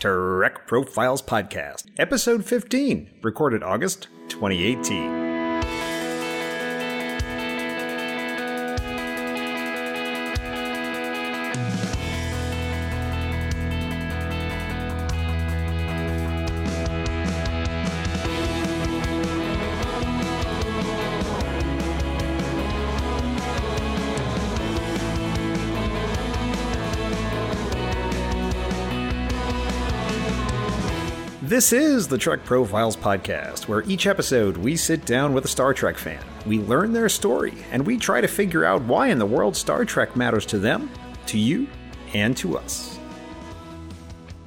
Trek Profiles Podcast, Episode 15, recorded August 2018. This is the Trek Profiles Podcast, where each episode we sit down with a Star Trek fan, we learn their story, and we try to figure out why in the world Star Trek matters to them, to you, and to us.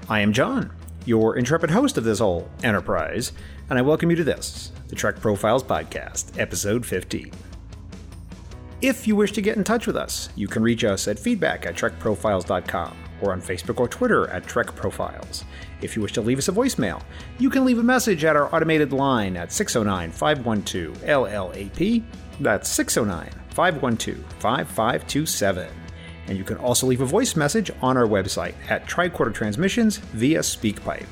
I am John, your intrepid host of this whole enterprise, and I welcome you to this, the Trek Profiles Podcast, Episode 15. If you wish to get in touch with us, you can reach us at feedback@trekprofiles.com or on Facebook or Twitter at TrekProfiles. If you wish to leave us a voicemail, you can leave a message at our automated line at 609-512-LLAP. That's 609-512-5527. And you can also leave a voice message on our website at Tricorder Transmissions via SpeakPipe.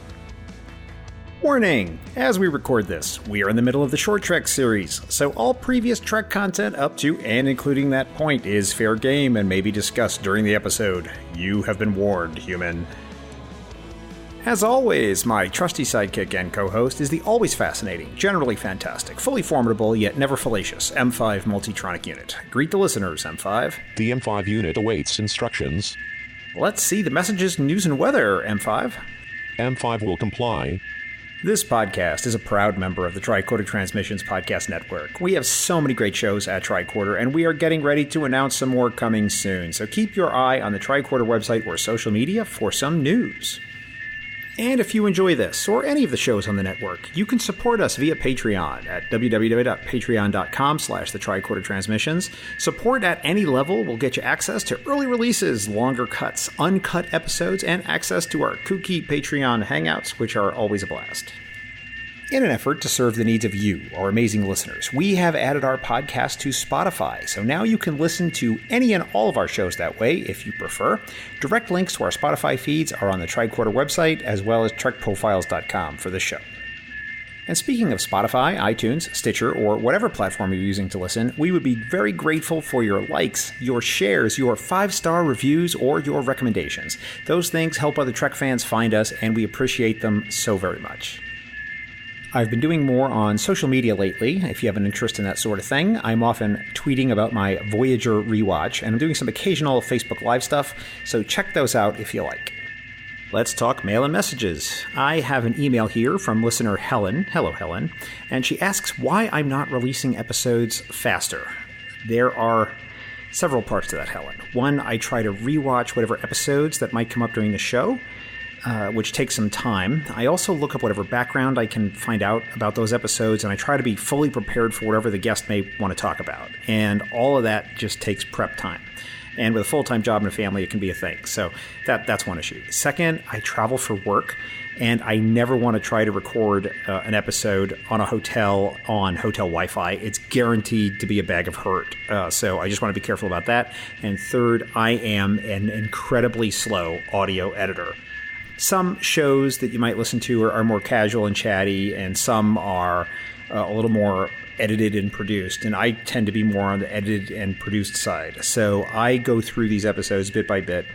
Warning! As we record this, we are in the middle of the Short Trek series, so all previous Trek content up to and including that point is fair game and may be discussed during the episode. You have been warned, human. As always, my trusty sidekick and co-host is the always fascinating, generally fantastic, fully formidable, yet never fallacious M5 Multitronic unit. Greet the listeners, M5. The M5 unit awaits instructions. Let's see the messages, news, and weather, M5. M5 will comply. This podcast is a proud member of the Tricorder Transmissions Podcast Network. We have so many great shows at Tricorder, and we are getting ready to announce some more coming soon, so keep your eye on the Tricorder website or social media for some news. And if you enjoy this, or any of the shows on the network, you can support us via Patreon at www.patreon.com/the Tricorder Transmissions. Support at any level will get you access to early releases, longer cuts, uncut episodes, and access to our kooky Patreon hangouts, which are always a blast. In an effort to serve the needs of you, our amazing listeners, we have added our podcast to Spotify, so now you can listen to any and all of our shows that way, if you prefer. Direct links to our Spotify feeds are on the Tricorder website, as well as TrekProfiles.com for this show. And speaking of Spotify, iTunes, Stitcher, or whatever platform you're using to listen, we would be very grateful for your likes, your shares, your 5-star reviews, or your recommendations. Those things help other Trek fans find us, and we appreciate them so very much. I've been doing more on social media lately, if you have an interest in that sort of thing. I'm often tweeting about my Voyager rewatch, and I'm doing some occasional Facebook Live stuff, so check those out if you like. Let's talk mail and messages. I have an email here from listener Helen. Hello, Helen. And she asks why I'm not releasing episodes faster. There are several parts to that, Helen. One, I try to rewatch whatever episodes that might come up during the show, which takes some time. I also look up whatever background I can find out about those episodes, and I try to be fully prepared for whatever the guest may want to talk about. And all of that just takes prep time. And with a full-time job and a family, it can be a thing. So that's one issue. Second, I travel for work, and I never want to try to record an episode on a hotel on hotel Wi-Fi. It's guaranteed to be a bag of hurt. So I just want to be careful about that. And third, I am an incredibly slow audio editor. Some shows that you might listen to are more casual and chatty, and some are a little more edited and produced, and I tend to be more on the edited and produced side. So I go through these episodes bit by bit,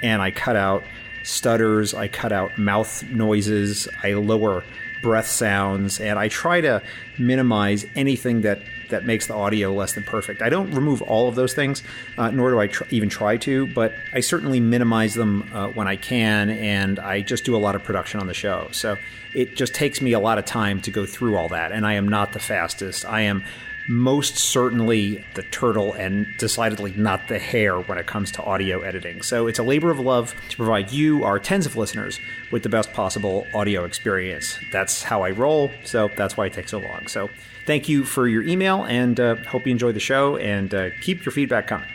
and I cut out stutters, I cut out mouth noises, I lower breath sounds, and I try to minimize anything that makes the audio less than perfect. I don't remove all of those things, nor do I even try to, but I certainly minimize them when I can, and I just do a lot of production on the show. So it just takes me a lot of time to go through all that, and I am not the fastest. I am most certainly the turtle and decidedly not the hare when it comes to audio editing. So it's a labor of love to provide you, our tens of listeners, with the best possible audio experience. That's how I roll, so that's why it takes so long. So thank you for your email, and hope you enjoy the show, and keep your feedback coming.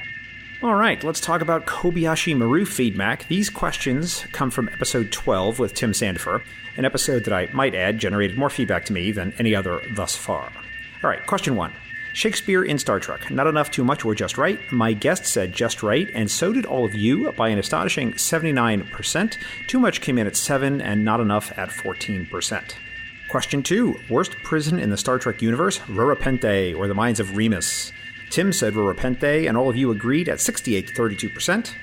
All right, let's talk about Kobayashi Maru feedback. These questions come from episode 12 with Tim Sandifer, an episode that I might add generated more feedback to me than any other thus far. All right, question 1. Shakespeare in Star Trek. Not enough, too much, or just right. My guest said just right, and so did all of you by an astonishing 79%. Too much came in at 7%, and not enough at 14%. Question 2. Worst prison in the Star Trek universe? Rurapente, or the Mines of Remus. Tim said Rurapente, and all of you agreed at 68 to 32%.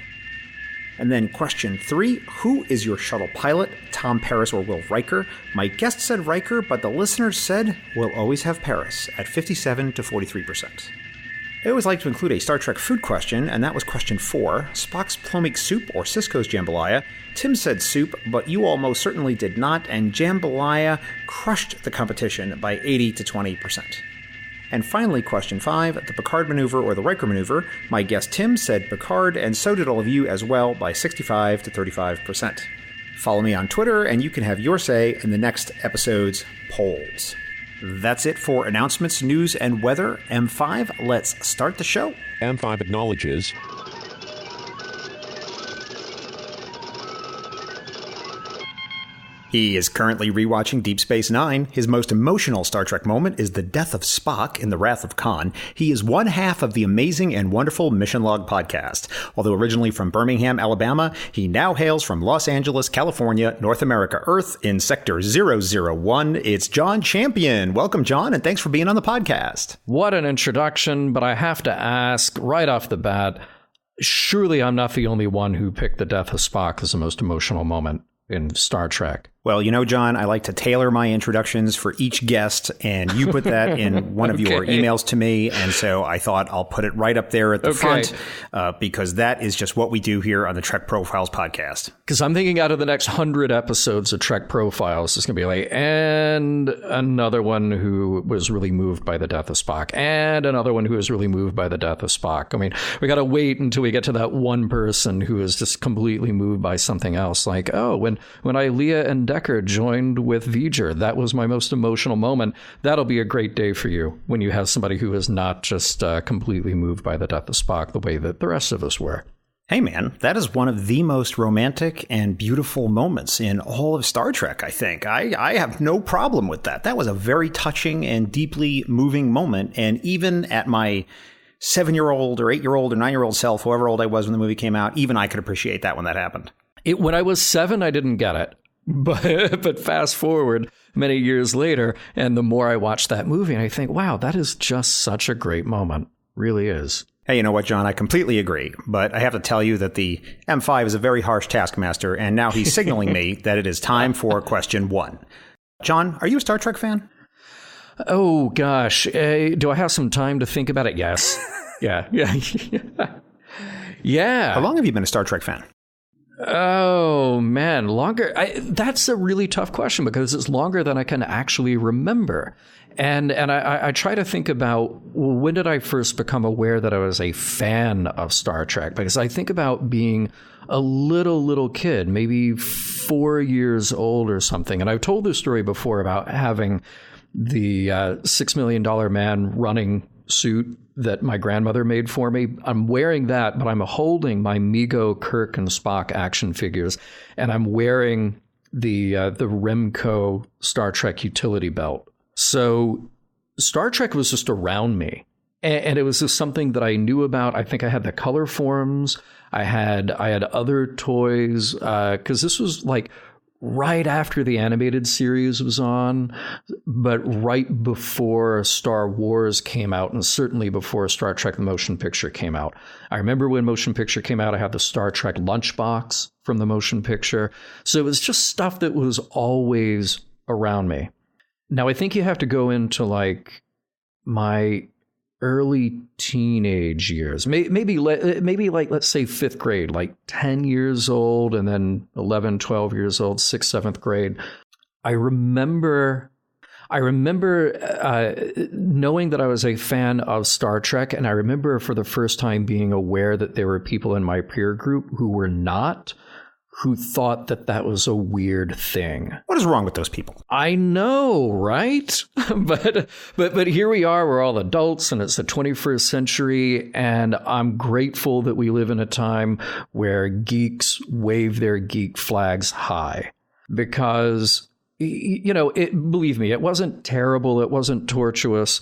And then question 3, who is your shuttle pilot, Tom Paris or Will Riker? My guest said Riker, but the listeners said we'll always have Paris at 57 to 43%. I always like to include a Star Trek food question, and that was question 4, Spock's plomeek soup or Sisko's jambalaya. Tim said soup, but you all most certainly did not, and jambalaya crushed the competition by 80 to 20%. And finally, question 5, the Picard maneuver or the Riker maneuver. My guest Tim said Picard, and so did all of you as well by 65 to 35%. Follow me on Twitter, and you can have your say in the next episode's polls. That's it for announcements, news, and weather. M5, let's start the show. M5 acknowledges. He is currently rewatching Deep Space Nine. His most emotional Star Trek moment is the death of Spock in The Wrath of Khan. He is one half of the amazing and wonderful Mission Log podcast. Although originally from Birmingham, Alabama, he now hails from Los Angeles, California, North America, Earth, in Sector 001. It's John Champion. Welcome, John, and thanks for being on the podcast. What an introduction, but I have to ask right off the bat, surely I'm not the only one who picked the death of Spock as the most emotional moment in Star Trek. Well, you know, John, I like to tailor my introductions for each guest, and you put that in one of your emails to me, and so I thought I'll put it right up there at the front, because that is just what we do here on the Trek Profiles podcast. Because I'm thinking out of the next 100 episodes of Trek Profiles, it's going to be like, and another one who was really moved by the death of Spock, and another one who was really moved by the death of Spock. I mean, we got to wait until we get to that one person who is just completely moved by something else. Like, oh, when Ilea and Decker joined with V'ger, that was my most emotional moment. That'll be a great day for you when you have somebody who is not just completely moved by the death of Spock the way that the rest of us were. Hey man, that is one of the most romantic and beautiful moments in all of Star Trek, I think. I have no problem with that. That was a very touching and deeply moving moment, and even at my 7-year-old or 8-year-old or 9-year-old self, however old I was when the movie came out, even I could appreciate that when that happened. When I was 7, I didn't get it. But fast forward many years later, and the more I watch that movie, I think, wow, that is just such a great moment. Really is. Hey, you know what, John? I completely agree. But I have to tell you that the M5 is a very harsh taskmaster, and now he's signaling me that it is time for question 1. John, are you a Star Trek fan? Oh, gosh. Do I have some time to think about it? Yes. Yeah. Yeah. How long have you been a Star Trek fan? Oh, man, longer. That's a really tough question because it's longer than I can actually remember. And I try to think about, well, when did I first become aware that I was a fan of Star Trek? Because I think about being a little kid, maybe 4 years old or something. And I've told this story before about having the $6 Million Man running suit that my grandmother made for me. I'm wearing that, but I'm holding my Mego, Kirk, and Spock action figures, and I'm wearing the Remco Star Trek utility belt. So Star Trek was just around me, and it was just something that I knew about. I think I had the color forms. I had other toys, because this was like right after the animated series was on, but right before Star Wars came out, and certainly before Star Trek the Motion Picture came out. I remember when Motion Picture came out, I had the Star Trek lunchbox from the motion picture. So it was just stuff that was always around me. Now, I think you have to go into like my early teenage years, maybe like, let's say 5th grade, like 10 years old, and then 11, 12 years old, 6th, 7th grade. I remember knowing that I was a fan of Star Trek, and I remember for the first time being aware that there were people in my peer group who were not, who thought that that was a weird thing. What is wrong with those people? I know, right? but here we are, we're all adults, and it's the 21st century, and I'm grateful that we live in a time where geeks wave their geek flags high. Because, you know, believe me, it wasn't terrible, it wasn't tortuous,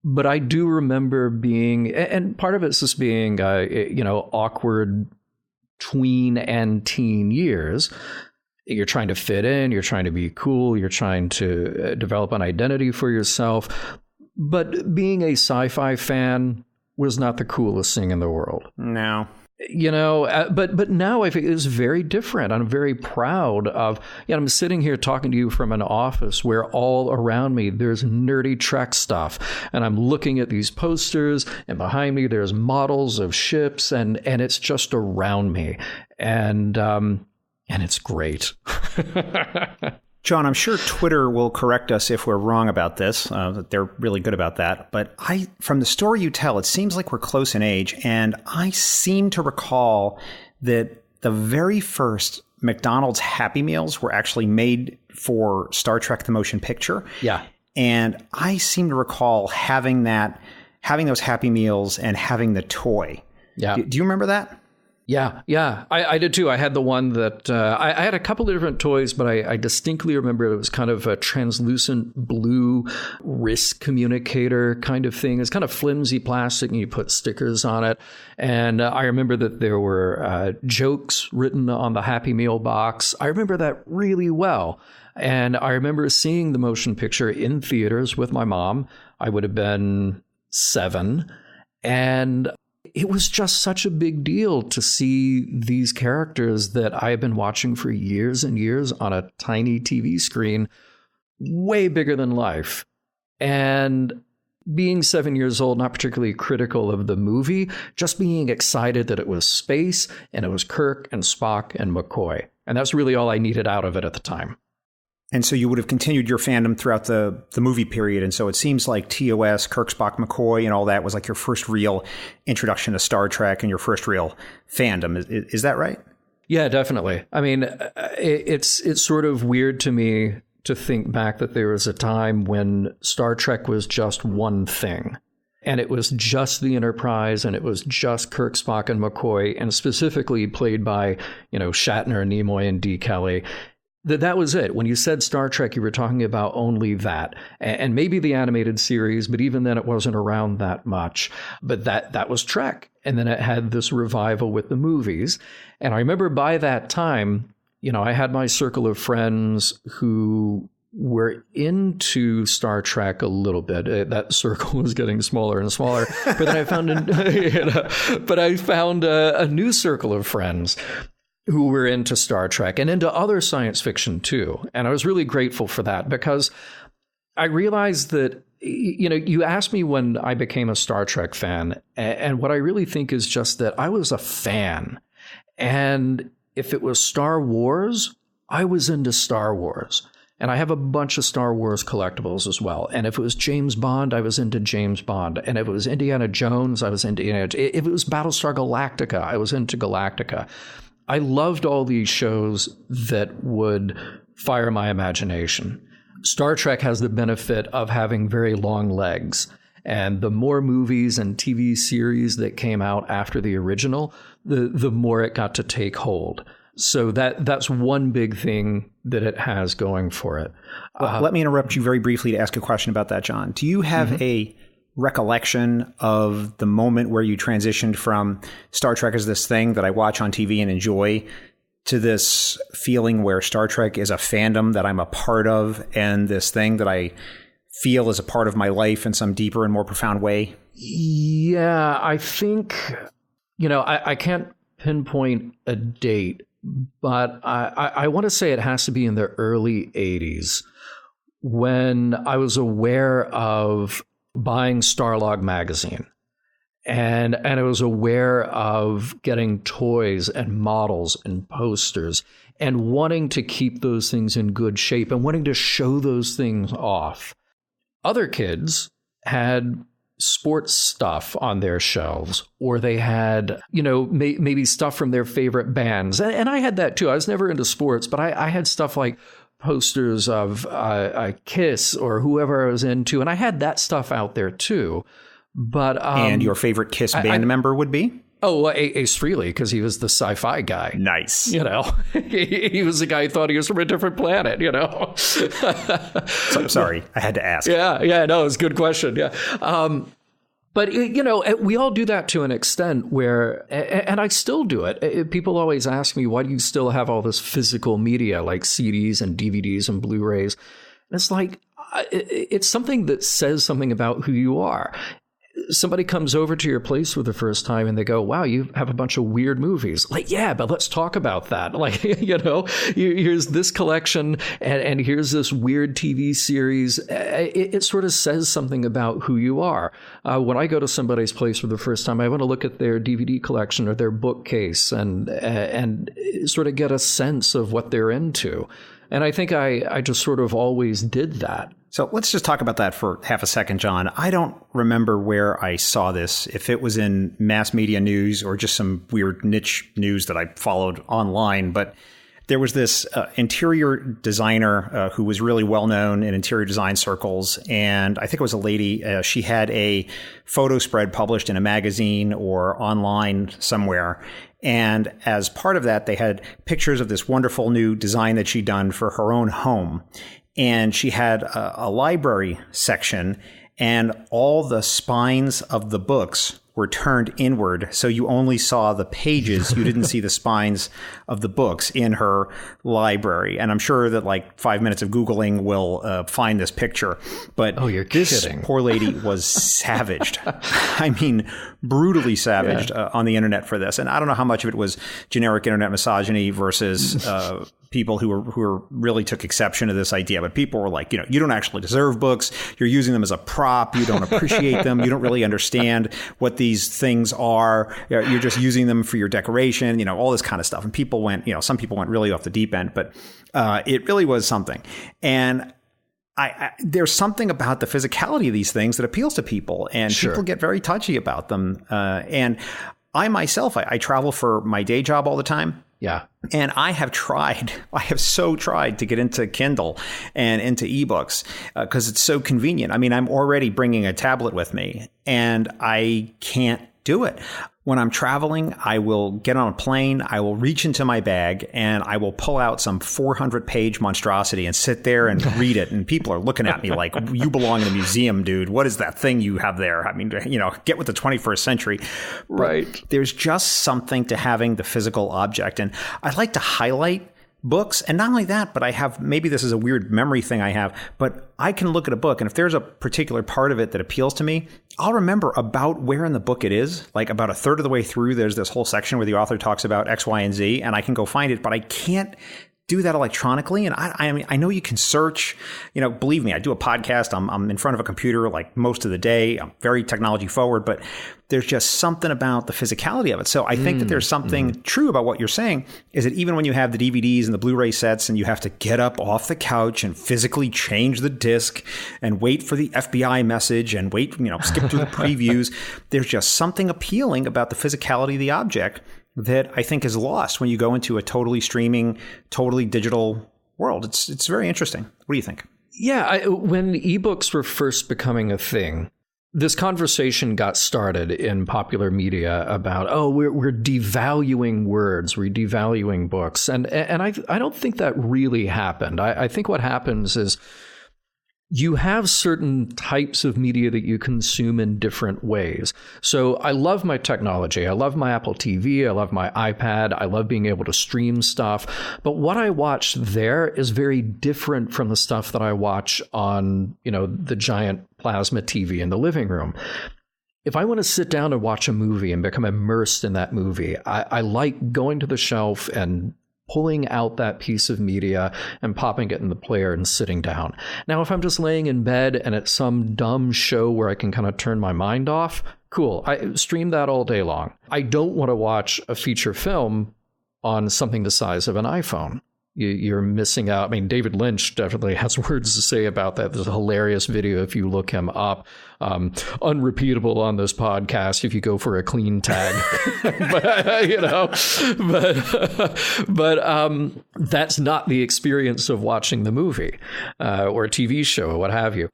But I do remember being, and part of it's just being, awkward tween and teen years. You're trying to fit in, you're trying to be cool, you're trying to develop an identity for yourself. But being a sci-fi fan was not the coolest thing in the world. No. But now I think it's very different. I'm very proud of, I'm sitting here talking to you from an office where all around me there's nerdy Trek stuff. And I'm looking at these posters, and behind me there's models of ships, and it's just around me. And it's great. John, I'm sure Twitter will correct us if we're wrong about this. They're really good about that. But from the story you tell, it seems like we're close in age. And I seem to recall that the very first McDonald's Happy Meals were actually made for Star Trek: The Motion Picture. Yeah. And I seem to recall having those Happy Meals and having the toy. Yeah. Do you remember that? Yeah. I did too. I had the one that I had a couple of different toys, but I distinctly remember it was kind of a translucent blue wrist communicator kind of thing. It's kind of flimsy plastic, and you put stickers on it. And I remember that there were jokes written on the Happy Meal box. I remember that really well. And I remember seeing the motion picture in theaters with my mom. I would have been 7. And it was just such a big deal to see these characters that I have been watching for years and years on a tiny TV screen, way bigger than life. And being 7 years old, not particularly critical of the movie, just being excited that it was space and it was Kirk and Spock and McCoy. And that's really all I needed out of it at the time. And so you would have continued your fandom throughout the movie period. And so it seems like TOS, Kirk, Spock, McCoy, and all that was like your first real introduction to Star Trek and your first real fandom. Is that right? Yeah, definitely. I mean, it's sort of weird to me to think back that there was a time when Star Trek was just one thing. And it was just the Enterprise, and it was just Kirk, Spock, and McCoy, and specifically played by, Shatner, Nimoy, and D. Kelly. That was it. When you said Star Trek, you were talking about only that, and maybe the animated series, but even then it wasn't around that much. But that was Trek. And then it had this revival with the movies. And I remember by that time, I had my circle of friends who were into Star Trek a little bit. That circle was getting smaller and smaller. But then I found a new circle of friends who were into Star Trek and into other science fiction too. And I was really grateful for that, because I realized that, you asked me when I became a Star Trek fan, and what I really think is just that I was a fan. And if it was Star Wars, I was into Star Wars. And I have a bunch of Star Wars collectibles as well. And if it was James Bond, I was into James Bond. And if it was Indiana Jones, I was into Indiana Jones. If it was Battlestar Galactica, I was into Galactica. I loved all these shows that would fire my imagination. Star Trek has the benefit of having very long legs. And the more movies and TV series that came out after the original, the more it got to take hold. So that's one big thing that it has going for it. Well, let me interrupt you very briefly to ask a question about that, John. Do you have a recollection of the moment where you transitioned from Star Trek as this thing that I watch on TV and enjoy to this feeling where Star Trek is a fandom that I'm a part of, and this thing that I feel is a part of my life in some deeper and more profound way? Yeah, I think, I can't pinpoint a date, but I want to say it has to be in the early 80s when I was aware of buying Starlog magazine. And I was aware of getting toys and models and posters and wanting to keep those things in good shape and wanting to show those things off. Other kids had sports stuff on their shelves, or they had, maybe stuff from their favorite bands. And I had that too. I was never into sports, but I had stuff like posters of Kiss or whoever I was into. And I had that stuff out there too. But and your favorite Kiss band member would be? Oh, well, Ace Frehley, because he was the sci-fi guy. Nice. He was the guy who thought he was from a different planet, So, I'm sorry. I had to ask. Yeah, no, it's a good question. Yeah. But, we all do that to an extent where, and I still do it. People always ask me, why do you still have all this physical media like CDs and DVDs and Blu-rays? And it's like, it's something that says something about who you are. Somebody comes over to your place for the first time and they go, wow, you have a bunch of weird movies. Like, yeah, but let's talk about that. Like, here's this collection and here's this weird TV series. It sort of says something about who you are. When I go to somebody's place for the first time, I want to look at their DVD collection or their bookcase and sort of get a sense of what they're into. And I think I just sort of always did that. So let's just talk about that for half a second, John. I don't remember where I saw this, if it was in mass media news or just some weird niche news that I followed online. But there was this interior designer who was really well known in interior design circles. And I think it was a lady. She had a photo spread published in a magazine or online somewhere. And as part of that, they had pictures of this wonderful new design that she'd done for her own home. And she had a library section, and all the spines of the books were turned inward. So you only saw the pages. You didn't see the spines of the books in her library. And I'm sure that like 5 minutes of Googling will find this picture. But you're this kidding. Poor lady was savaged. I mean, brutally savaged on the internet for this. And I don't know how much of it was generic internet misogyny versus people who really took exception to this idea. But people were like, you don't actually deserve books. You're using them as a prop. You don't appreciate them. You don't really understand what these things are. You're just using them for your decoration, all this kind of stuff. And people went, some people went really off the deep end, but it really was something. And there's something about the physicality of these things that appeals to people, and Sure. people get very touchy about them. And I myself, I travel for my day job all the time. Yeah. And I have so tried to get into Kindle and into ebooks because it's so convenient. I mean, I'm already bringing a tablet with me and I can't do it. When I'm traveling, I will get on a plane, I will reach into my bag and I will pull out some 400-page monstrosity and sit there and read it. And people are looking at me like, you belong in a museum, dude. What is that thing you have there? I mean, get with the 21st century. Right. But there's just something to having the physical object. And I like to highlight books. And not only that, but I have, maybe this is a weird memory thing I have, but I can look at a book and if there's a particular part of it that appeals to me, I'll remember about where in the book it is. Like about a third of the way through, there's this whole section where the author talks about X, Y, and Z, and I can go find it, but I can't do that electronically. And I mean, I know you can search, believe me, I do a podcast. I'm in front of a computer like most of the day. I'm very technology forward, but there's just something about the physicality of it. So I think that there's something true about what you're saying is that even when you have the DVDs and the Blu-ray sets and you have to get up off the couch and physically change the disc and wait for the FBI message and wait, skip through the previews, there's just something appealing about the physicality of the object that I think is lost when you go into a totally streaming, totally digital world. It's very interesting. What do you think? Yeah, when ebooks were first becoming a thing, this conversation got started in popular media about, we're devaluing words, we're devaluing books. And I don't think that really happened. I think what happens is you have certain types of media that you consume in different ways. So I love my technology. I love my Apple TV. I love my iPad. I love being able to stream stuff. But what I watch there is very different from the stuff that I watch on, the giant plasma TV in the living room. If I want to sit down and watch a movie and become immersed in that movie, I like going to the shelf and pulling out that piece of media and popping it in the player and sitting down. Now, if I'm just laying in bed and it's some dumb show where I can kind of turn my mind off, cool. I stream that all day long. I don't want to watch a feature film on something the size of an iPhone. You're missing out. I mean, David Lynch definitely has words to say about that. There's a hilarious video if you look him up unrepeatable on this podcast if you go for a clean tag. but that's not the experience of watching the movie or a TV show or what have you.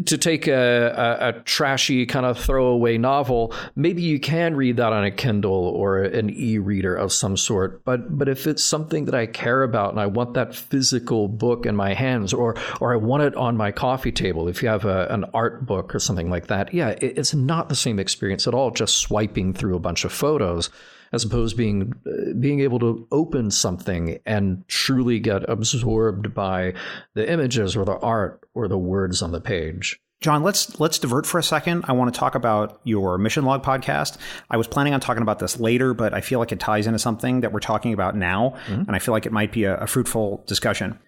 To take a trashy kind of throwaway novel, maybe you can read that on a Kindle or an e-reader of some sort. But if it's something that I care about and I want that physical book in my hands, or I want it on my coffee table, if you have an art book or something like that, it's not the same experience at all, just swiping through a bunch of photos, as opposed to being able to open something and truly get absorbed by the images or the art or the words on the page. John, let's divert for a second. I want to talk about your Mission Log podcast. I was planning on talking about this later, but I feel like it ties into something that we're talking about now, and I feel like it might be a fruitful discussion.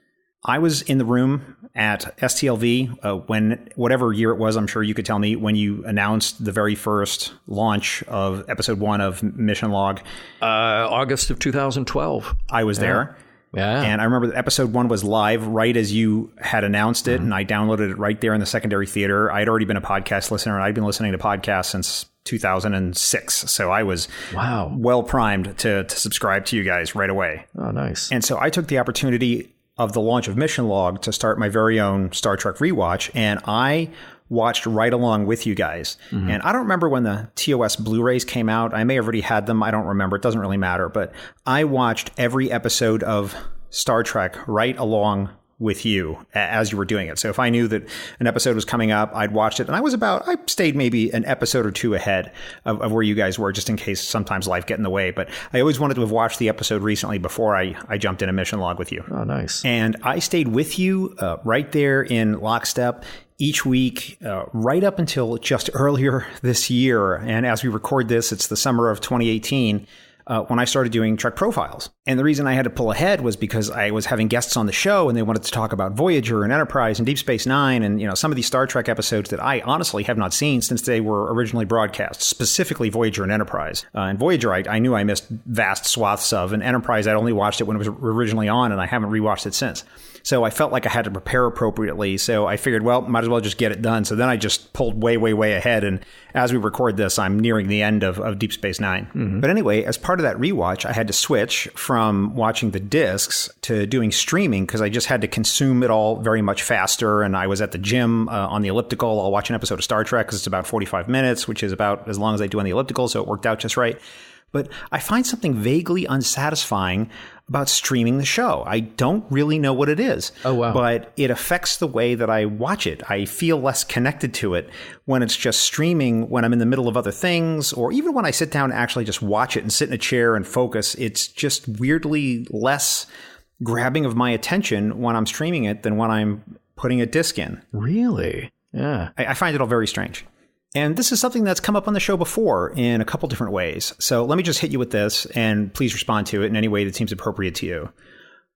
I was in the room at STLV when, whatever year it was, I'm sure you could tell me, when you announced the very first launch of episode 1 of Mission Log. August of 2012. I was there. Yeah. And I remember that episode 1 was live right as you had announced it, and I downloaded it right there in the secondary theater. I'd already been a podcast listener, and I'd been listening to podcasts since 2006. So I was well primed to subscribe to you guys right away. Oh, nice. And so I took the opportunity of the launch of Mission Log to start my very own Star Trek rewatch, and I watched right along with you guys. And I don't remember when the TOS Blu-rays came out. I may have already had them. I don't remember. It doesn't really matter. But I watched every episode of Star Trek right along with you as you were doing it. So if I knew that an episode was coming up, I'd watched it. And I stayed maybe an episode or two ahead of where you guys were, just in case sometimes life get in the way. But I always wanted to have watched the episode recently before I jumped in a Mission Log with you. Oh, nice. And I stayed with you right there in lockstep each week, right up until just earlier this year. And as we record this, it's the summer of 2018. When I started doing Trek Profiles. And the reason I had to pull ahead was because I was having guests on the show and they wanted to talk about Voyager and Enterprise and Deep Space Nine and, some of these Star Trek episodes that I honestly have not seen since they were originally broadcast, specifically Voyager and Enterprise. And Voyager, I knew I missed vast swaths of, and Enterprise, I'd only watched it when it was originally on, and I haven't rewatched it since. So I felt like I had to prepare appropriately. So I figured, well, might as well just get it done. So then I just pulled way, way, way ahead. And as we record this, I'm nearing the end of Deep Space Nine. But anyway, as part of that rewatch, I had to switch from watching the discs to doing streaming because I just had to consume it all very much faster. And I was at the gym on the elliptical. I'll watch an episode of Star Trek because it's about 45 minutes, which is about as long as I do on the elliptical. So it worked out just right. But I find something vaguely unsatisfying about streaming the show. I don't really know what it is. Oh, wow. But it affects the way that I watch it. I feel less connected to it when it's just streaming, when I'm in the middle of other things, or even when I sit down to actually just watch it and sit in a chair and focus. It's just weirdly less grabbing of my attention when I'm streaming it than when I'm putting a disc in. Really? Yeah. I find it all very strange. And this is something that's come up on the show before in a couple different ways. So let me just hit you with this, and please respond to it in any way that seems appropriate to you.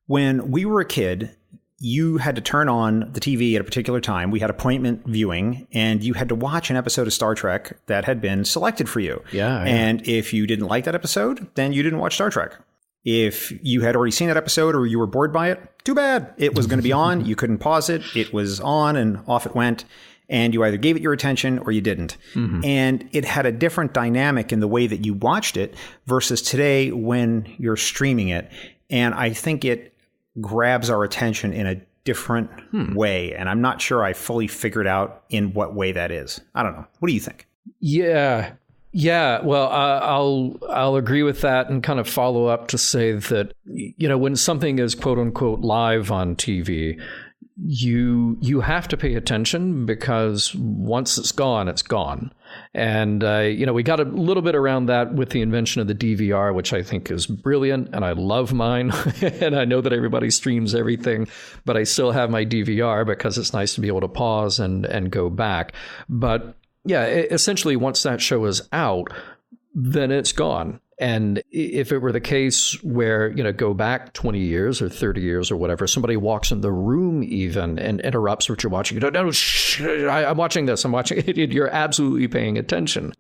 When we were a kid, you had to turn on the TV at a particular time. We had appointment viewing, and you had to watch an episode of Star Trek that had been selected for you. Yeah. And if you didn't like that episode, then you didn't watch Star Trek. If you had already seen that episode or you were bored by it, too bad. It was going to be on. You couldn't pause it. It was on, and off it went. And you either gave it your attention or you didn't. And it had a different dynamic in the way that you watched it versus today when you're streaming it. And I think it grabs our attention in a different way. And I'm not sure I fully figured out in what way that is. I don't know. What do you think? Yeah. Yeah, well, I'll agree with that and kind of follow up to say that, when something is quote unquote live on TV, you have to pay attention because once it's gone, it's gone. And, we got a little bit around that with the invention of the DVR, which I think is brilliant. And I love mine. And I know that everybody streams everything, but I still have my DVR because it's nice to be able to pause and go back. But yeah, essentially, once that show is out, then it's gone. And if it were the case where, go back 20 years or 30 years or whatever, somebody walks in the room even and interrupts what you're watching. You don't know, I'm watching this, I'm watching it. You're absolutely paying attention.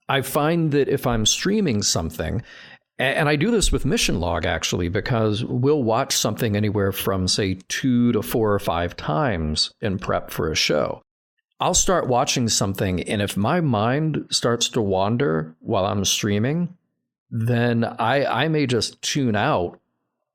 I find that if I'm streaming something, and I do this with Mission Log, actually, because we'll watch something anywhere from, say, 2 to 4 or 5 times in prep for a show. I'll start watching something, and if my mind starts to wander while I'm streaming, then I may just tune out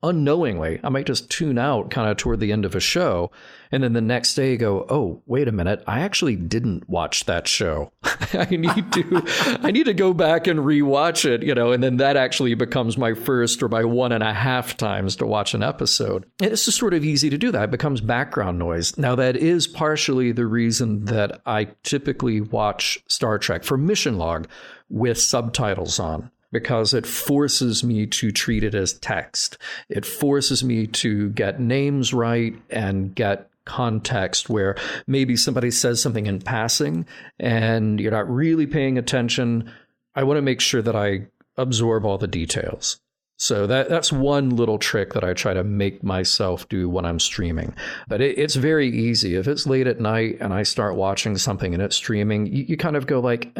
unknowingly. I might just tune out kind of toward the end of a show, and then the next day go, oh, wait a minute, I actually didn't watch that show. I need to go back and rewatch it, and then that actually becomes my first or my 1.5 times to watch an episode. And it's just sort of easy to do that. It becomes background noise. Now, that is partially the reason that I typically watch Star Trek for mission log with subtitles on, because it forces me to treat it as text. It forces me to get names right and get context where maybe somebody says something in passing and you're not really paying attention. I want to make sure that I absorb all the details. So that's one little trick that I try to make myself do when I'm streaming. But it's very easy. If it's late at night and I start watching something and it's streaming, you kind of go like,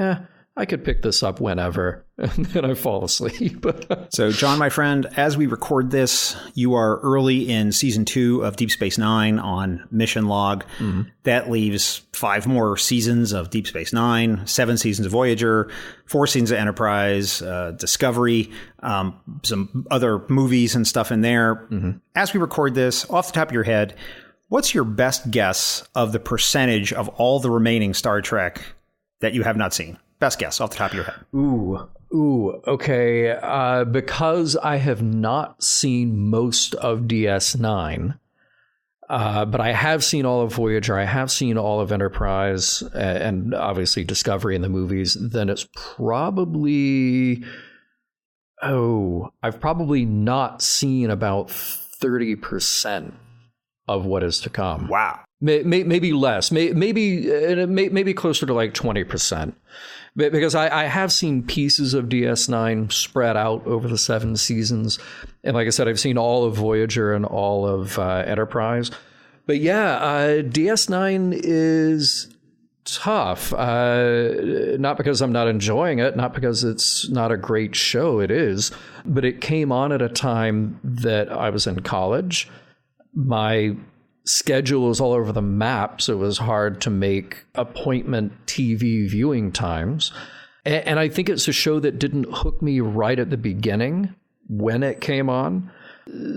I could pick this up whenever, and then I fall asleep. So, John, my friend, as we record this, you are early in season 2 of Deep Space Nine on Mission Log. Mm-hmm. That leaves 5 more seasons of Deep Space Nine, 7 seasons of Voyager, 4 seasons of Enterprise, Discovery, some other movies and stuff in there. Mm-hmm. As we record this, off the top of your head, what's your best guess of the percentage of all the remaining Star Trek that you have not seen? Best guess off the top of your head. Ooh, okay. Because I have not seen most of DS9, but I have seen all of Voyager, I have seen all of Enterprise, and obviously Discovery in the movies, then it's probably... I've probably not seen about 30% of what is to come. Wow. Maybe less, maybe closer to like 20%. Because I have seen pieces of DS9 spread out over the 7 seasons. And like I said, I've seen all of Voyager and all of Enterprise. But yeah, DS9 is tough. Not because I'm not enjoying it, not because it's not a great show, it is. But it came on at a time that I was in college. My schedule was all over the map, so it was hard to make appointment TV viewing times. And I think it's a show that didn't hook me right at the beginning when it came on.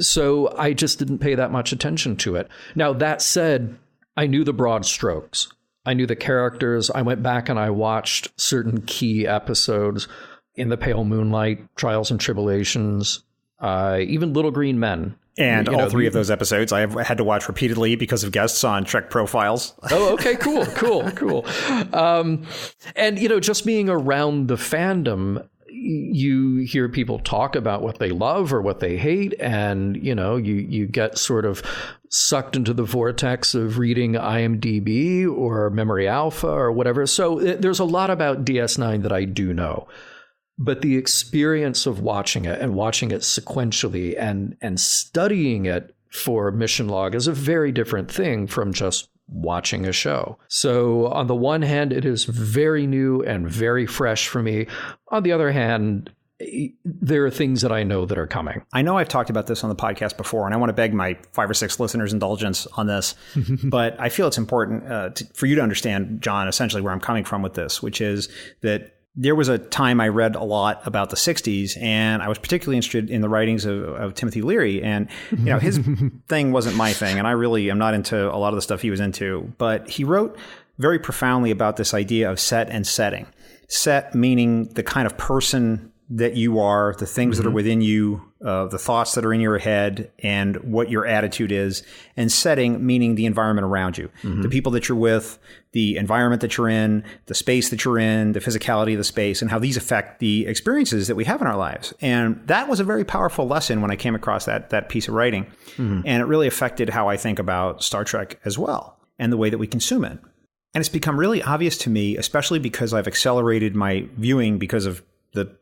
So I just didn't pay that much attention to it. Now, that said, I knew the broad strokes. I knew the characters. I went back and I watched certain key episodes in The Pale Moonlight, Trials and Tribulations, even Little Green Men. And all 3 of those episodes I have had to watch repeatedly because of guests on TrekProfiles. Oh, okay, cool. And, just being around the fandom, you hear people talk about what they love or what they hate. And, you get sort of sucked into the vortex of reading IMDb or Memory Alpha or whatever. So there's a lot about DS9 that I do know. But the experience of watching it and watching it sequentially and studying it for Mission Log is a very different thing from just watching a show. So on the one hand, it is very new and very fresh for me. On the other hand, there are things that I know that are coming. I know I've talked about this on the podcast before, and I want to beg my 5 or 6 listeners' indulgence on this, but I feel it's important for you to understand, John, essentially where I'm coming from with this, which is that there was a time I read a lot about the 60s, and I was particularly interested in the writings of Timothy Leary. And, his thing wasn't my thing, and I really am not into a lot of the stuff he was into. But he wrote very profoundly about this idea of set and setting. Set meaning the kind of person that you are, the things that are within you, the thoughts that are in your head, and what your attitude is. And setting meaning the environment around you, the people that you're with, the environment that you're in, the space that you're in, the physicality of the space, and how these affect the experiences that we have in our lives. And that was a very powerful lesson when I came across that piece of writing. And it really affected how I think about Star Trek as well, and the way that we consume it. And it's become really obvious to me, especially because I've accelerated my viewing because of the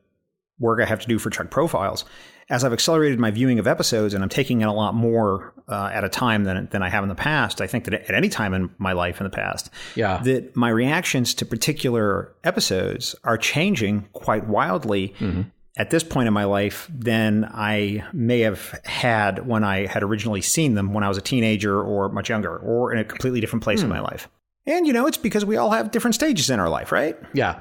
work I have to do for TrekProfiles. As I've accelerated my viewing of episodes, and I'm taking in a lot more at a time than I have in the past, I think that at any time in my life in the past, that my reactions to particular episodes are changing quite wildly at this point in my life than I may have had when I had originally seen them when I was a teenager or much younger or in a completely different place in my life. And, it's because we all have different stages in our life, right? Yeah.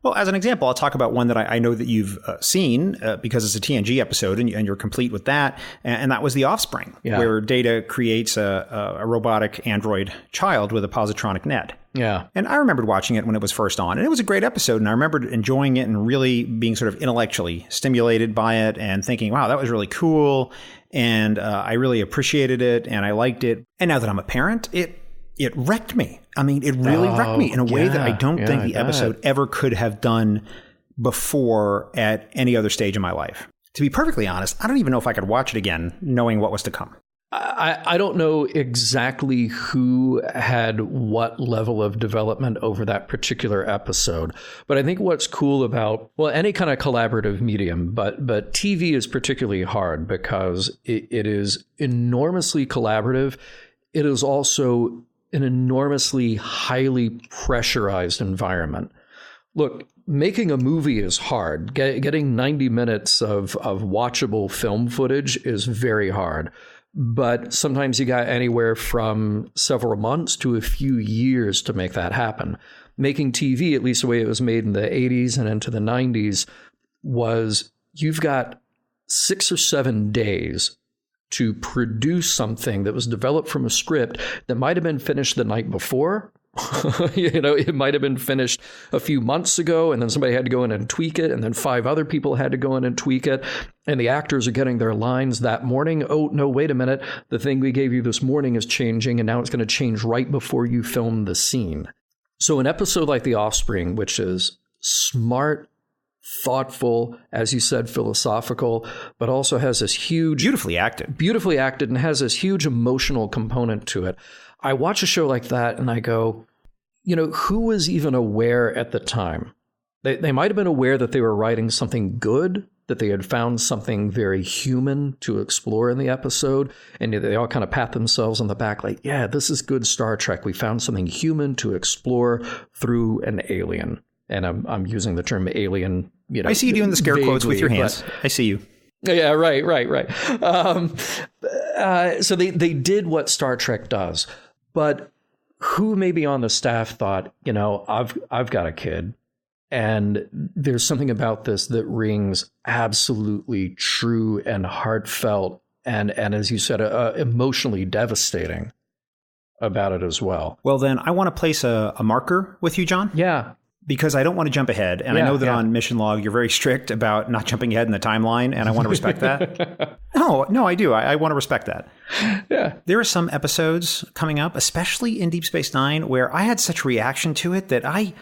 Well, as an example, I'll talk about one that I know that you've seen because it's a TNG episode and you're complete with that. And that was The Offspring, where Data creates a robotic android child with a positronic net. Yeah. And I remembered watching it when it was first on. And it was a great episode. And I remembered enjoying it and really being sort of intellectually stimulated by it and thinking, wow, that was really cool. And I really appreciated it and I liked it. And now that I'm a parent, it wrecked me. I mean, it really wrecked me in a way that I don't think the episode ever could have done before at any other stage in my life. To be perfectly honest, I don't even know if I could watch it again knowing what was to come. I don't know exactly who had what level of development over that particular episode, but I think what's cool about, any kind of collaborative medium, but TV is particularly hard because it is enormously collaborative. It is also an enormously highly pressurized environment. Look, making a movie is hard. Getting 90 minutes of watchable film footage is very hard. But sometimes you got anywhere from several months to a few years to make that happen. Making TV, at least the way it was made in the 80s and into the 90s, was you've got 6 or 7 days to produce something that was developed from a script that might have been finished the night before. It might have been finished a few months ago, and then somebody had to go in and tweak it, and then 5 other people had to go in and tweak it, and the actors are getting their lines that morning. Oh, no, wait a minute. The thing we gave you this morning is changing, and now it's going to change right before you film the scene. So an episode like The Offspring, which is smart, thoughtful, as you said, philosophical, but also has this huge... Beautifully acted and has this huge emotional component to it. I watch a show like that and I go, who was even aware at the time? They might have been aware that they were writing something good, that they had found something very human to explore in the episode, and they all kind of pat themselves on the back like, yeah, this is good Star Trek. We found something human to explore through an alien. And I'm using the term alien, I see you doing the scare vaguely, quotes with your hands. I see you. Yeah, right. So they did what Star Trek does. But who maybe on the staff thought, I've got a kid, and there's something about this that rings absolutely true and heartfelt, and as you said, emotionally devastating about it as well. Well, then I want to place a marker with you, John. Yeah. Because I don't want to jump ahead. And I know that on Mission Log, you're very strict about not jumping ahead in the timeline. And I want to respect that. No, I do. I want to respect that. Yeah. There are some episodes coming up, especially in Deep Space Nine, where I had such reaction to it that I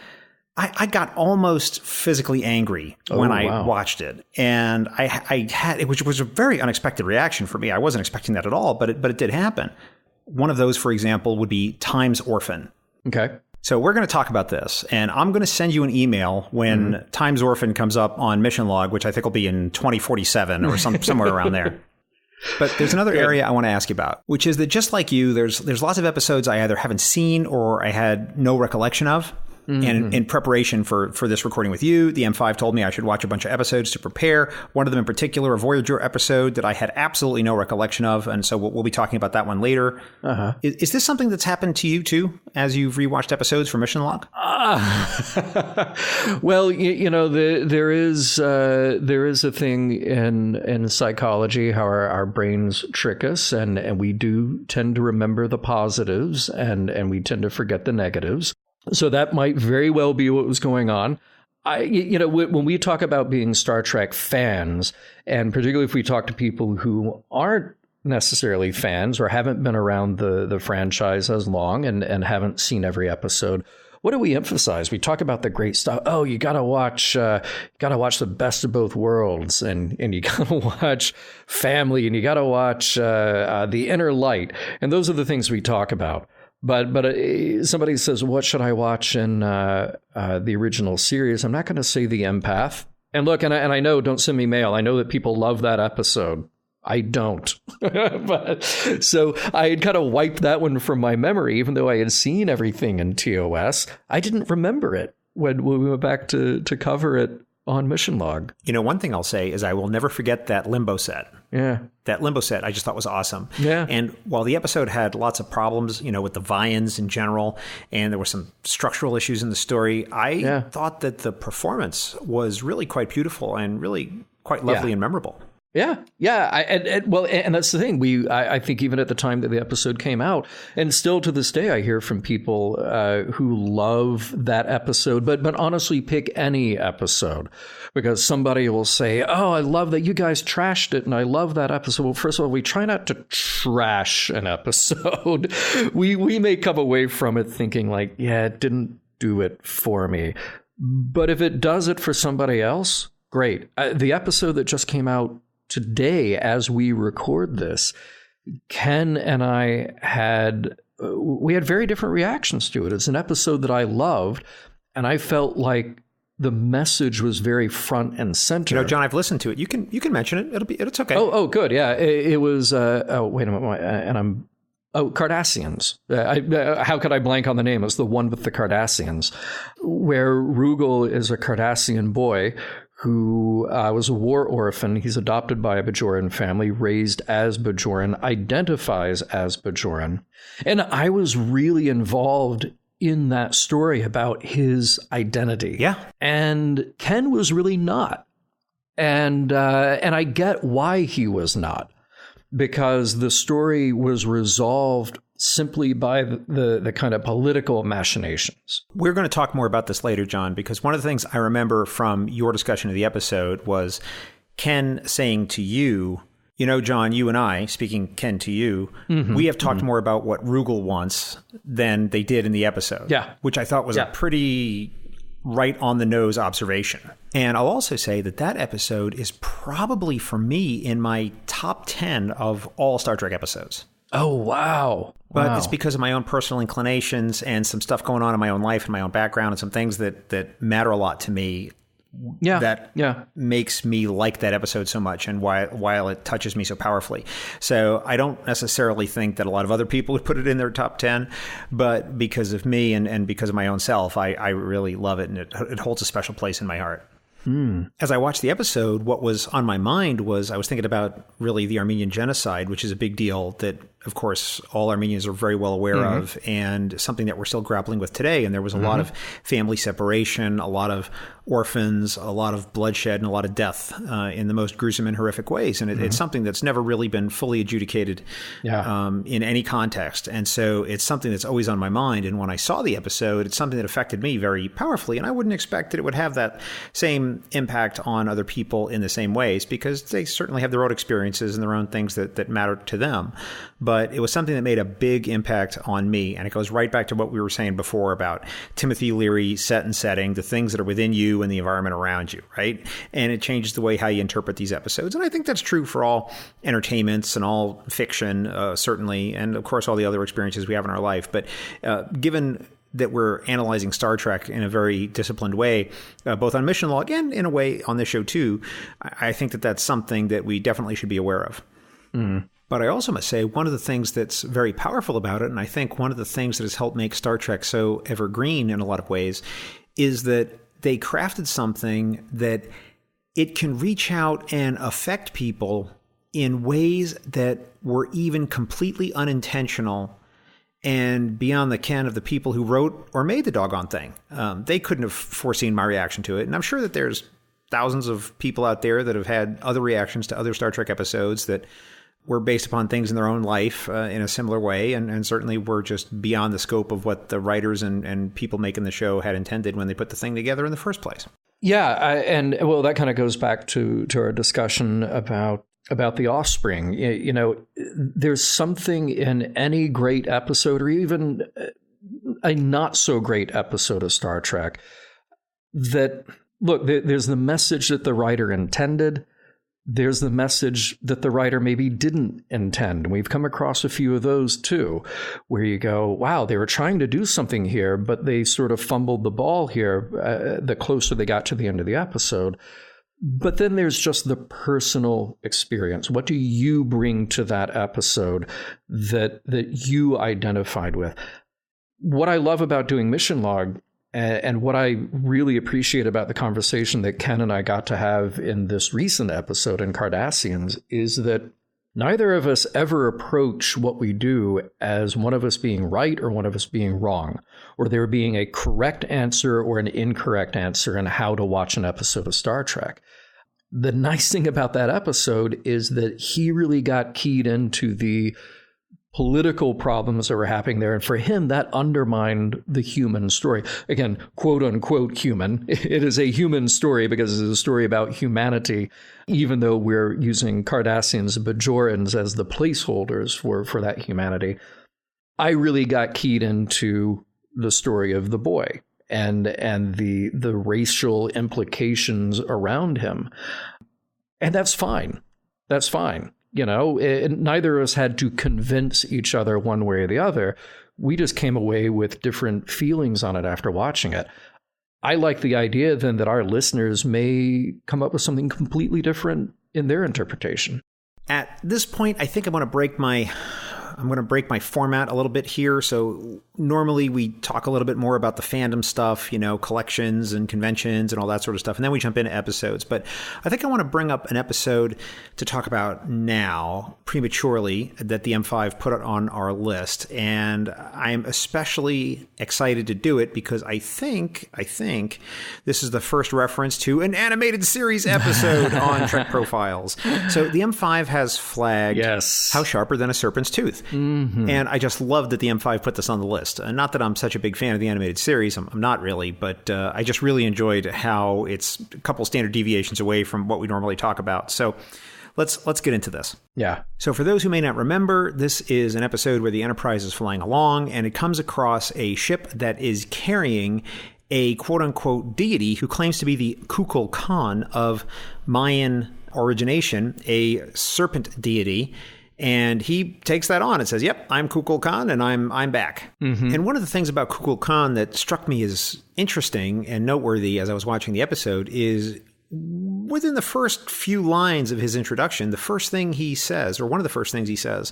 got almost physically angry when I watched it. And I had, which was a very unexpected reaction for me. I wasn't expecting that at all, but it did happen. One of those, for example, would be Time's Orphan. Okay. So we're going to talk about this, and I'm going to send you an email when Time's Orphan comes up on Mission Log, which I think will be in 2047 or somewhere around there. But there's another area I want to ask you about, which is that just like you, there's lots of episodes I either haven't seen or I had no recollection of. And in preparation for this recording with you, the M5 told me I should watch a bunch of episodes to prepare. One of them in particular, a Voyager episode that I had absolutely no recollection of. And so we'll be talking about that one later. Uh-huh. Is this something that's happened to you, too, as you've rewatched episodes for Mission Log? Well, there is a thing in psychology how our brains trick us, and we do tend to remember the positives, and we tend to forget the negatives. So that might very well be what was going on. When we talk about being Star Trek fans, and particularly if we talk to people who aren't necessarily fans or haven't been around the franchise as long and haven't seen every episode, what do we emphasize? We talk about the great stuff. Oh, you gotta watch the best of both worlds, and you gotta watch Family, and you gotta watch The Inner Light, and those are the things we talk about. But somebody says, what should I watch in the original series? I'm not going to say The Empath. And look, and I know, don't send me mail. I know that people love that episode. I don't. But so I had kind of wiped that one from my memory, even though I had seen everything in TOS. I didn't remember it when we went back to cover it on Mission Log. One thing I'll say is I will never forget that Limbo set. Yeah. That Limbo set, I just thought was awesome. Yeah. And while the episode had lots of problems, with the Vians in general, and there were some structural issues in the story, I thought that the performance was really quite beautiful and really quite lovely and memorable. Yeah, yeah. And that's the thing. I think even at the time that the episode came out, and still to this day, I hear from people who love that episode, but honestly pick any episode, because somebody will say, "Oh, I love that you guys trashed it, and I love that episode." Well, first of all, we try not to trash an episode. we may come away from it thinking like, "Yeah, it didn't do it for me," but if it does it for somebody else, great. The episode that just came out today, as we record this, Ken and I had very different reactions to it. It's an episode that I loved, and I felt like the message was very front and center. John, I've listened to it. You can mention it. It's okay. Oh, good. Yeah, it was. Wait a minute, and I'm. Oh, Cardassians. How could I blank on the name? It's the one with the Cardassians, where Rugal is a Cardassian boy who was a war orphan. He's adopted by a Bajoran family, raised as Bajoran, identifies as Bajoran. And I was really involved in that story about his identity. Yeah. And Ken was really not. And I get why he was not, because the story was resolved simply by the kind of political machinations. We're going to talk more about this later, John, because one of the things I remember from your discussion of the episode was Ken saying to you, John, you and I, speaking Ken to you, we have talked more about what Rugal wants than they did in the episode. Yeah. Which I thought was a pretty right on the nose observation. And I'll also say that episode is probably, for me, in my top 10 of all Star Trek episodes. Oh, wow. But it's because of my own personal inclinations and some stuff going on in my own life and my own background and some things that matter a lot to me. That makes me like that episode so much, and while it touches me so powerfully. So I don't necessarily think that a lot of other people would put it in their top 10, but because of me and because of my own self, I really love it, and it holds a special place in my heart. As I watched the episode, what was on my mind was I was thinking about really the Armenian genocide, which is a big deal that, of course, all Armenians are very well aware of, and something that we're still grappling with today. And there was a lot of family separation, a lot of orphans, a lot of bloodshed, and a lot of death in the most gruesome and horrific ways. And it's something that's never really been fully adjudicated in any context. And so it's something that's always on my mind. And when I saw the episode, it's something that affected me very powerfully. And I wouldn't expect that it would have that same impact on other people in the same ways, because they certainly have their own experiences and their own things that matter to them. But it was something that made a big impact on me. And it goes right back to what we were saying before about Timothy Leary, set and setting, the things that are within you and the environment around you, right? And it changes the way how you interpret these episodes. And I think that's true for all entertainments and all fiction, certainly, and of course all the other experiences we have in our life. But given that we're analyzing Star Trek in a very disciplined way, both on Mission Log and in a way on this show too, I think that's something that we definitely should be aware of. But I also must say, one of the things that's very powerful about it, and I think one of the things that has helped make Star Trek so evergreen in a lot of ways, is that they crafted something that it can reach out and affect people in ways that were even completely unintentional and beyond the ken of the people who wrote or made the doggone thing. They couldn't have foreseen my reaction to it. And I'm sure that there's thousands of people out there that have had other reactions to other Star Trek episodes that were based upon things in their own life in a similar way, and certainly were just beyond the scope of what the writers and people making the show had intended when they put the thing together in the first place. Yeah, and that kind of goes back to our discussion about The Offspring. There's something in any great episode, or even a not so great episode of Star Trek, that, look, there's the message that the writer intended. There's the message that the writer maybe didn't intend. We've come across a few of those too, where you go, wow, they were trying to do something here, but they sort of fumbled the ball here the closer they got to the end of the episode. But then there's just the personal experience. What do you bring to that episode that you identified with? What I love about doing Mission Log And what I really appreciate about the conversation that Ken and I got to have in this recent episode in Cardassians is that neither of us ever approach what we do as one of us being right or one of us being wrong, or there being a correct answer or an incorrect answer in how to watch an episode of Star Trek. The nice thing about that episode is that he really got keyed into the political problems that were happening there. And for him, that undermined the human story. Again, quote unquote human. It is a human story because it's a story about humanity, even though we're using Cardassians and Bajorans as the placeholders for that humanity. I really got keyed into the story of the boy and the racial implications around him. And that's fine. That's fine. You know, neither of us had to convince each other one way or the other. We just came away with different feelings on it after watching it. I like the idea then that our listeners may come up with something completely different in their interpretation. At this point, I think I'm going to break my format a little bit here. So normally we talk a little bit more about the fandom stuff, collections and conventions and all that sort of stuff. And then we jump into episodes. But I think I want to bring up an episode to talk about now, prematurely, that the M5 put on our list. And I'm especially excited to do it because I think this is the first reference to an animated series episode on TrekProfiles. So the M5 has flagged How Sharper Than a Serpent's Tooth. Mm-hmm. And I just love that the M5 put this on the list. Not that I'm such a big fan of the animated series. I'm not really, but I just really enjoyed how it's a couple standard deviations away from what we normally talk about. So let's get into this. Yeah. So for those who may not remember, this is an episode where the Enterprise is flying along and it comes across a ship that is carrying a quote-unquote deity who claims to be the Kukul Khan of Mayan origination, a serpent deity. And he takes that on and says, yep, I'm Kukul Khan and I'm back. Mm-hmm. And one of the things about Kukul Khan that struck me as interesting and noteworthy as I was watching the episode is within the first few lines of his introduction, the first thing he says, or one of the first things he says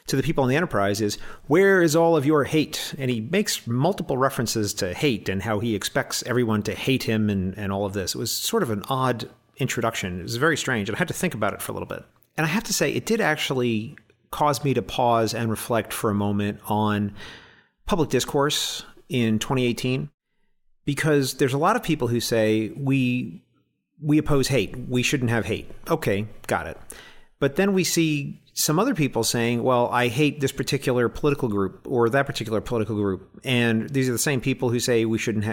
to the people on the Enterprise is, where is all of your hate? And he makes multiple references to hate and how he expects everyone to hate him and all of this. It was sort of an odd introduction. It was very strange. And I had to think about it for a little bit. And I have to say, it did actually cause me to pause and reflect for a moment on public discourse in 2018, because there's a lot of people who say, we oppose hate. We shouldn't have hate. Okay, got it. But then we see some other people saying, well, I hate this particular political group or that particular political group. And these are the same people who say we shouldn't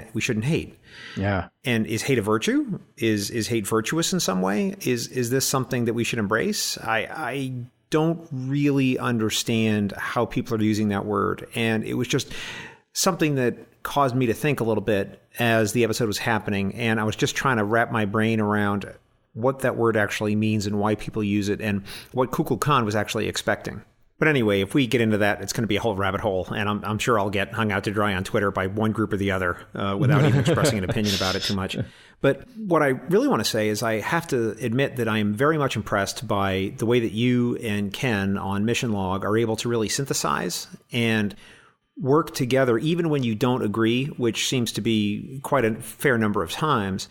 hate. Yeah. And is hate a virtue? Is hate virtuous in some way? Is this something that we should embrace? I don't really understand how people are using that word. And it was just something that caused me to think a little bit as the episode was happening. And I was just trying to wrap my brain around what that word actually means and why people use it and what Kukul Khan was actually expecting. But anyway, if we get into that, it's going to be a whole rabbit hole, and I'm sure I'll get hung out to dry on Twitter by one group or the other without even expressing an opinion about it too much. But what I really want to say is I have to admit that I am very much impressed by the way that you and Ken on Mission Log are able to really synthesize and work together, even when you don't agree, which seems to be quite a fair number of times,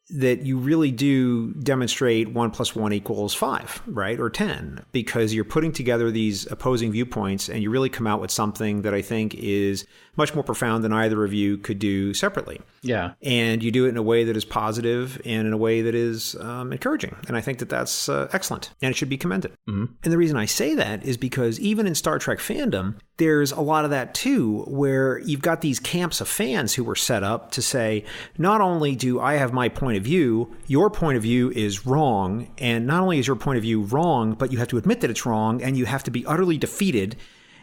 that you really do demonstrate 1 + 1 = 5, right? Or 10, because you're putting together these opposing viewpoints and you really come out with something that I think is much more profound than either of you could do separately. Yeah. And you do it in a way that is positive and in a way that is encouraging. And I think that that's excellent and it should be commended. Mm-hmm. And the reason I say that is because even in Star Trek fandom, there's a lot of that too, where you've got these camps of fans who were set up to say, not only do I have my point of view, your point of view is wrong. And not only is your point of view wrong, but you have to admit that it's wrong and you have to be utterly defeated.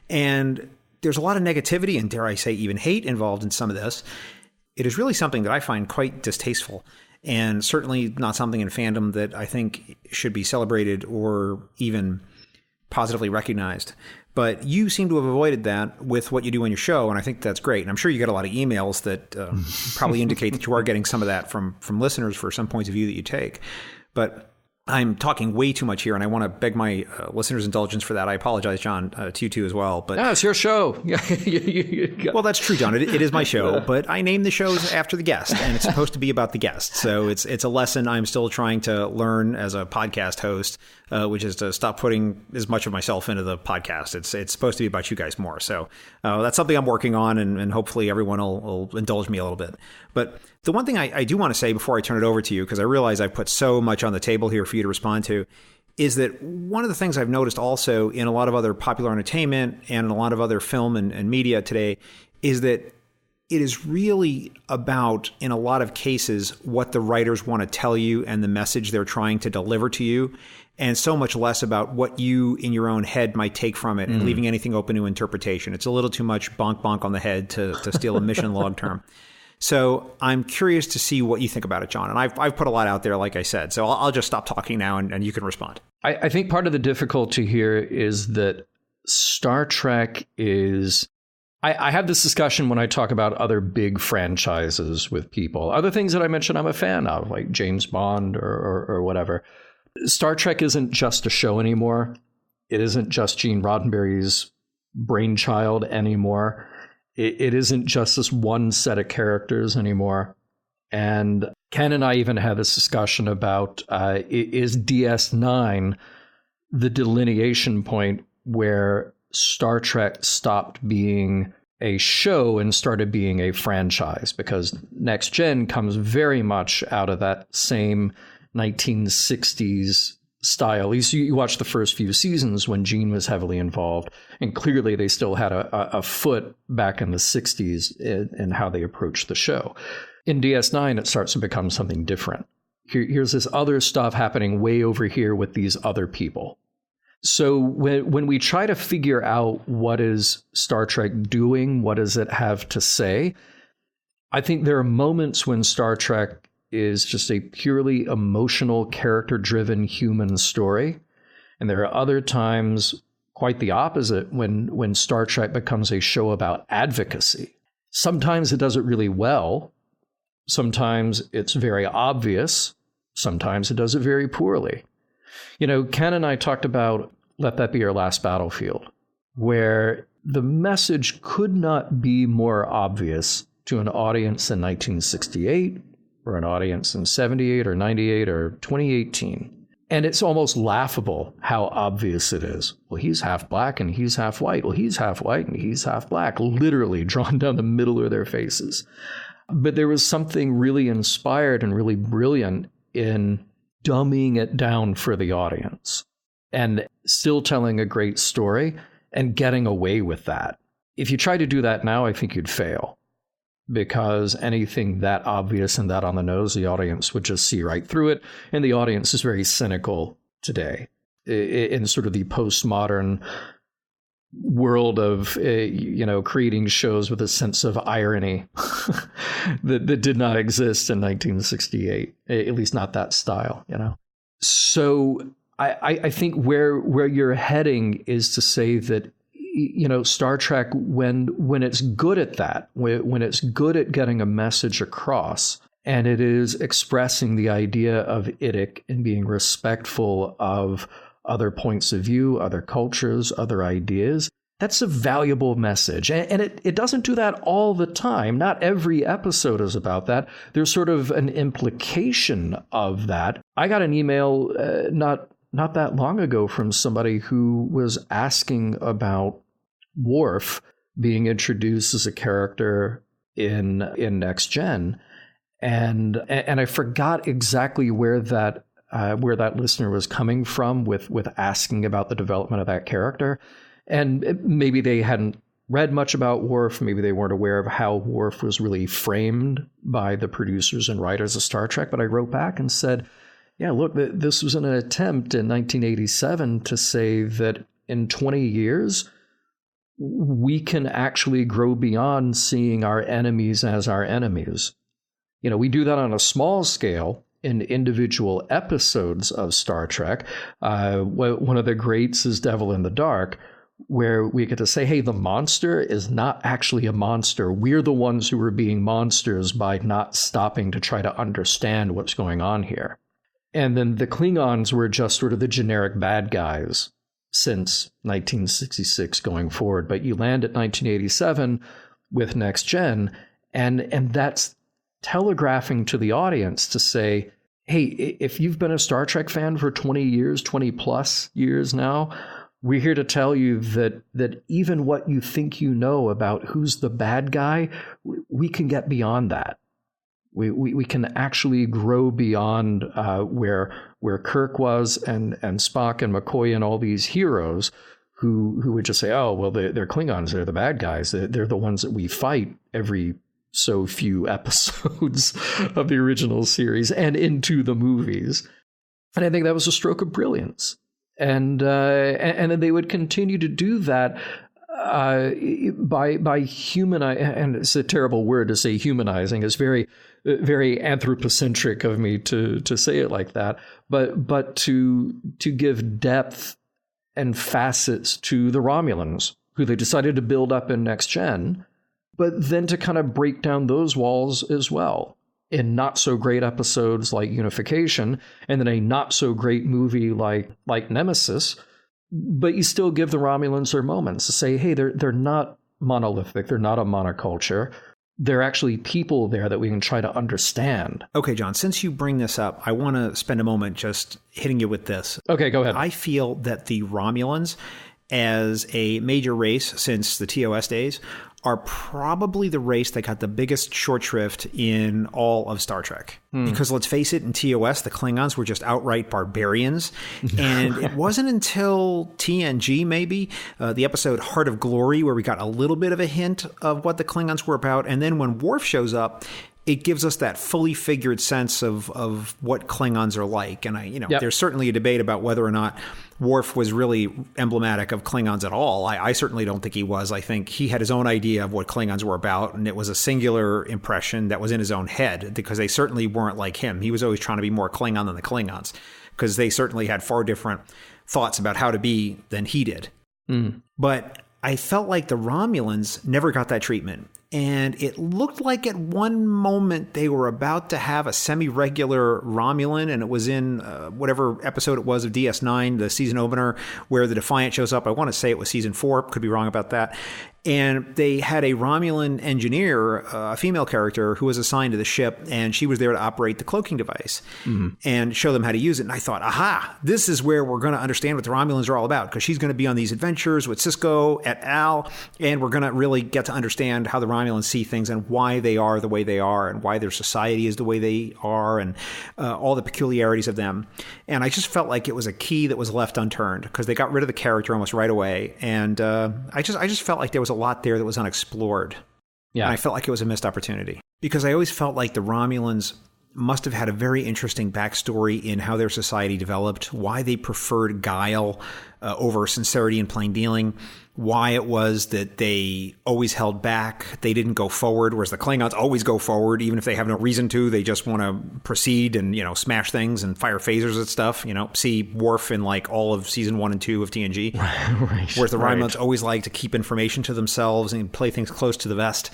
And there's a lot of negativity and, dare I say, even hate involved in some of this. It is really something that I find quite distasteful and certainly not something in fandom that I think should be celebrated or even positively recognized. But you seem to have avoided that with what you do on your show, and I think that's great. And I'm sure you get a lot of emails that probably indicate that you are getting some of that from listeners for some points of view that you take. But I'm talking way too much here, and I want to beg my listeners' indulgence for that. I apologize, John, to you too as well. But it's your show. Well, that's true, John. It is my show, but I name the shows after the guest, and it's supposed to be about the guest. So it's a lesson I'm still trying to learn as a podcast host, which is to stop putting as much of myself into the podcast. It's supposed to be about you guys more. So that's something I'm working on, and hopefully everyone will indulge me a little bit. But the one thing I do want to say before I turn it over to you, because I realize I've put so much on the table here for you to respond to, is that one of the things I've noticed also in a lot of other popular entertainment and in a lot of other film and media today is that it is really about, in a lot of cases, what the writers want to tell you and the message they're trying to deliver to you, and so much less about what you in your own head might take from it and leaving anything open to interpretation. It's a little too much bonk bonk on the head to steal a mission log term. So I'm curious to see what you think about it, John. And I've put a lot out there, like I said. So I'll just stop talking now and you can respond. I think part of the difficulty here is that Star Trek is... I have this discussion when I talk about other big franchises with people. Other things that I mentioned I'm a fan of, like James Bond or whatever. Star Trek isn't just a show anymore. It isn't just Gene Roddenberry's brainchild anymore. It isn't just this one set of characters anymore. And Ken and I even had this discussion about, is DS9 the delineation point where Star Trek stopped being a show and started being a franchise? Because Next Gen comes very much out of that same 1960s style. At least you watch the first few seasons when Gene was heavily involved, and clearly they still had a foot back in the 60s in how they approached the show. In DS9, it starts to become something different. Here's this other stuff happening way over here with these other people. So when we try to figure out what is Star Trek doing, what does it have to say, I think there are moments when Star Trek is just a purely emotional, character-driven human story. And there are other times, quite the opposite, when Star Trek becomes a show about advocacy. Sometimes it does it really well. Sometimes it's very obvious. Sometimes it does it very poorly. You know, Ken and I talked about Let That Be Our Last Battlefield, where the message could not be more obvious to an audience in 1968 or an audience in 78 or 98 or 2018. And it's almost laughable how obvious it is. Well, he's half black and he's half white. Well, he's half white and he's half black, literally drawn down the middle of their faces. But there was something really inspired and really brilliant in dumbing it down for the audience and still telling a great story and getting away with that. If you try to do that now, I think you'd fail, because anything that obvious and that on the nose, the audience would just see right through it. And the audience is very cynical today in sort of the postmodern world of, creating shows with a sense of irony that did not exist in 1968, at least not that style, So I think where you're heading is to say that, Star Trek, when it's good at that, when it's good at getting a message across, and it is expressing the idea of IDIC and being respectful of other points of view, other cultures, other ideas, that's a valuable message. And it doesn't do that all the time. Not every episode is about that. There's sort of an implication of that. I got an email not that long ago from somebody who was asking about Worf being introduced as a character in Next Gen, and I forgot exactly where that listener was coming from with asking about the development of that character, and maybe they hadn't read much about Worf, maybe they weren't aware of how Worf was really framed by the producers and writers of Star Trek. But I wrote back and said, yeah, look, this was an attempt in 1987 to say that in 20 years, we can actually grow beyond seeing our enemies as our enemies. We do that on a small scale in individual episodes of Star Trek. One of the greats is Devil in the Dark, where we get to say, hey, the monster is not actually a monster. We're the ones who are being monsters by not stopping to try to understand what's going on here. And then the Klingons were just sort of the generic bad guys since 1966 going forward. But you land at 1987 with Next Gen, and that's telegraphing to the audience to say, hey, if you've been a Star Trek fan for 20 years, 20 plus years now, we're here to tell you that even what you think you know about who's the bad guy, we can get beyond that. We can actually grow beyond where Kirk was and Spock and McCoy and all these heroes who would just say, oh, well, they're Klingons, they're the bad guys. They're the ones that we fight every so few episodes of the original series and into the movies. And I think that was a stroke of brilliance. And then they would continue to do that by humanizing, and it's a terrible word to say humanizing. It's very, very anthropocentric of me to say it like that. But to give depth and facets to the Romulans, who they decided to build up in Next Gen, but then to kind of break down those walls as well in not so great episodes like Unification, and then a not so great movie like Nemesis. But you still give the Romulans their moments to say, hey, they're not monolithic, they're not a monoculture. There are actually people there that we can try to understand. Okay, John, since you bring this up, I want to spend a moment just hitting you with this. Okay, go ahead. I feel that the Romulans, as a major race since the TOS days, are probably the race that got the biggest short shrift in all of Star Trek. Because let's face it, in TOS, the Klingons were just outright barbarians. And it wasn't until TNG, maybe, the episode Heart of Glory, where we got a little bit of a hint of what the Klingons were about. And then when Worf shows up, it gives us that fully figured sense of what Klingons are like. And there's certainly a debate about whether or not Worf was really emblematic of Klingons at all. I certainly don't think he was. I think he had his own idea of what Klingons were about, and it was a singular impression that was in his own head, because they certainly weren't like him. He was always trying to be more Klingon than the Klingons, because they certainly had far different thoughts about how to be than he did. But I felt like the Romulans never got that treatment. And it looked like at one moment they were about to have a semi-regular Romulan, and it was in whatever episode it was of DS9, the season opener, where the Defiant shows up. I want to say it was season 4, could be wrong about that. And they had a Romulan engineer, a female character, who was assigned to the ship, and she was there to operate the cloaking device and show them how to use it. And I thought, aha, this is where we're going to understand what the Romulans are all about, because she's going to be on these adventures with Sisko et al., and we're going to really get to understand how the Romulans see things and why they are the way they are and why their society is the way they are and all the peculiarities of them. And I just felt like it was a key that was left unturned, because they got rid of the character almost right away. And I just felt like there was a lot there that was unexplored. Yeah. And I felt like it was a missed opportunity, because I always felt like the Romulans must have had a very interesting backstory in how their society developed, why they preferred guile over sincerity and plain dealing, why it was that they always held back. They didn't go forward, whereas the Klingons always go forward, even if they have no reason to. They just want to proceed and, smash things and fire phasers at stuff. See Worf in like all of season 1 and 2 of TNG. Right. Whereas the Romulans always like to keep information to themselves and play things close to the vest.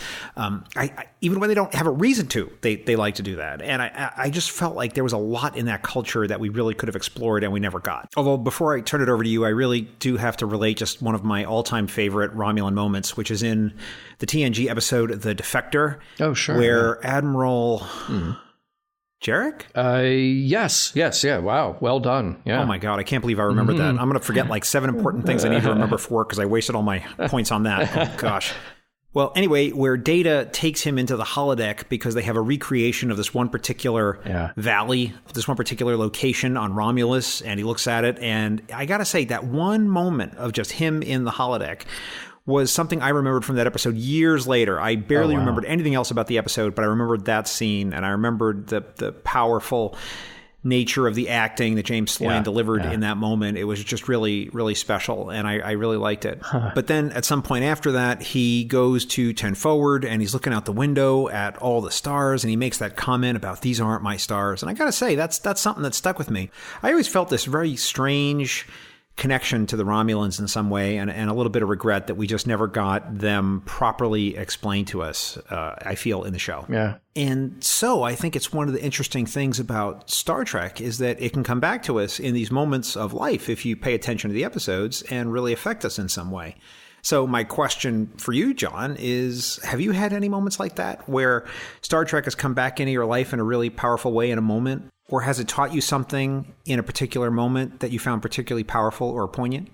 Even when they don't have a reason to, they like to do that. And I just felt like there was a lot in that culture that we really could have explored and we never got. Although before I turn it over to you, I really do have to relate just one of my all-time favorite Romulan moments, which is in the TNG episode The Defector. Oh, sure. Where Admiral Jarek? Yes. Yeah. Wow. Well done. Yeah. Oh my God. I can't believe I remembered that. I'm going to forget like 7 important things I need to remember for work because I wasted all my points on that. Oh gosh. Well, anyway, where Data takes him into the holodeck because they have a recreation of this one particular valley, this one particular location on Romulus, and he looks at it. And I got to say, that one moment of just him in the holodeck was something I remembered from that episode years later. I barely remembered anything else about the episode, but I remembered that scene, and I remembered the powerful nature of the acting that James Slane delivered in that moment. It was just really, really special, and I really liked it. But then at some point after that, he goes to 10 forward, and he's looking out the window at all the stars, and he makes that comment about, these aren't my stars. And I gotta say, that's something that stuck with me. I always felt this very strange connection to the Romulans in some way, and a little bit of regret that we just never got them properly explained to us, I feel, in the show. Yeah. And so I think it's one of the interesting things about Star Trek is that it can come back to us in these moments of life if you pay attention to the episodes and really affect us in some way. So my question for you, John, is have you had any moments like that where Star Trek has come back into your life in a really powerful way in a moment? Or has it taught you something in a particular moment that you found particularly powerful or poignant?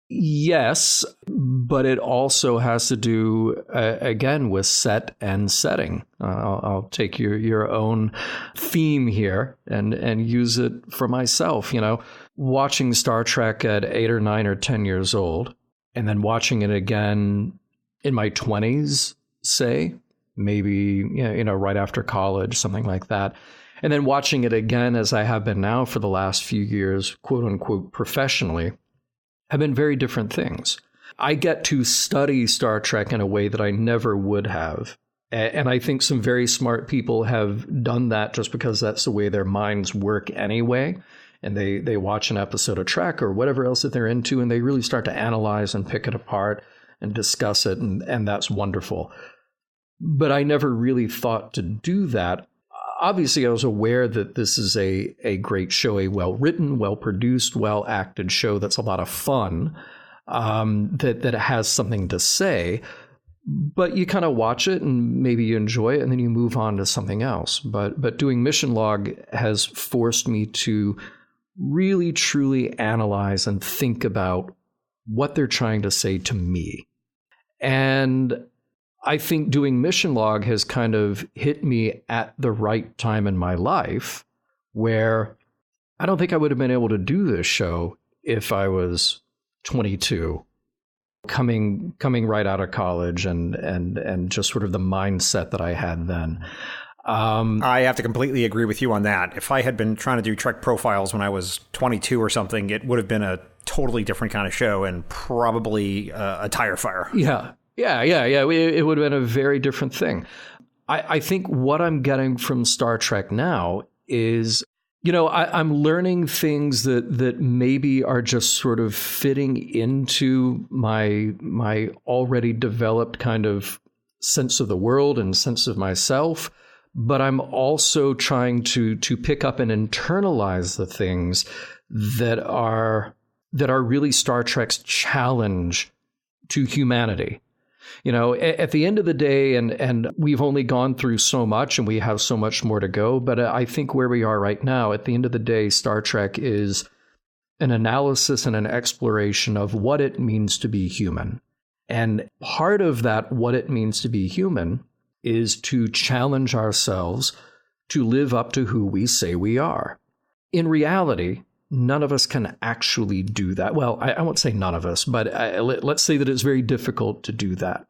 Yes, but it also has to do, again, with set and setting. I'll take your own theme here and use it for myself. You know, watching Star Trek at 8 or 9 or 10 years old, and then watching it again in my 20s, say, maybe, right after college, something like that. And then watching it again, as I have been now for the last few years, quote unquote, professionally, have been very different things. I get to study Star Trek in a way that I never would have. And I think some very smart people have done that just because that's the way their minds work anyway. And they watch an episode of Trek or whatever else that they're into, and they really start to analyze and pick it apart and discuss it. And that's wonderful. But I never really thought to do that. Obviously, I was aware that this is a great show, a well-written, well-produced, well-acted show that's a lot of fun, that it has something to say. But you kind of watch it and maybe you enjoy it and then you move on to something else. But doing Mission Log has forced me to really, truly analyze and think about what they're trying to say to me. And I think doing Mission Log has kind of hit me at the right time in my life where I don't think I would have been able to do this show if I was 22, coming right out of college and just sort of the mindset that I had then. I have to completely agree with you on that. If I had been trying to do Trek Profiles when I was 22 or something, it would have been a totally different kind of show and probably a tire fire. Yeah. It would have been a very different thing. I think what I'm getting from Star Trek now is, I'm learning things that maybe are just sort of fitting into my already developed kind of sense of the world and sense of myself. But I'm also trying to pick up and internalize the things that are really Star Trek's challenge to humanity. At the end of the day, and we've only gone through so much and we have so much more to go, but I think where we are right now, at the end of the day, Star Trek is an analysis and an exploration of what it means to be human. And part of that, what it means to be human, is to challenge ourselves to live up to who we say we are. In reality, none of us can actually do that. Well, I won't say none of us, but let's say that it's very difficult to do that.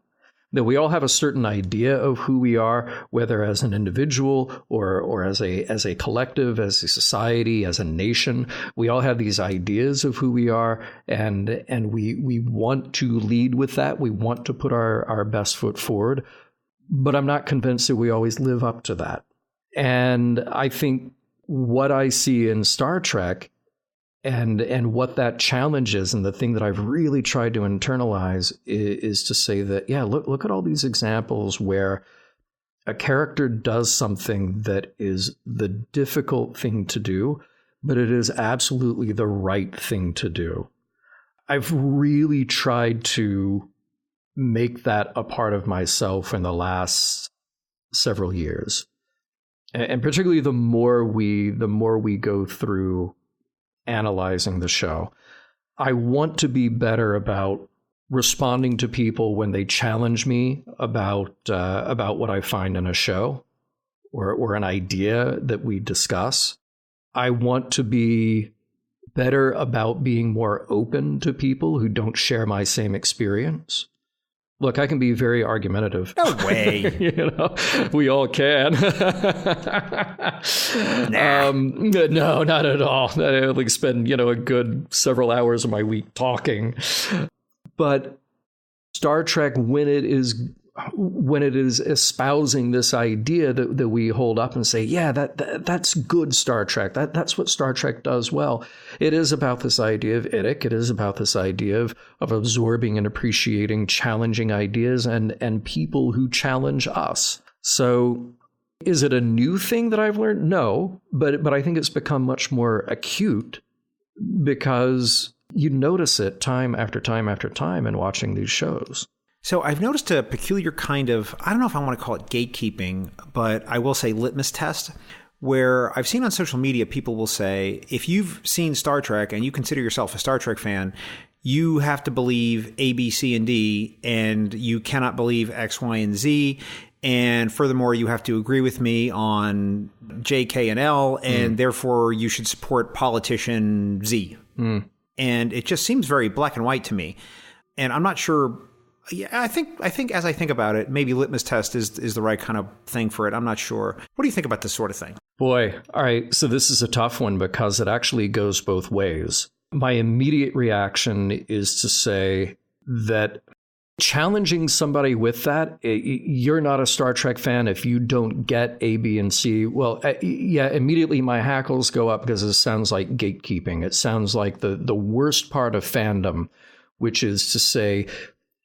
That we all have a certain idea of who we are, whether as an individual or as a collective, as a society, as a nation. We all have these ideas of who we are, and we want to lead with that. We want to put our best foot forward. But I'm not convinced that we always live up to that. And I think what I see in Star Trek and what that challenge is, and the thing that I've really tried to internalize is to say that, look at all these examples where a character does something that is the difficult thing to do, but it is absolutely the right thing to do. I've really tried to make that a part of myself in the last several years. And particularly the more we go through analyzing the show, I want to be better about responding to people when they challenge me about what I find in a show or an idea that we discuss. I want to be better about being more open to people who don't share my same experience. Look, I can be very argumentative. No way. We all can. Nah. No, not at all. I only spend, a good several hours of my week talking. But Star Trek, when it is when it is espousing this idea that we hold up and say, yeah, that's good Star Trek. That's what Star Trek does well. It is about this idea of idic. It is about this idea of absorbing and appreciating challenging ideas and people who challenge us. So is it a new thing that I've learned? No, but I think it's become much more acute because you notice it time after time after time in watching these shows. So I've noticed a peculiar kind of, I don't know if I want to call it gatekeeping, but I will say litmus test, where I've seen on social media people will say, if you've seen Star Trek and you consider yourself a Star Trek fan, you have to believe A, B, C, and D, and you cannot believe X, Y, and Z. And furthermore, you have to agree with me on J, K, and L, and therefore you should support politician Z. And it just seems very black and white to me. And I'm not sure. Yeah, I think as I think about it, maybe litmus test is the right kind of thing for it. I'm not sure. What do you think about this sort of thing? Boy, all right. So this is a tough one because it actually goes both ways. My immediate reaction is to say that challenging somebody with that, you're not a Star Trek fan if you don't get A, B, and C. Well, yeah, immediately my hackles go up because it sounds like gatekeeping. It sounds like the worst part of fandom, which is to say,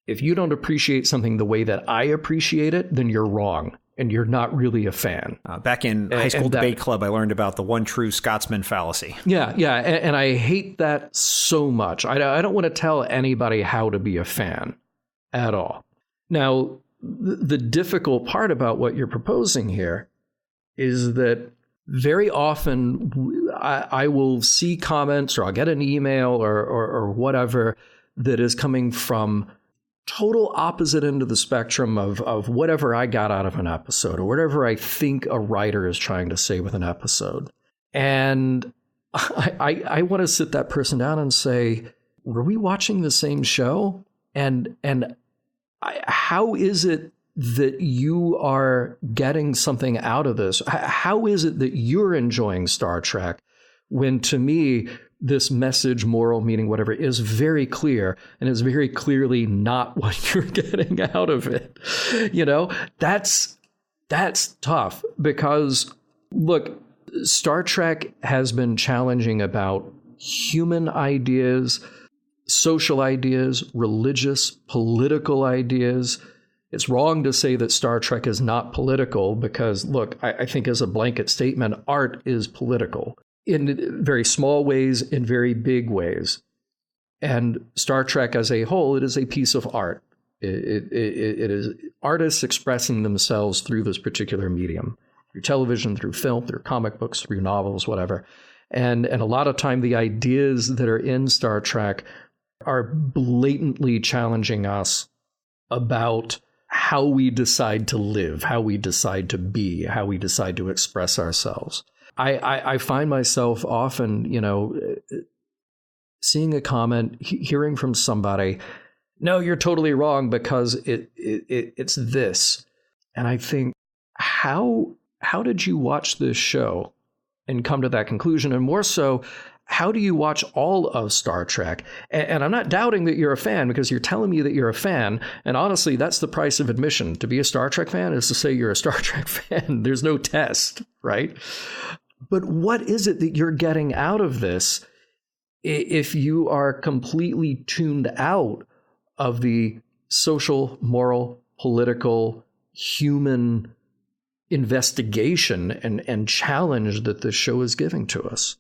if you don't appreciate something the way that I appreciate it, then you're wrong and you're not really a fan. Back in high school debate club, I learned about the one true Scotsman fallacy. Yeah. And I hate that so much. I don't want to tell anybody how to be a fan at all. Now, the difficult part about what you're proposing here is that very often I will see comments or I'll get an email or whatever that is coming from total opposite end of the spectrum of whatever I got out of an episode or whatever I think a writer is trying to say with an episode. And I want to sit that person down and say, were we watching the same show? And how is it that you are getting something out of this? How is it that you're enjoying Star Trek when, to me, this message, moral, meaning, whatever, is very clear and is very clearly not what you're getting out of it? You know, that's tough because, look, Star Trek has been challenging about human ideas, social ideas, religious, political ideas. It's wrong to say that Star Trek is not political because, look, I think as a blanket statement, art is political in very small ways, in very big ways. And Star Trek as a whole, it is a piece of art. It is artists expressing themselves through this particular medium, through television, through film, through comic books, through novels, whatever. And a lot of time, the ideas that are in Star Trek are blatantly challenging us about how we decide to live, how we decide to be, how we decide to express ourselves. I find myself often, seeing a comment, hearing from somebody, no, you're totally wrong because it's this. And I think, how did you watch this show and come to that conclusion? And more so, how do you watch all of Star Trek? And I'm not doubting that you're a fan because you're telling me that you're a fan. And honestly, that's the price of admission. To be a Star Trek fan is to say you're a Star Trek fan. There's no test, right? But what is it that you're getting out of this if you are completely tuned out of the social, moral, political, human investigation and challenge that this show is giving to us?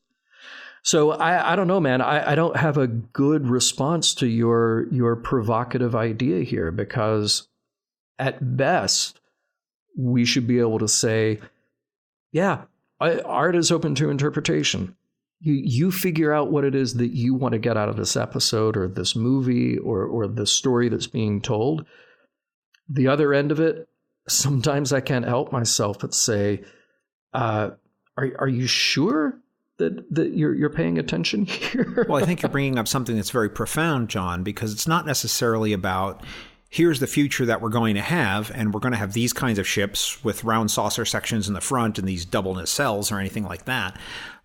So I don't know, man. I don't have a good response to your provocative idea here because at best, we should be able to say, yeah, art is open to interpretation. You figure out what it is that you want to get out of this episode or this movie or the story that's being told. The other end of it, sometimes I can't help myself but say, are you sure that you're paying attention here? Well, I think you're bringing up something that's very profound, John, because it's not necessarily about here's the future that we're going to have, and we're going to have these kinds of ships with round saucer sections in the front and these double nacelles or anything like that.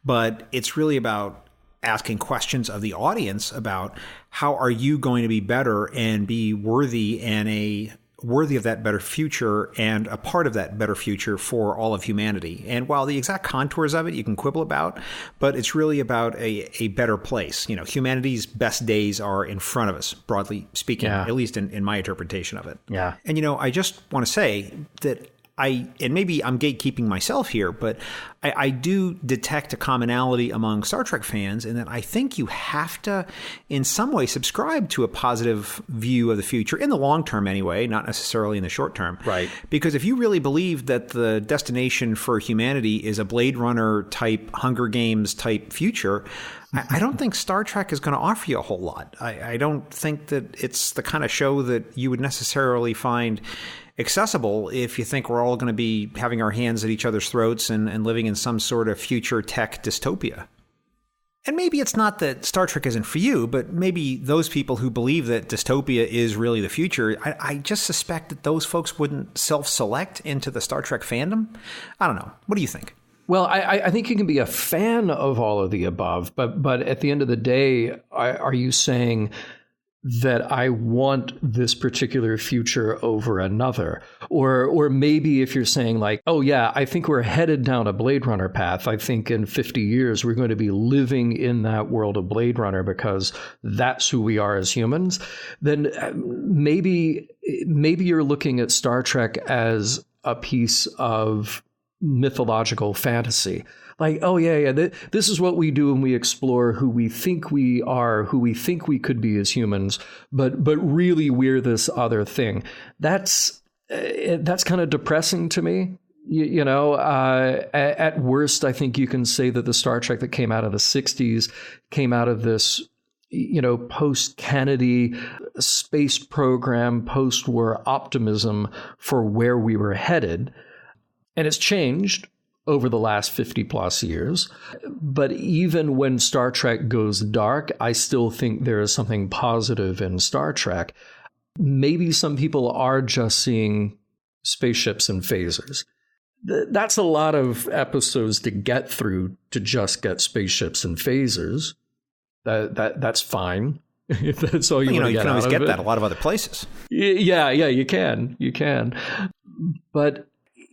But it's really about asking questions of the audience about how are you going to be better and be worthy and a worthy of that better future and a part of that better future for all of humanity. And while the exact contours of it you can quibble about, but it's really about a better place. Humanity's best days are in front of us, broadly speaking, at least in my interpretation of it. Yeah. And, I just want to say that and maybe I'm gatekeeping myself here, but I do detect a commonality among Star Trek fans in that I think you have to, in some way, subscribe to a positive view of the future, in the long term anyway, not necessarily in the short term. Right. Because if you really believe that the destination for humanity is a Blade Runner type, Hunger Games type future, I don't think Star Trek is going to offer you a whole lot. I don't think that it's the kind of show that you would necessarily find accessible if you think we're all going to be having our hands at each other's throats and living in some sort of future tech dystopia. And maybe it's not that Star Trek isn't for you, but maybe those people who believe that dystopia is really the future, I just suspect that those folks wouldn't self-select into the Star Trek fandom. I don't know. What do you think? Well, I think you can be a fan of all of the above, but at the end of the day, are you saying that I want this particular future over another? Or maybe if you're saying like, oh yeah, I think we're headed down a Blade Runner path. I think in 50 years, we're going to be living in that world of Blade Runner because that's who we are as humans. Then maybe you're looking at Star Trek as a piece of mythological fantasy. Like, oh yeah, this is what we do when we explore who we think we are, who we think we could be as humans, but really we're this other thing. That's kind of depressing to me. At worst, I think you can say that the Star Trek that came out of the 60s came out of this, post-Kennedy space program, post-war optimism for where we were headed. And it's changed over the last 50 plus years. But even when Star Trek goes dark, I still think there is something positive in Star Trek. Maybe some people are just seeing spaceships and phasers. That's a lot of episodes to get through to just get spaceships and phasers. That's fine. If that's all you want to get out of it. You can always get that a lot of other places. Yeah, you can. But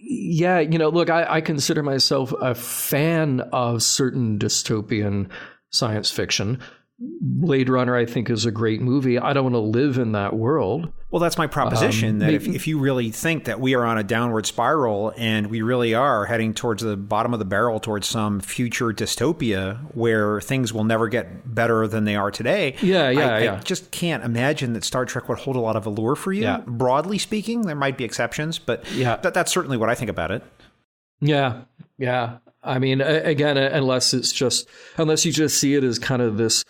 yeah, look, I consider myself a fan of certain dystopian science fiction. Blade Runner, I think, is a great movie. I don't want to live in that world. Well, that's my proposition, that if you really think that we are on a downward spiral and we really are heading towards the bottom of the barrel, towards some future dystopia where things will never get better than they are today, I just can't imagine that Star Trek would hold a lot of allure for you. Yeah. Broadly speaking, there might be exceptions, but that's certainly what I think about it. Yeah. I mean, again, unless you just see it as kind of this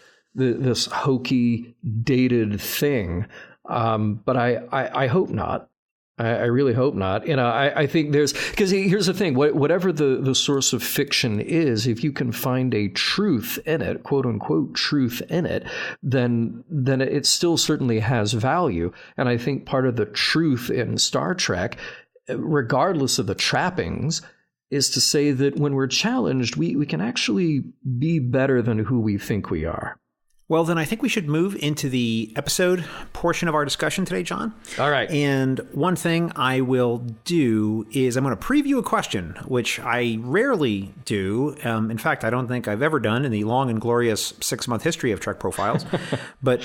hokey, dated thing. But I hope not. I really hope not. I think because here's the thing, whatever the source of fiction is, if you can find a truth in it, quote unquote truth in it, then it still certainly has value. And I think part of the truth in Star Trek, regardless of the trappings, is to say that when we're challenged, we can actually be better than who we think we are. Well, then I think we should move into the episode portion of our discussion today, John. All right. And one thing I will do is I'm going to preview a question, which I rarely do. In fact, I don't think I've ever done in the long and glorious 6-month history of Trek Profiles. But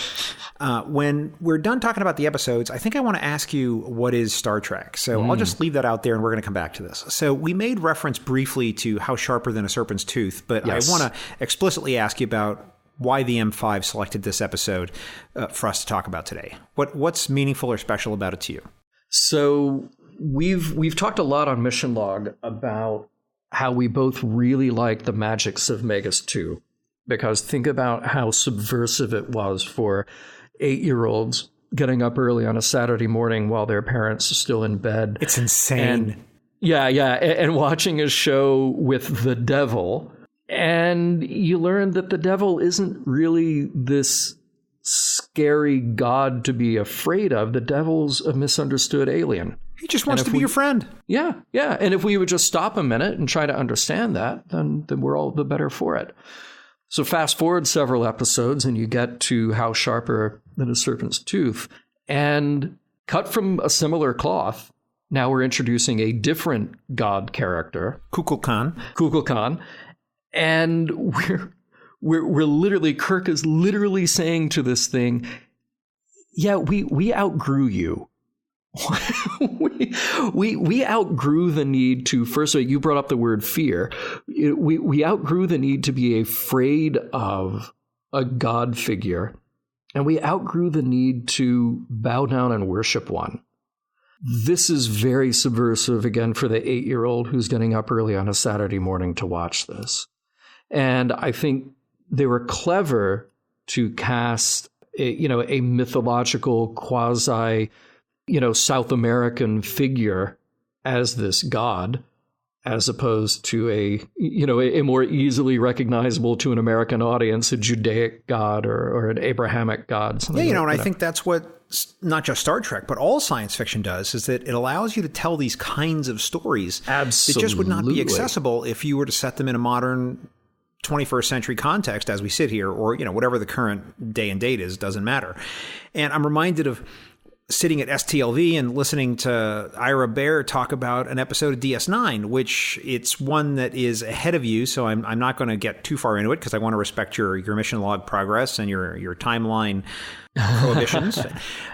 when we're done talking about the episodes, I think I want to ask you, what is Star Trek? So I'll just leave that out there and we're going to come back to this. So we made reference briefly to How Sharper Than a Serpent's Tooth, but yes. I want to explicitly ask you about why the M5 selected this episode for us to talk about today. What's meaningful or special about it to you? So we've talked a lot on Mission Log about how we both really like the Magics of Megas 2, because think about how subversive it was for 8-year-olds getting up early on a Saturday morning while their parents are still in bed. It's insane. And watching a show with the devil. And you learn that the devil isn't really this scary god to be afraid of. The devil's a misunderstood alien. He just wants to be your friend. Yeah. And if we would just stop a minute and try to understand that, then we're all the better for it. So fast forward several episodes and you get to How Sharper Than a Serpent's Tooth. And cut from a similar cloth. Now we're introducing a different god character, Kukulkan, and we're literally, Kirk is literally saying to this thing, yeah, we outgrew you. we outgrew the need to, first of all, you brought up the word fear. We outgrew the need to be afraid of a god figure, and we outgrew the need to bow down and worship one. This is very subversive, again, for the 8-year-old who's getting up early on a Saturday morning to watch this. And I think they were clever to cast a mythological quasi, South American figure as this god, as opposed to a more easily recognizable to an American audience, a Judaic god or an Abrahamic god. Yeah, and I think that's what not just Star Trek, but all science fiction does, is that it allows you to tell these kinds of stories. Absolutely. That just would not be accessible if you were to set them in a modern 21st century context as we sit here, or, whatever the current day and date is, doesn't matter. And I'm reminded of sitting at STLV and listening to Ira Bear talk about an episode of DS9, which it's one that is ahead of you. So I'm not going to get too far into it because I want to respect your mission log progress and your timeline prohibitions.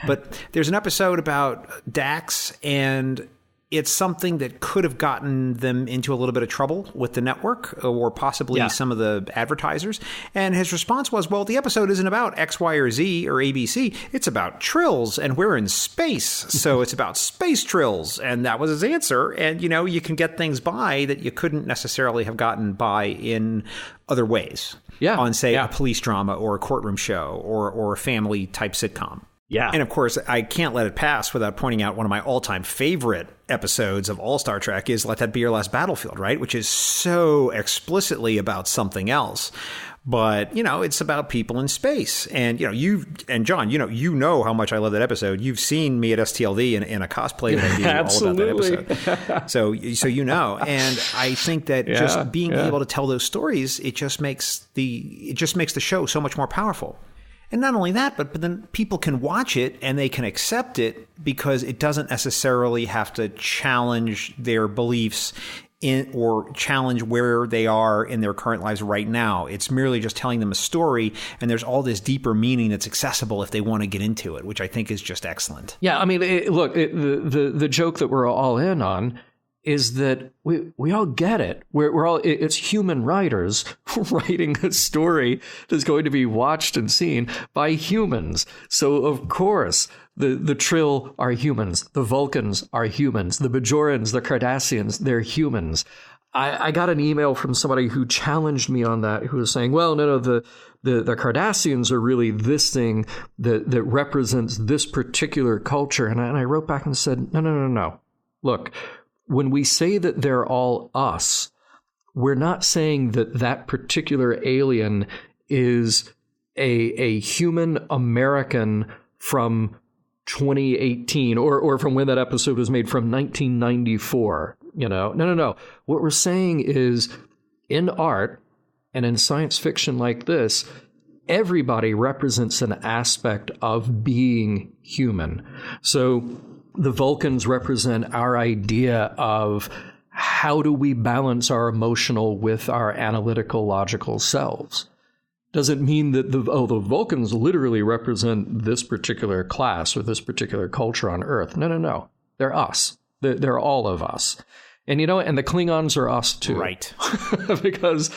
But there's an episode about Dax, and it's something that could have gotten them into a little bit of trouble with the network or possibly some of the advertisers. And his response was, well, the episode isn't about X, Y, or Z or ABC. It's about trills, and we're in space. So it's about space trills. And that was his answer. And, you can get things by that you couldn't necessarily have gotten by in other ways. Yeah. On, say, a police drama or a courtroom show or a family type sitcom. Yeah. And of course, I can't let it pass without pointing out one of my all-time favorite episodes of all Star Trek is Let That Be Your Last Battlefield, right? Which is so explicitly about something else. But, it's about people in space. And, John, you know how much I love that episode. You've seen me at STLV in a cosplay that I do all about that episode. So And I think that just being able to tell those stories, it just makes the show so much more powerful. And not only that, but then people can watch it and they can accept it because it doesn't necessarily have to challenge their beliefs or challenge where they are in their current lives right now. It's merely just telling them a story, and there's all this deeper meaning that's accessible if they want to get into it, which I think is just excellent. Yeah, I mean, the joke that we're all in on is that we all get it. It's human writers writing a story that's going to be watched and seen by humans. So of course the Trill are humans, the Vulcans are humans, the Bajorans, the Cardassians, they're humans. I got an email from somebody who challenged me on that, who was saying, well, no, the Cardassians are really this thing that represents this particular culture. And I wrote back and said, no. Look, when we say that they're all us, we're not saying that particular alien is a human American from 2018 or from when that episode was made from 1994. No. What we're saying is, in art and in science fiction like this, everybody represents an aspect of being human. So the Vulcans represent our idea of how do we balance our emotional with our analytical, logical selves. Doesn't mean that the Vulcans literally represent this particular class or this particular culture on Earth. No. They're us. They're all of us. And and the Klingons are us too. Right. Because,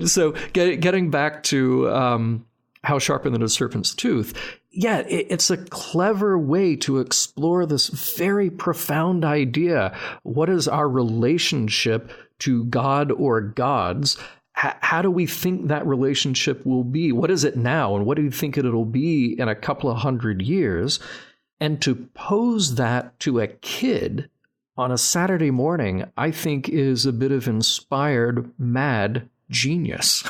so getting back to How Sharper Than a Serpent's Tooth, yeah, it's a clever way to explore this very profound idea. What is our relationship to God or gods? How do we think that relationship will be? What is it now? And what do you think it'll be in a couple of 100 years? And to pose that to a kid on a Saturday morning, I think is a bit of inspired, mad genius.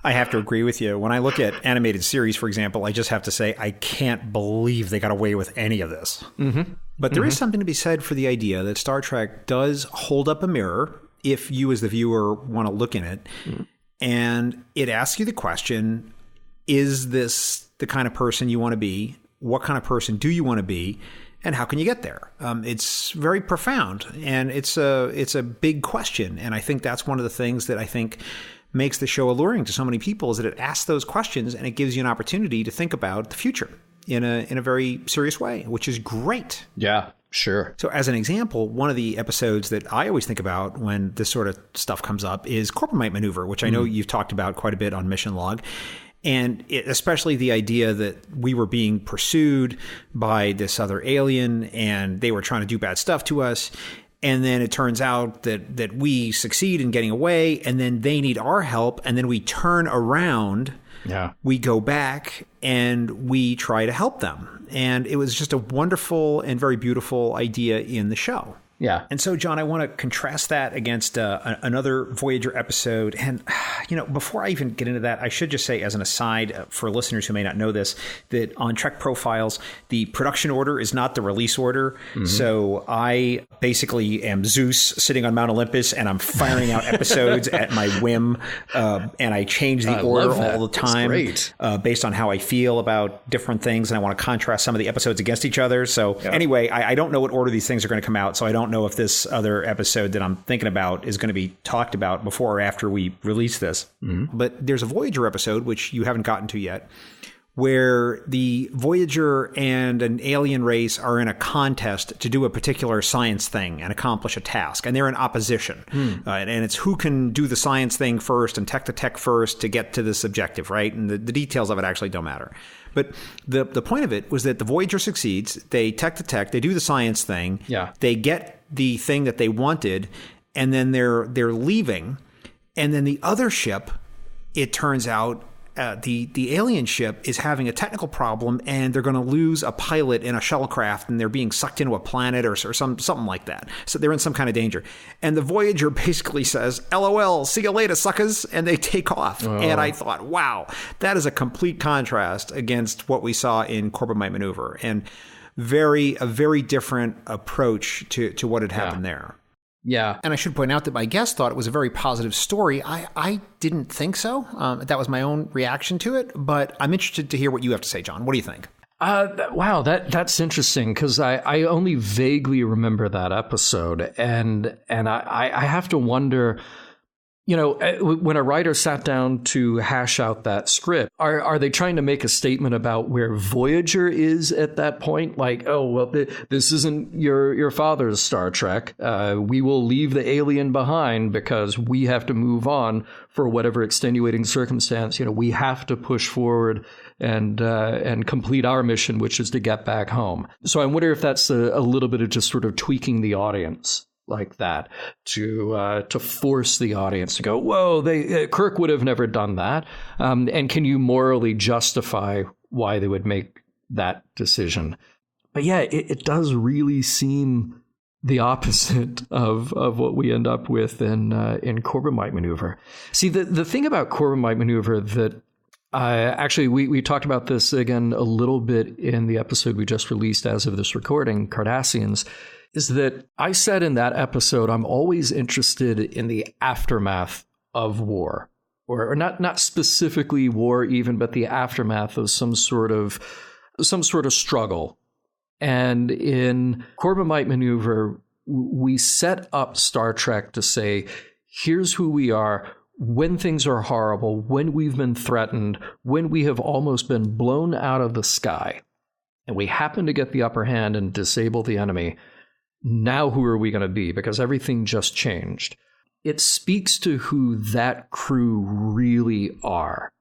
I have to agree with you. When I look at animated series, for example, I just have to say, I can't believe they got away with any of this. Mm-hmm. But there is something to be said for the idea that Star Trek does hold up a mirror if you as the viewer want to look in it. Mm. And it asks you the question, is this the kind of person you want to be? what kind of person do you want to be, and how can you get there? It's very profound, and it's a big question. And I think that's one of the things that I think makes the show alluring to so many people, is that it asks those questions and it gives you an opportunity to think about the future in a very serious way, which is great. Yeah, sure. So as an example, one of the episodes that I always think about when this sort of stuff comes up is Corbomite Maneuver, which I know you've talked about quite a bit on Mission Log. And especially the idea that we were being pursued by this other alien and they were trying to do bad stuff to us. And then it turns out that we succeed in getting away, and then they need our help. And then we turn around, we go back, and we try to help them. And it was just a wonderful and very beautiful idea in the show. Yeah. And so, John, I want to contrast that against another Voyager episode. And, before I even get into that, I should just say as an aside for listeners who may not know this, that on Trek Profiles, the production order is not the release order. Mm-hmm. So I basically am Zeus sitting on Mount Olympus and I'm firing out episodes at my whim. And I change the order all the time based on how I feel about different things. And I want to contrast some of the episodes against each other. So anyway, I don't know what order these things are going to come out. So I don't know if this other episode that I'm thinking about is going to be talked about before or after we release this. Mm-hmm. But there's a Voyager episode, which you haven't gotten to yet, where the Voyager and an alien race are in a contest to do a particular science thing and accomplish a task. And they're in opposition. And it's who can do the science thing first and tech to tech first to get to this objective, right? And the details of it actually don't matter. But the point of it was that the Voyager succeeds. They tech to tech. They do the science thing. Yeah. They get the thing that they wanted, and then they're leaving. And then the other ship, it turns out, the alien ship is having a technical problem, and they're going to lose a pilot in a shuttlecraft, and they're being sucked into a planet or something like that. So they're in some kind of danger. And the Voyager basically says, "LOL, see you later, suckers," and they take off. Oh. And I thought, wow, that is a complete contrast against what we saw in Corbomite Maneuver, and a very different approach to what had happened there. Yeah. And I should point out that my guest thought it was a very positive story. I didn't think so. That was my own reaction to it. But I'm interested to hear what you have to say, John. What do you think? Wow, that's interesting, because I only vaguely remember that episode. And I have to wonder, when a writer sat down to hash out that script, are they trying to make a statement about where Voyager is at that point? Like, oh, well, this isn't your father's Star Trek. We will leave the alien behind because we have to move on for whatever extenuating circumstance. We have to push forward and complete our mission, which is to get back home. So I wonder if that's a little bit of just sort of tweaking the audience like that to force the audience to go, whoa, Kirk would have never done that. And can you morally justify why they would make that decision? But yeah, it does really seem the opposite of what we end up with in Corbomite Maneuver. See, the thing about Corbomite Maneuver that actually we talked about this again a little bit in the episode we just released as of this recording, Cardassians, is that I said in that episode, I'm always interested in the aftermath of war, or not specifically war even, but the aftermath of some sort of struggle. And in Corbomite Maneuver, we set up Star Trek to say, here's who we are when things are horrible, when we've been threatened, when we have almost been blown out of the sky, and we happen to get the upper hand and disable the enemy. Now who are we going to be? Because everything just changed. It speaks to who that crew really are.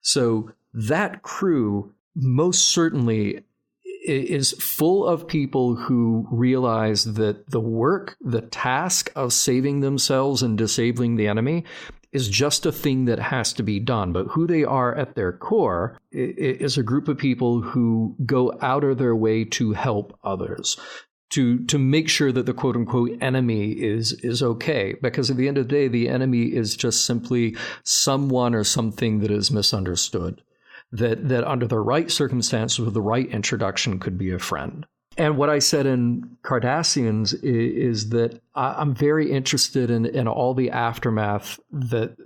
So that crew most certainly is full of people who realize that the task of saving themselves and disabling the enemy is just a thing that has to be done. But who they are at their core is a group of people who go out of their way to help others, to make sure that the quote unquote enemy is okay. Because at the end of the day, the enemy is just simply someone or something that is misunderstood, that under the right circumstances with the right introduction could be a friend. And what I said in Cardassians is that I'm very interested in all the aftermath that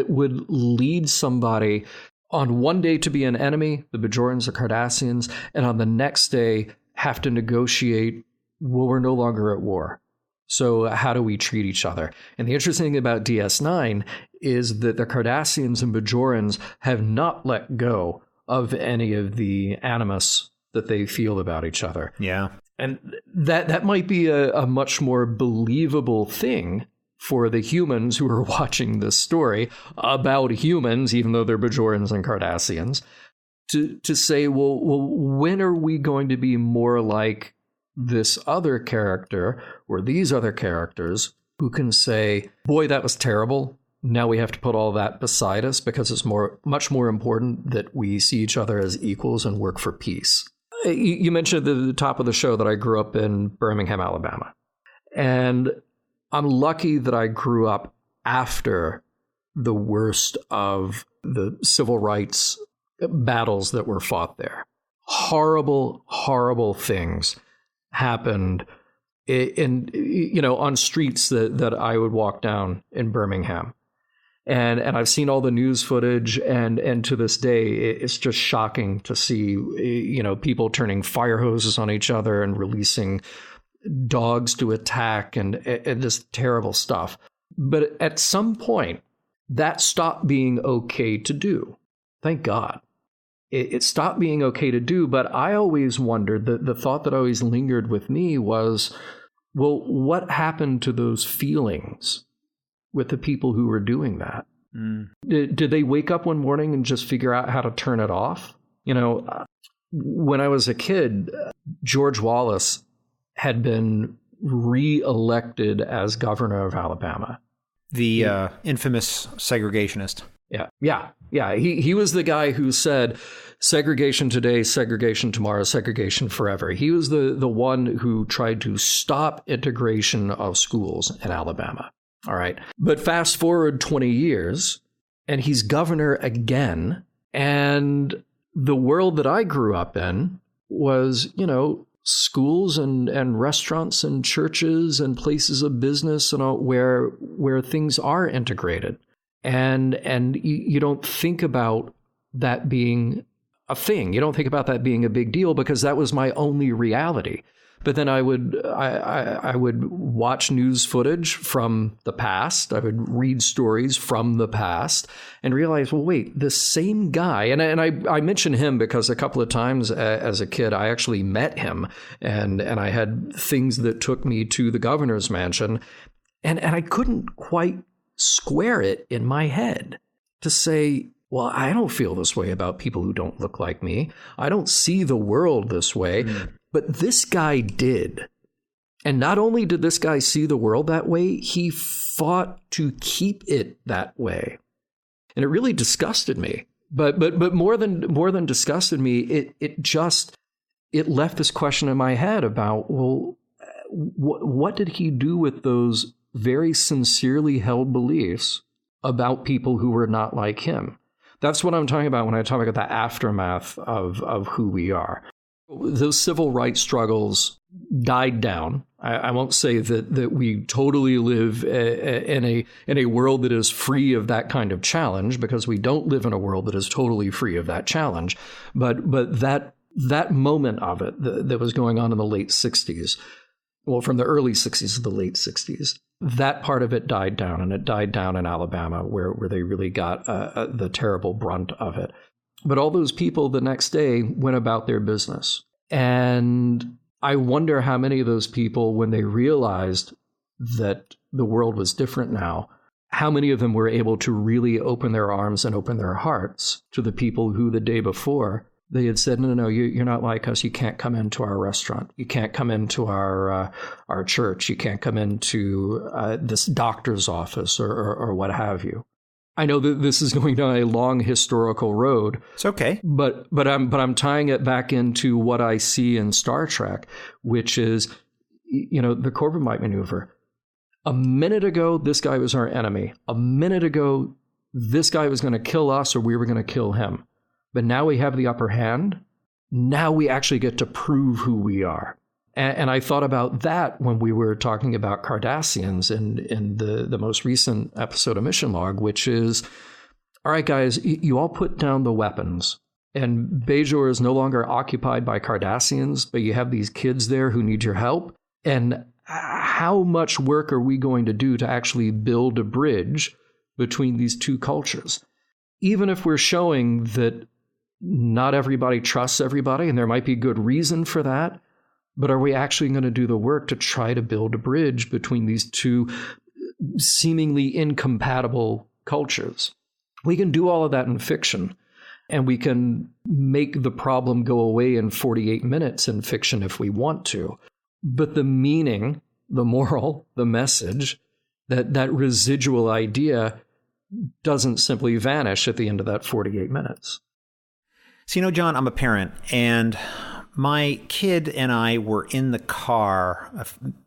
would lead somebody on one day to be an enemy, the Bajorans, the Cardassians, and on the next day have to negotiate, well, we're no longer at war. So how do we treat each other? And the interesting thing about DS9 is that the Cardassians and Bajorans have not let go of any of the animus that they feel about each other. Yeah. And that might be a much more believable thing for the humans who are watching this story about humans, even though they're Bajorans and Cardassians, to say, well, when are we going to be more like this other character or these other characters who can say, boy, that was terrible. Now we have to put all that beside us because it's much more important that we see each other as equals and work for peace. You mentioned at the top of the show that I grew up in Birmingham, Alabama. And I'm lucky that I grew up after the worst of the civil rights battles that were fought there. Horrible, horrible things happened on streets that I would walk down in Birmingham. And I've seen all the news footage, and to this day, it's just shocking to see, people turning fire hoses on each other and releasing dogs to attack and just terrible stuff. But at some point, that stopped being okay to do. Thank God. It stopped being okay to do, but I always wondered, the thought that always lingered with me was, well, what happened to those feelings with the people who were doing that? Did they wake up one morning and just figure out how to turn it off? When I was a kid, George Wallace had been re-elected as governor of Alabama. The infamous segregationist. Yeah. He was the guy who said, segregation today, segregation tomorrow, segregation forever. He was the one who tried to stop integration of schools in Alabama. All right. But fast forward 20 years, and he's governor again. And the world that I grew up in was, schools and restaurants and churches and places of business and all, where things are integrated. And you don't think about that being a thing. You don't think about that being a big deal because that was my only reality. But then I would watch news footage from the past. I would read stories from the past and realize, well, wait, this same guy, and I mention him because a couple of times as a kid, I actually met him and I had things that took me to the governor's mansion, and I couldn't quite square it in my head to say, well, I don't feel this way about people who don't look like me. I don't see the world this way. But this guy did. And not only did this guy see the world that way, he fought to keep it that way. And it really disgusted me. But more than disgusted me, it left this question in my head about, well, what did he do with those very sincerely held beliefs about people who were not like him? That's what I'm talking about when I talk about the aftermath of who we are. Those civil rights struggles died down. I won't say that we totally live in a world that is free of that kind of challenge, because we don't live in a world that is totally free of that challenge. But that moment of it that was going on in the late 60s, well, from the early 60s to the late 60s, that part of it died down, and it died down in Alabama where they really got the terrible brunt of it. But all those people the next day went about their business. And I wonder how many of those people, when they realized that the world was different now, how many of them were able to really open their arms and open their hearts to the people who the day before they had said, no, you're not like us. You can't come into our restaurant. You can't come into our church. You can't come into this doctor's office or what have you. I know that this is going down a long historical road. It's okay. But I'm tying it back into what I see in Star Trek, which is, the Corbomite maneuver. A minute ago, this guy was our enemy. A minute ago, this guy was going to kill us or we were going to kill him. But now we have the upper hand. Now we actually get to prove who we are. And I thought about that when we were talking about Cardassians in the most recent episode of Mission Log, which is all right, guys, you all put down the weapons. And Bajor is no longer occupied by Cardassians, but you have these kids there who need your help. And how much work are we going to do to actually build a bridge between these two cultures? Even if we're showing that not everybody trusts everybody, and there might be good reason for that, but are we actually going to do the work to try to build a bridge between these two seemingly incompatible cultures? We can do all of that in fiction. And we can make the problem go away in 48 minutes in fiction if we want to. But the meaning, the moral, the message, that residual idea doesn't simply vanish at the end of that 48 minutes. So, John, I'm a parent, and my kid and I were in the car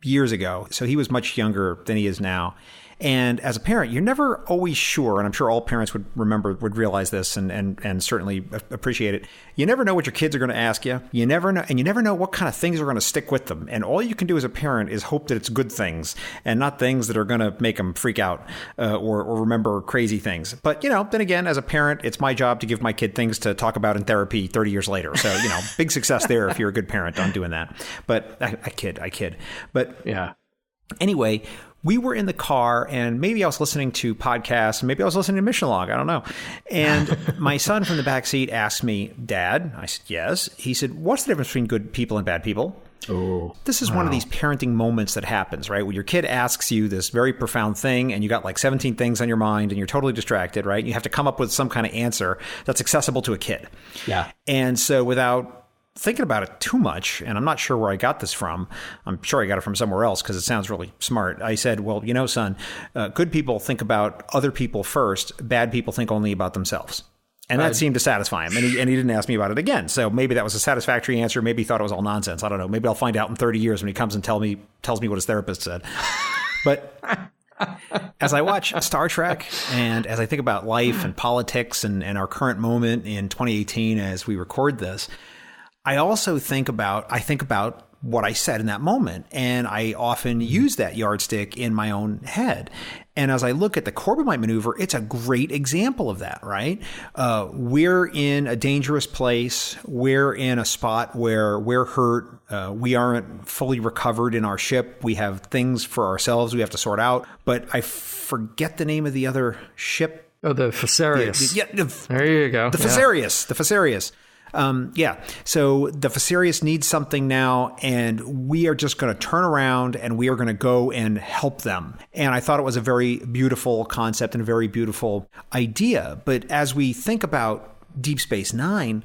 years ago. So he was much younger than he is now. And as a parent, you're never always sure, and I'm sure all parents would realize this and certainly appreciate it. You never know what your kids are going to ask you. You never know, and you never know what kind of things are going to stick with them. And all you can do as a parent is hope that it's good things and not things that are going to make them freak out or remember crazy things. But, then again, as a parent, it's my job to give my kid things to talk about in therapy 30 years later. So, big success there if you're a good parent on doing that. But I kid. But yeah. Anyway, we were in the car, and maybe I was listening to podcasts, and maybe I was listening to Mission Log. I don't know. And my son from the back seat asked me, "Dad?" I said, "Yes." He said, "What's the difference between good people and bad people?" Oh, this is one of these parenting moments that happens, right? When your kid asks you this very profound thing, and you got like 17 things on your mind, and you're totally distracted, right? You have to come up with some kind of answer that's accessible to a kid. Yeah. And so without thinking about it too much, and I'm not sure where I got this from. I'm sure I got it from somewhere else because it sounds really smart. I said, well, son, good people think about other people first. Bad people think only about themselves. And that seemed to satisfy him. And he didn't ask me about it again. So maybe that was a satisfactory answer. Maybe he thought it was all nonsense. I don't know. Maybe I'll find out in 30 years when he comes and tells me what his therapist said. But as I watch Star Trek and as I think about life and politics and our current moment in 2018 as we record this, I also think about what I said in that moment, and I often use that yardstick in my own head. And as I look at the Corbomite maneuver, it's a great example of that, right? We're in a dangerous place. We're in a spot where we're hurt. We aren't fully recovered in our ship. We have things for ourselves we have to sort out. But I forget the name of the other ship. Oh, the Fesarius. There you go. The Fesarius. The Fesarius. So the Fesarius needs something now, and we are just going to turn around and we are going to go and help them. And I thought it was a very beautiful concept and a very beautiful idea. But as we think about Deep Space Nine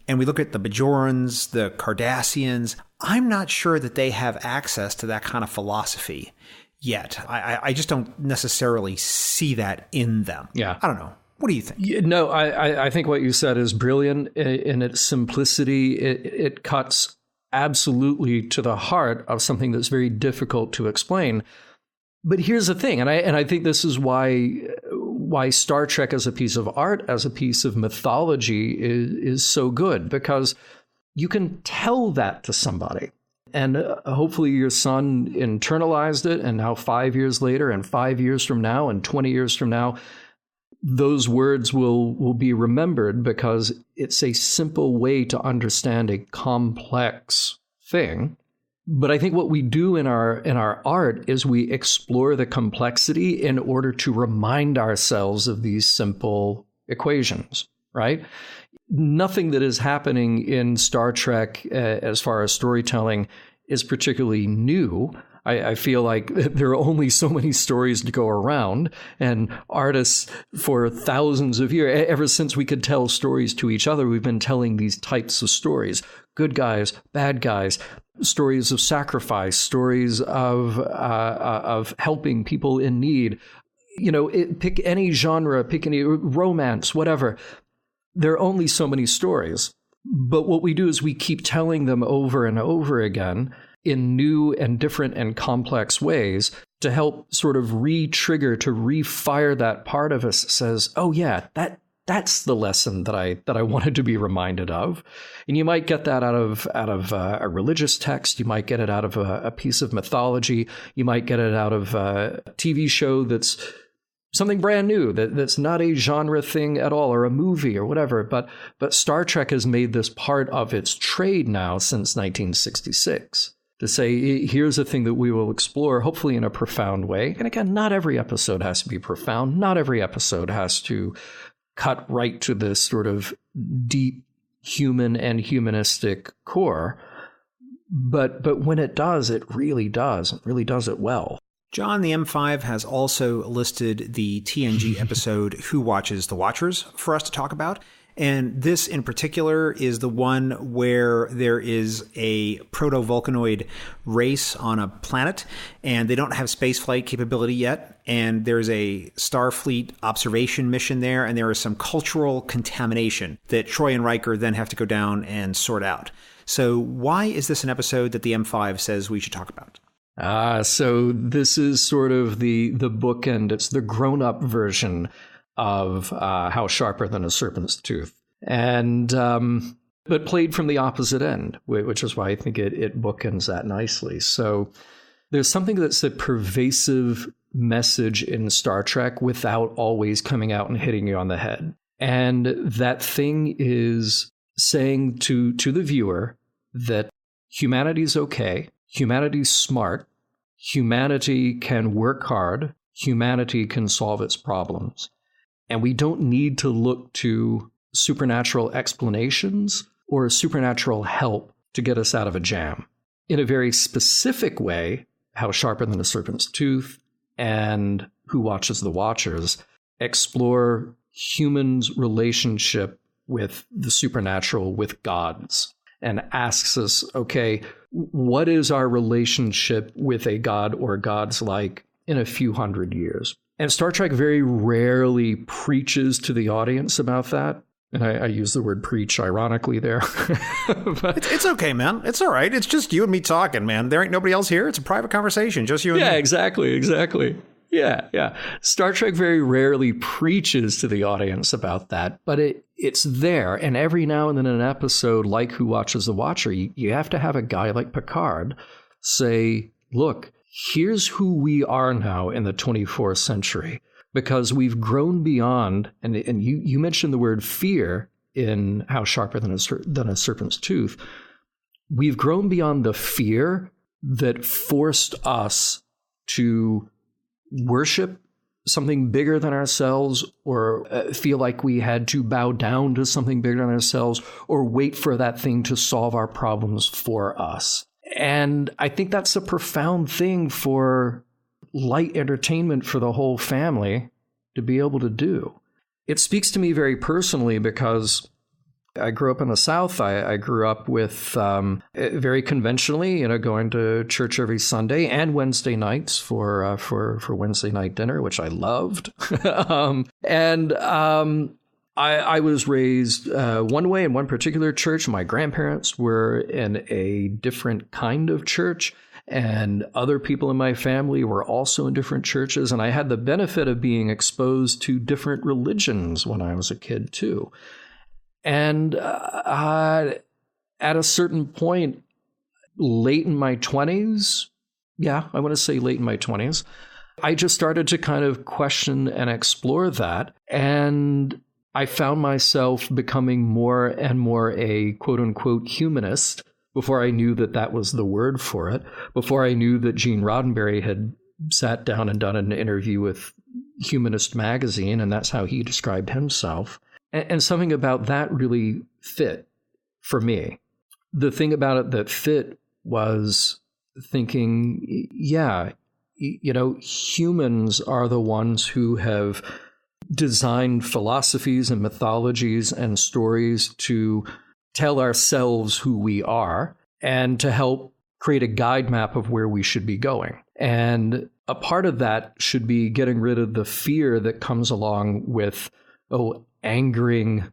and we look at the Bajorans, the Cardassians, I'm not sure that they have access to that kind of philosophy yet. I just don't necessarily see that in them. Yeah. I don't know. What do you think? No, I think what you said is brilliant in its simplicity. It cuts absolutely to the heart of something that's very difficult to explain. But here's the thing, and I think this is why Star Trek as a piece of art, as a piece of mythology is so good, because you can tell that to somebody. And hopefully your son internalized it, and now 5 years later, and 5 years from now, and 20 years from now, those words will be remembered because it's a simple way to understand a complex thing. But I think what we do in our art is we explore the complexity in order to remind ourselves of these simple equations, right? Nothing that is happening in Star Trek as far as storytelling is particularly new. I feel like there are only so many stories to go around, and artists for thousands of years, ever since we could tell stories to each other, we've been telling these types of stories. Good guys, bad guys, stories of sacrifice, stories of helping people in need. Pick any genre, pick any romance, whatever. There are only so many stories. But what we do is we keep telling them over and over again in new and different and complex ways to help sort of re-trigger, to refire that part of us that says, oh yeah, that's the lesson that I wanted to be reminded of. And you might get that out of a religious text. You might get it out of a piece of mythology. You might get it out of a TV show that's something brand new that's not a genre thing at all or a movie or whatever. But Star Trek has made this part of its trade now since 1966 to say, here's a thing that we will explore, hopefully in a profound way. And again, not every episode has to be profound. Not every episode has to cut right to this sort of deep human and humanistic core. But when it does, it really does. It really does it well. John, the M5 has also listed the TNG episode Who Watches the Watchers for us to talk about. And this in particular is the one where there is a proto-Vulcanoid race on a planet, and they don't have spaceflight capability yet. And there's a Starfleet observation mission there, and there is some cultural contamination that Troy and Riker then have to go down and sort out. So why is this an episode that the M5 says we should talk about? So this is sort of the bookend. It's the grown-up version of How Sharper Than a Serpent's Tooth. And but played from the opposite end, which is why I think it bookends that nicely. So there's something that's a pervasive message in Star Trek without always coming out and hitting you on the head. And that thing is saying to the viewer that humanity's okay, humanity's smart, humanity can work hard, humanity can solve its problems. And we don't need to look to supernatural explanations or supernatural help to get us out of a jam. In a very specific way, How Sharper Than a Serpent's Tooth and Who Watches the Watchers explore humans' relationship with the supernatural, with gods, and asks us, okay, what is our relationship with a god or gods like in a few hundred years? And Star Trek very rarely preaches to the audience about that. And I use the word preach ironically there. But it's okay, man. It's all right. It's just you and me talking, man. There ain't nobody else here. It's a private conversation, just you and me. Yeah, exactly. Yeah. Star Trek very rarely preaches to the audience about that, but it's there. And every now and then in an episode like Who Watches the Watcher, you have to have a guy like Picard say, look, here's who we are now in the 24th century, because we've grown beyond, and you mentioned the word fear in How Sharper Than a Serpent's Tooth. We've grown beyond the fear that forced us to worship something bigger than ourselves, or feel like we had to bow down to something bigger than ourselves, or wait for that thing to solve our problems for us. And I think that's a profound thing for light entertainment for the whole family to be able to do. It speaks to me very personally because I grew up in the South. I grew up with very conventionally, going to church every Sunday and Wednesday nights for Wednesday night dinner, which I loved. I was raised one way in one particular church. My grandparents were in a different kind of church, and other people in my family were also in different churches. And I had the benefit of being exposed to different religions when I was a kid, too. And at a certain point, late in my 20s, I want to say late in my 20s, I just started to kind of question and explore that. And I found myself becoming more and more a quote-unquote humanist before I knew that was the word for it, before I knew that Gene Roddenberry had sat down and done an interview with Humanist Magazine, and that's how he described himself. And something about that really fit for me. The thing about it that fit was thinking, humans are the ones who have designed philosophies and mythologies and stories to tell ourselves who we are and to help create a guide map of where we should be going. And a part of that should be getting rid of the fear that comes along with, angering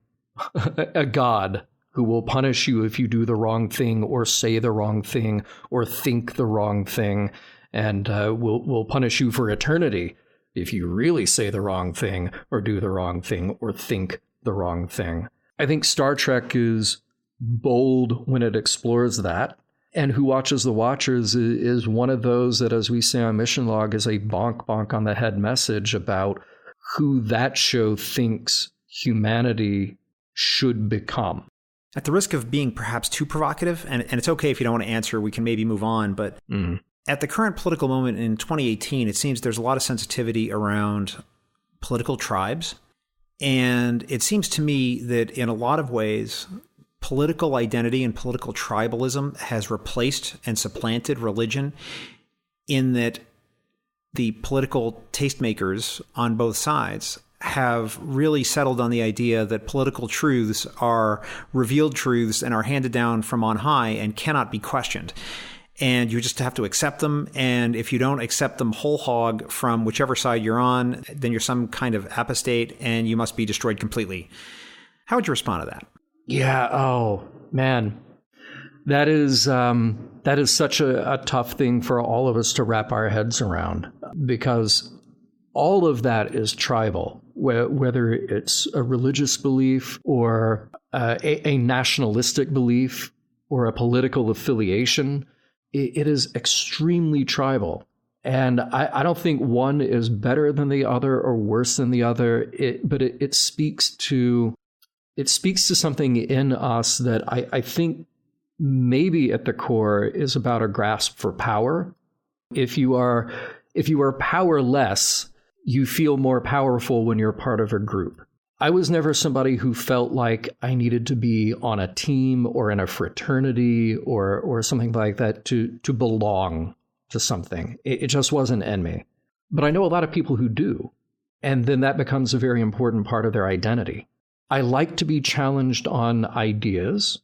a god who will punish you if you do the wrong thing or say the wrong thing or think the wrong thing, and will punish you for eternity if you really say the wrong thing or do the wrong thing or think the wrong thing. I think Star Trek is bold when it explores that. And Who Watches the Watchers is one of those that, as we say on Mission Log, is a bonk on the head message about who that show thinks humanity should become. At the risk of being perhaps too provocative, and it's okay if you don't want to answer, we can maybe move on, but at the current political moment in 2018, it seems there's a lot of sensitivity around political tribes. And it seems to me that in a lot of ways, political identity and political tribalism has replaced and supplanted religion, in that the political tastemakers on both sides have really settled on the idea that political truths are revealed truths and are handed down from on high and cannot be questioned. And you just have to accept them. And if you don't accept them whole hog from whichever side you're on, then you're some kind of apostate and you must be destroyed completely. How would you respond to that? Yeah. Oh, man. That is such a tough thing for all of us to wrap our heads around, because all of that is tribal, whether it's a religious belief or a nationalistic belief or a political affiliation. It is extremely tribal. And I don't think one is better than the other or worse than the other. But it speaks to something in us that I think maybe at the core is about a grasp for power. If you are powerless, you feel more powerful when you're part of a group. I was never somebody who felt like I needed to be on a team or in a fraternity or something like that to belong to something. It just wasn't in me. But I know a lot of people who do. And then that becomes a very important part of their identity. I like to be challenged on ideas.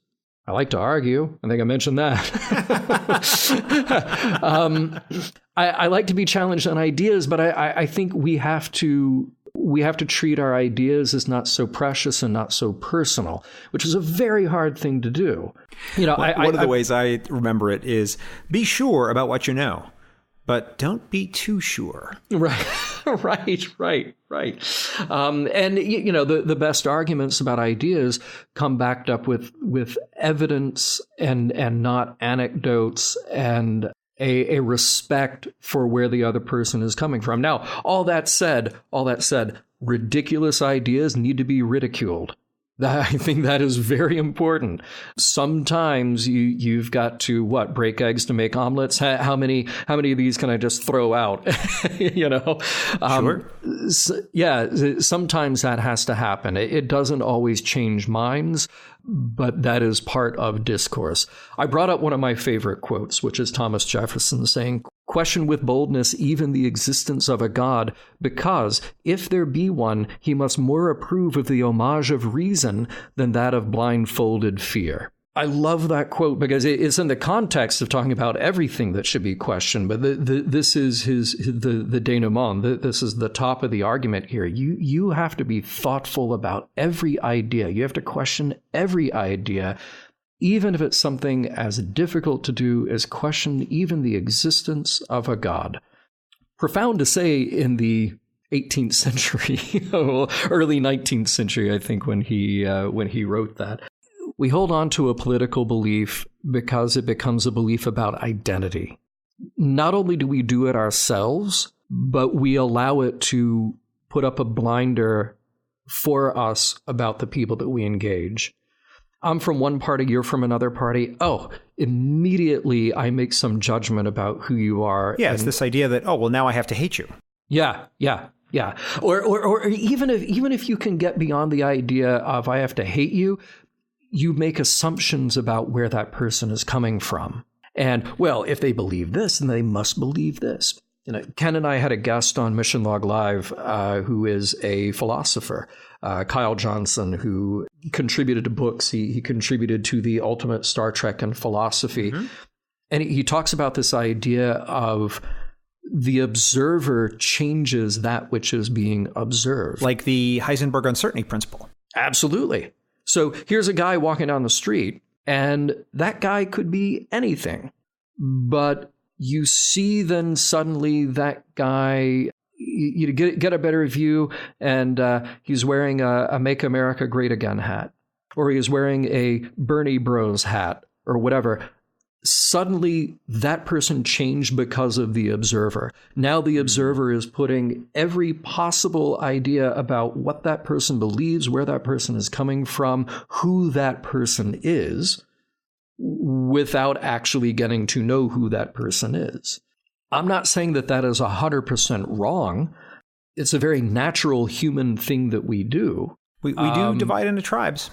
I like to argue. I think I mentioned that. I like to be challenged on ideas, but I think we have to treat our ideas as not so precious and not so personal, which is a very hard thing to do. You know, one of the ways I remember it is be sure about what you know, but don't be too sure. Right. And you know, the best arguments about ideas come backed up with evidence and not anecdotes and a respect for where the other person is coming from. Now, all that said, ridiculous ideas need to be ridiculed. I think that is very important. Sometimes you've got to break eggs to make omelets. How many of these can I just throw out? You know, sure. Sometimes that has to happen. It doesn't always change minds, but that is part of discourse. I brought up one of my favorite quotes, which is Thomas Jefferson saying, "Question with boldness even the existence of a God, because if there be one, he must more approve of the homage of reason than that of blindfolded fear." I love that quote because it's in the context of talking about everything that should be questioned. But this is the denouement. This is the top of the argument here. You have to be thoughtful about every idea. You have to question every idea, even if it's something as difficult to do as question even the existence of a God. Profound to say in the 18th century, early 19th century, I think, when he wrote that. We hold on to a political belief because it becomes a belief about identity. Not only do we do it ourselves, but we allow it to put up a blinder for us about the people that we engage. I'm from one party, you're from another party. Oh, immediately I make some judgment about who you are. Yeah, it's this idea that, now I have to hate you. Yeah. Or even if you can get beyond the idea of I have to hate you, you make assumptions about where that person is coming from. And, well, if they believe this, then they must believe this. You know, Ken and I had a guest on Mission Log Live who is a philosopher, Kyle Johnson, who contributed to books. He contributed to the Ultimate Star Trek and Philosophy. Mm-hmm. And he talks about this idea of the observer changes that which is being observed. Like the Heisenberg uncertainty principle. Absolutely. So here's a guy walking down the street, and that guy could be anything. But you see then suddenly that guy, you get a better view, and he's wearing a Make America Great Again hat, or he is wearing a Bernie Bros hat, or whatever. suddenly that person changed because of the observer. Now the observer is putting every possible idea about what that person believes, where that person is coming from, who that person is, without actually getting to know who that person is. I'm not saying that that is 100% wrong. It's a very natural human thing that we do. We do divide into tribes.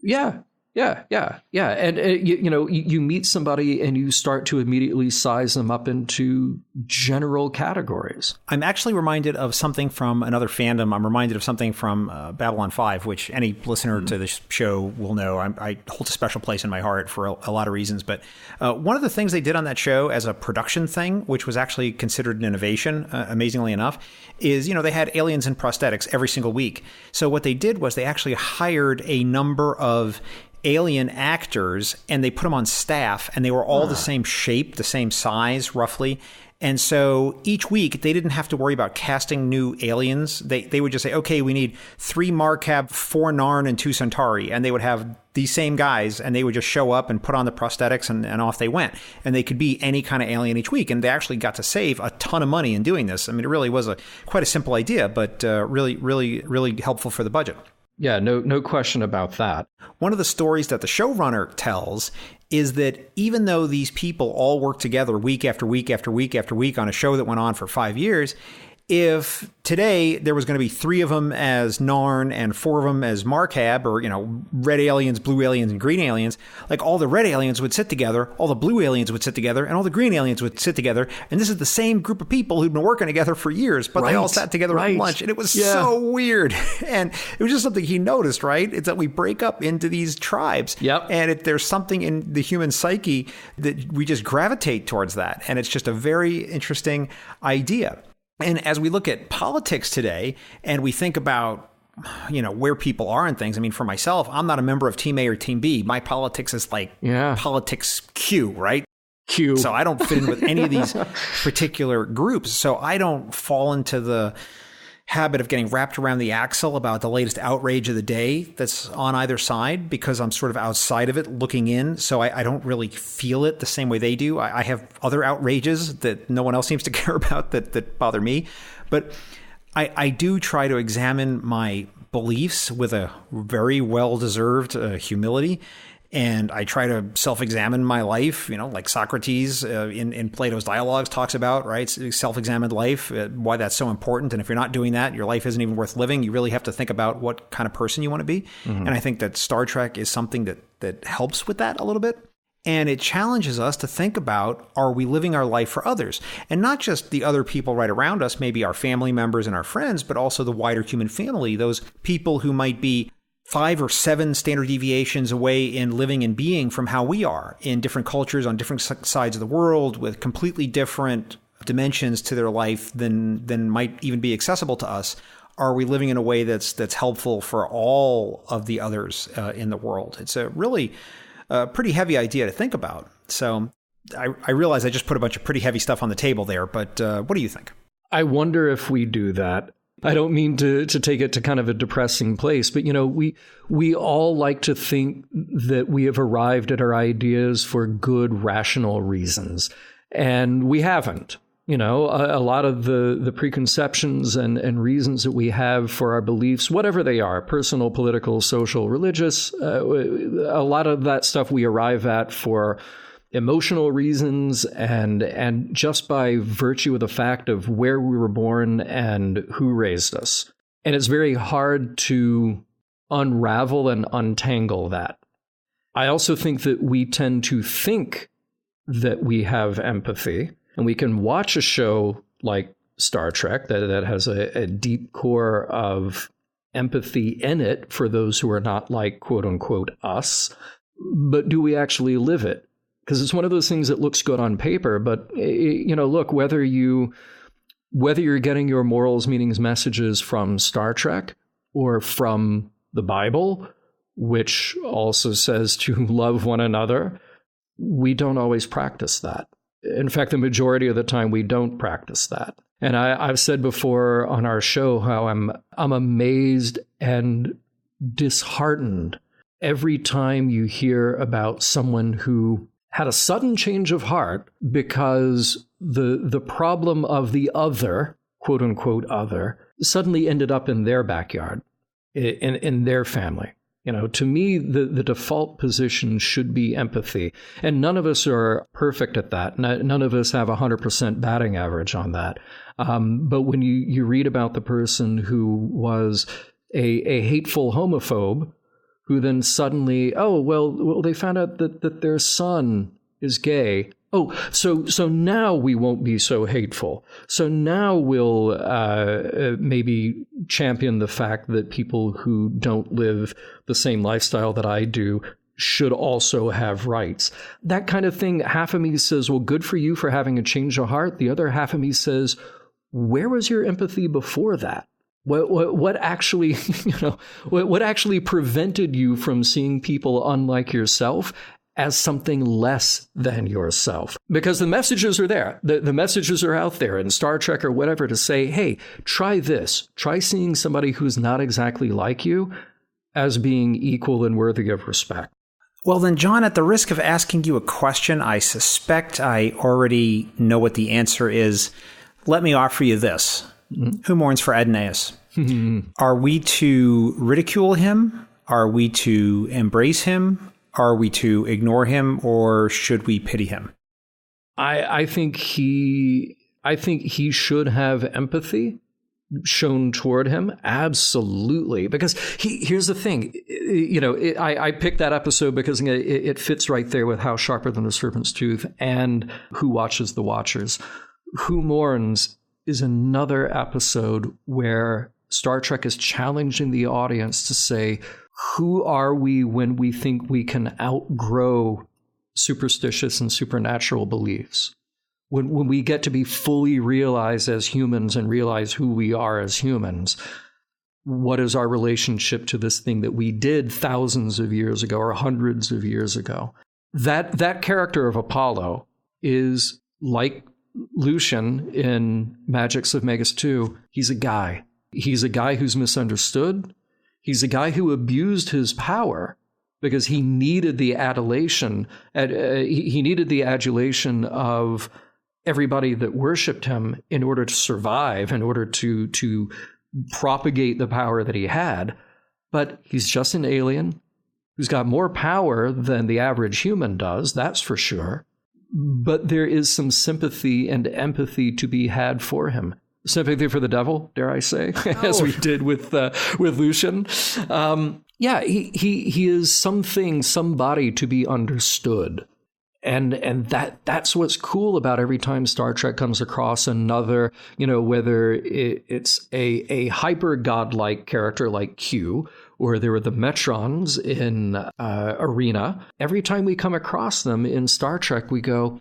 Yeah. And you meet somebody and you start to immediately size them up into general categories. I'm actually reminded of something from another fandom. I'm reminded of something from Babylon 5, which any listener to this show will know. I hold a special place in my heart for a lot of reasons. But one of the things they did on that show as a production thing, which was actually considered an innovation, amazingly enough, is, they had aliens in prosthetics every single week. So what they did was they actually hired a number of alien actors and they put them on staff, and they were all the same shape, the same size roughly. And so each week they didn't have to worry about casting new aliens. They would just say, okay, we need 3 Marcab, 4 Narn, and 2 Centauri. And they would have these same guys, and they would just show up and put on the prosthetics, and off they went. And they could be any kind of alien each week. And they actually got to save a ton of money in doing this. I mean, it really was quite a simple idea, but really, really, really helpful for the budget. Yeah, no question about that. One of the stories that the showrunner tells is that even though these people all worked together week after week after week after week on a show that went on for 5 years, if today there was going to be 3 of them as Narn and 4 of them as Marcab, or, red aliens, blue aliens, and green aliens, like all the red aliens would sit together, all the blue aliens would sit together, and all the green aliens would sit together. And this is the same group of people who'd been working together for years, but they all sat together at lunch. And it was so weird. And it was just something he noticed, right? It's that we break up into these tribes. Yep. And there's something in the human psyche that we just gravitate towards that. And it's just a very interesting idea. And as we look at politics today and we think about, where people are and things, I mean, for myself, I'm not a member of Team A or Team B. My politics is like politics Q, right? Q. So I don't fit in with any of these particular groups. So I don't fall into the habit of getting wrapped around the axle about the latest outrage of the day that's on either side, because I'm sort of outside of it looking in. So I don't really feel it the same way they do. I have other outrages that no one else seems to care about that bother me. But I do try to examine my beliefs with a very well-deserved humility. And I try to self-examine my life, like Socrates in Plato's Dialogues talks about, right? Self-examined life, why that's so important. And if you're not doing that, your life isn't even worth living. You really have to think about what kind of person you want to be. Mm-hmm. And I think that Star Trek is something that helps with that a little bit. And it challenges us to think about, are we living our life for others? And not just the other people right around us, maybe our family members and our friends, but also the wider human family, those people who might be 5 or 7 standard deviations away in living and being from how we are, in different cultures on different sides of the world, with completely different dimensions to their life than might even be accessible to us. Are we living in a way that's helpful for all of the others in the world? It's a really pretty heavy idea to think about. So I realize I just put a bunch of pretty heavy stuff on the table there, but what do you think? I wonder if we do that. I don't mean to take it to kind of a depressing place, but, we all like to think that we have arrived at our ideas for good, rational reasons, and we haven't. A lot of the preconceptions and reasons that we have for our beliefs, whatever they are, personal, political, social, religious, a lot of that stuff we arrive at for emotional reasons and just by virtue of the fact of where we were born and who raised us. And it's very hard to unravel and untangle that. I also think that we tend to think that we have empathy, and we can watch a show like Star Trek that has a deep core of empathy in it for those who are not like, quote unquote, us. But do we actually live it? Because it's one of those things that looks good on paper, but look, whether you're getting your morals, meanings, messages from Star Trek or from the Bible, which also says to love one another, we don't always practice that. In fact, the majority of the time we don't practice that. And I've said before on our show how I'm amazed and disheartened every time you hear about someone who had a sudden change of heart because the problem of the other, quote unquote other, suddenly ended up in their backyard, in their family. To me, the default position should be empathy. And none of us are perfect at that. None of us have 100% batting average on that. But when you read about the person who was a hateful homophobe, who then suddenly, they found out that their son is gay. Oh, so now we won't be so hateful. So now we'll maybe champion the fact that people who don't live the same lifestyle that I do should also have rights. That kind of thing, half of me says, well, good for you for having a change of heart. The other half of me says, where was your empathy before that? What actually, what actually prevented you from seeing people unlike yourself as something less than yourself? Because the messages are there. The messages are out there in Star Trek or whatever to say, hey, try this. Try seeing somebody who's not exactly like you as being equal and worthy of respect. Well, then, John, at the risk of asking you a question, I suspect I already know what the answer is. Let me offer you this. Mm-hmm. Who mourns for Adonais? Are we to ridicule him? Are we to embrace him? Are we to ignore him, or should we pity him? I think he should have empathy shown toward him. Absolutely. Because here's the thing, I picked that episode because it fits right there with How Sharper Than the Serpent's Tooth and Who Watches the Watchers. Who Mourns is another episode where Star Trek is challenging the audience to say, who are we when we think we can outgrow superstitious and supernatural beliefs? When we get to be fully realized as humans and realize who we are as humans, what is our relationship to this thing that we did thousands of years ago or hundreds of years ago? That character of Apollo is like Lucian in Magix of Megas 2. He's a guy. He's a guy who's misunderstood. He's a guy who abused his power because he needed the adulation. He needed the adulation of everybody that worshipped him in order to survive, in order to propagate the power that he had. But he's just an alien who's got more power than the average human does, that's for sure. But there is some sympathy and empathy to be had for him. Sympathy for the devil, dare I say, as we did with Lucian. He is somebody to be understood. And that's what's cool about every time Star Trek comes across another, whether it's a hyper godlike character like Q, or there were the Metrons in Arena. Every time we come across them in Star Trek, we go,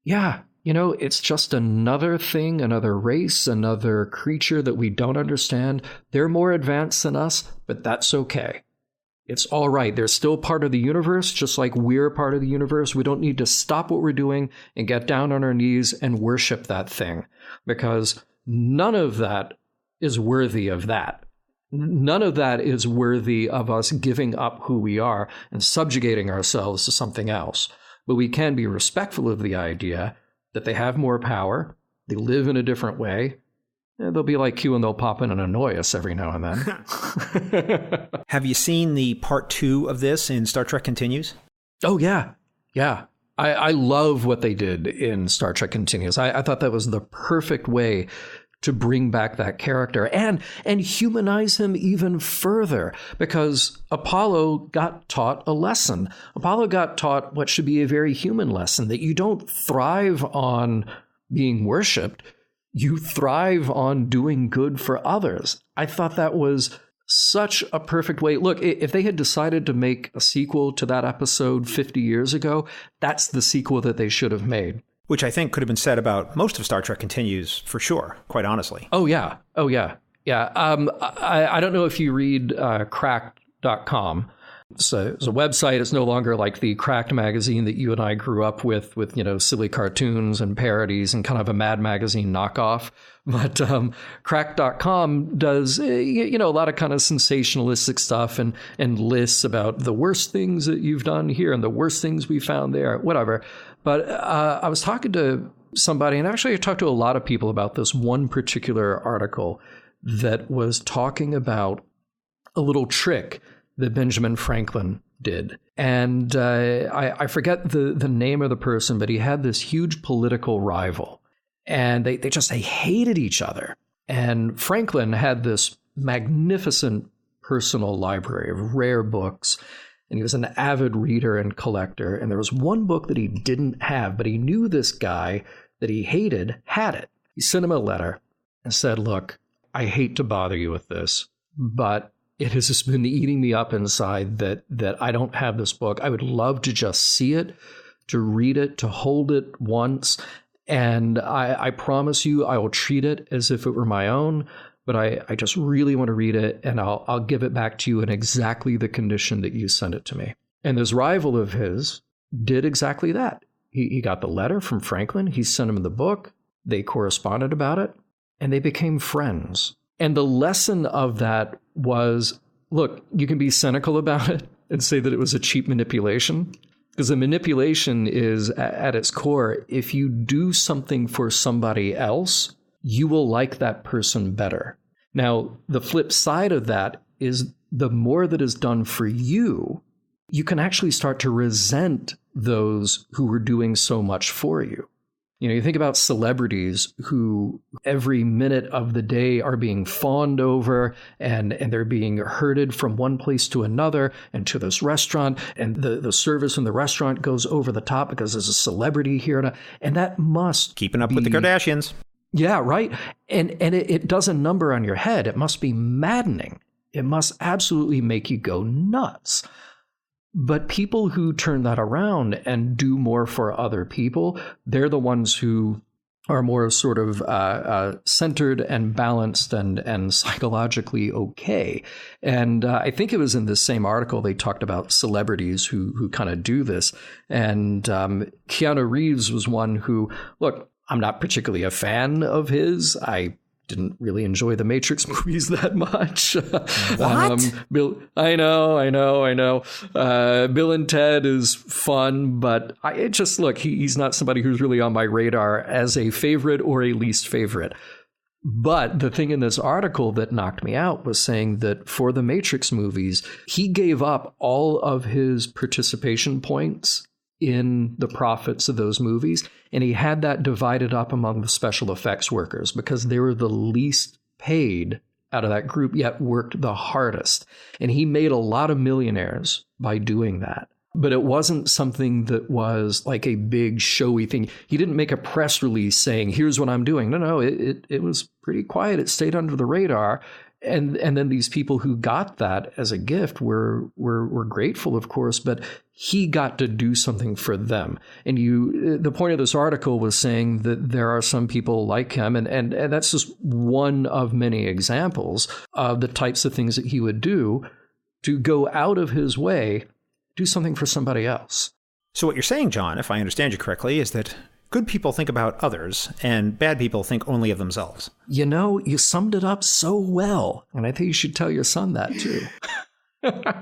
yeah, it's just another thing, another race, another creature that we don't understand. They're more advanced than us, but that's okay. It's all right. They're still part of the universe, just like we're part of the universe. We don't need to stop what we're doing and get down on our knees and worship that thing, because none of that is worthy of that. None of that is worthy of us giving up who we are and subjugating ourselves to something else. But we can be respectful of the idea that they have more power, they live in a different way. They'll be like Q and they'll pop in and annoy us every now and then. Have you seen the part 2 of this in Star Trek Continues? Oh, yeah. Yeah. I love what they did in Star Trek Continues. I thought that was the perfect way to bring back that character and humanize him even further, because Apollo got taught a lesson. Apollo got taught what should be a very human lesson, that you don't thrive on being worshipped. You thrive on doing good for others. I thought that was such a perfect way. Look, if they had decided to make a sequel to that episode 50 years ago, that's the sequel that they should have made. Which I think could have been said about most of Star Trek Continues, for sure, quite honestly. Oh, yeah. Yeah. I don't know if you read cracked.com, So it's a website. It's no longer like the Cracked magazine that you and I grew up with silly cartoons and parodies and kind of a Mad magazine knockoff. But Cracked.com does, a lot of kind of sensationalistic stuff and lists about the worst things that you've done here and the worst things we found there, whatever. But I was talking to somebody, and actually I talked to a lot of people about this one particular article that was talking about a little trick that Benjamin Franklin did. And I forget the name of the person, but he had this huge political rival. And they hated each other. And Franklin had this magnificent personal library of rare books. And he was an avid reader and collector. And there was one book that he didn't have, but he knew this guy that he hated had it. He sent him a letter and said, look, I hate to bother you with this, but it has just been eating me up inside that I don't have this book. I would love to just see it, to read it, to hold it once. And I promise you, I will treat it as if it were my own, but I just really want to read it, and I'll give it back to you in exactly the condition that you sent it to me. And this rival of his did exactly that. He got the letter from Franklin. He sent him the book. They corresponded about it, and they became friends. And the lesson of that was, look, you can be cynical about it and say that it was a cheap manipulation, because the manipulation is, at its core, if you do something for somebody else, you will like that person better. Now, the flip side of that is the more that is done for you, you can actually start to resent those who were doing so much for you. You think about celebrities who every minute of the day are being fawned over and they're being herded from one place to another and to this restaurant, and the service in the restaurant goes over the top because there's a celebrity here. And that must keeping up with the Kardashians. Yeah, right. And it does a number on your head. It must be maddening. It must absolutely make you go nuts. But people who turn that around and do more for other people, they're the ones who are more sort of centered and balanced and psychologically okay. And I think it was in this same article they talked about celebrities who kind of do this. And Keanu Reeves was one who, look, I'm not particularly a fan of his. I didn't really enjoy the Matrix movies that much. What? I know. Bill and Ted is fun, but he's not somebody who's really on my radar as a favorite or a least favorite. But the thing in this article that knocked me out was saying that for the Matrix movies, he gave up all of his participation points in the profits of those movies, and he had that divided up among the special effects workers because they were the least paid out of that group, yet worked the hardest. And he made a lot of millionaires by doing that. But it wasn't something that was like a big showy thing. He didn't make a press release saying, here's what I'm doing. No, it was pretty quiet. It stayed under the radar. And then these people who got that as a gift were grateful, of course, but he got to do something for them. And the point of this article was saying that there are some people like him, and that's just one of many examples of the types of things that he would do to go out of his way, do something for somebody else. So what you're saying, John, if I understand you correctly, is that good people think about others, and bad people think only of themselves. You summed it up so well, and I think you should tell your son that, too.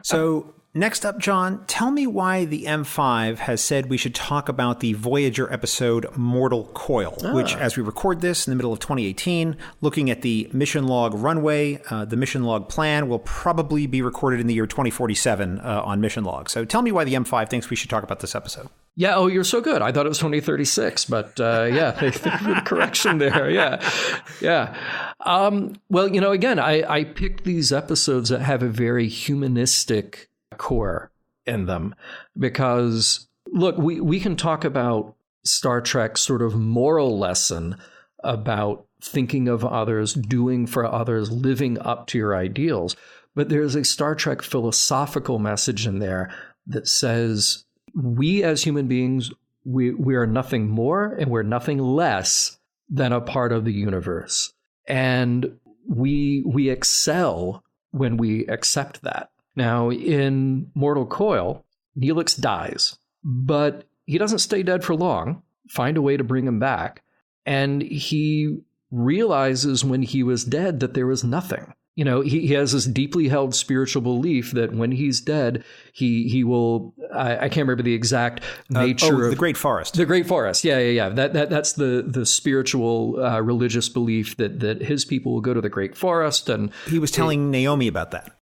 So next up, John, tell me why the M5 has said we should talk about the Voyager episode Mortal Coil, which, as we record this in the middle of 2018, looking at the mission log runway, the mission log plan will probably be recorded in the year 2047 on mission log. So tell me why the M5 thinks we should talk about this episode. Yeah, oh, you're so good. I thought it was 2036, but yeah, they did a correction there. Yeah. Well, again, I picked these episodes that have a very humanistic core in them because, look, we can talk about Star Trek's sort of moral lesson about thinking of others, doing for others, living up to your ideals. But there's a Star Trek philosophical message in there that says, we as human beings, we are nothing more and we're nothing less than a part of the universe. And we excel when we accept that. Now, in Mortal Coil, Neelix dies, but he doesn't stay dead for long. Find a way to bring him back. And he realizes when he was dead that there was nothing. You know, he has this deeply held spiritual belief that when he's dead, he will, I can't remember the exact nature of the Great Forest. The Great Forest. Yeah. That's the spiritual religious belief that his people will go to the Great Forest. And he was telling Naomi about that.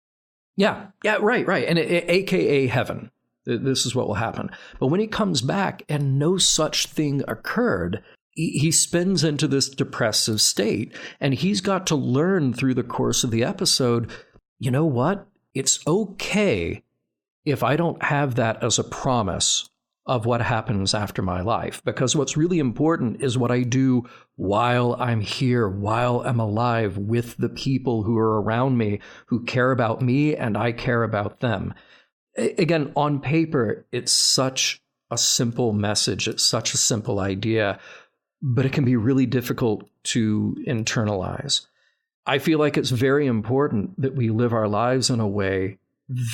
Yeah, right. And AKA heaven. This is what will happen. But when he comes back and no such thing occurred, he spins into this depressive state, and he's got to learn through the course of the episode, you know what? It's okay if I don't have that as a promise of what happens after my life, because what's really important is what I do while I'm here, while I'm alive with the people who are around me, who care about me and I care about them. Again, on paper, it's such a simple message. It's such a simple idea, but it can be really difficult to internalize. I feel like it's very important that we live our lives in a way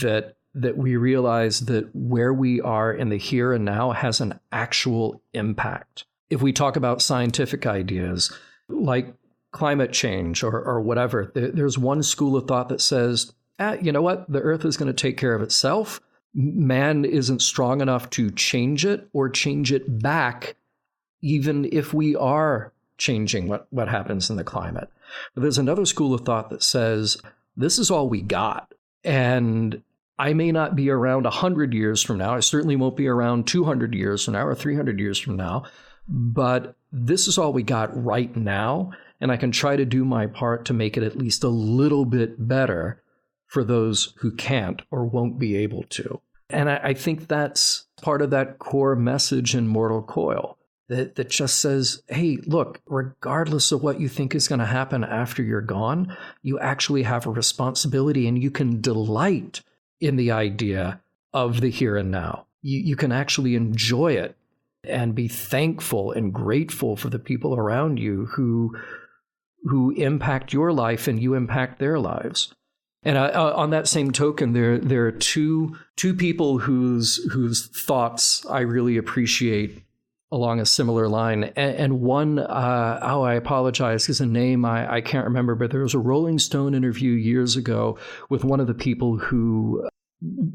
that we realize that where we are in the here and now has an actual impact. If we talk about scientific ideas like climate change or whatever, there's one school of thought that says, you know what? The Earth is going to take care of itself. Man isn't strong enough to change it or change it back, even if we are changing what happens in the climate. But there's another school of thought that says, this is all we got. And I may not be around 100 years from now. I certainly won't be around 200 years from now or 300 years from now. But this is all we got right now. And I can try to do my part to make it at least a little bit better for those who can't or won't be able to. And I think that's part of that core message in Mortal Coil that just says, hey, look, regardless of what you think is going to happen after you're gone, you actually have a responsibility and you can delight in the idea of the here and now. You can actually enjoy it and be thankful and grateful for the people around you who impact your life and you impact their lives. And on that same token, there are two people whose thoughts I really appreciate along a similar line. And one, I apologize because the name I can't remember, but there was a Rolling Stone interview years ago with one of the people who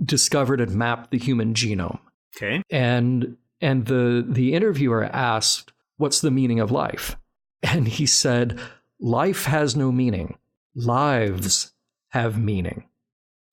discovered and mapped the human genome. Okay. And the interviewer asked, what's the meaning of life? And he said, life has no meaning. Lives have meaning,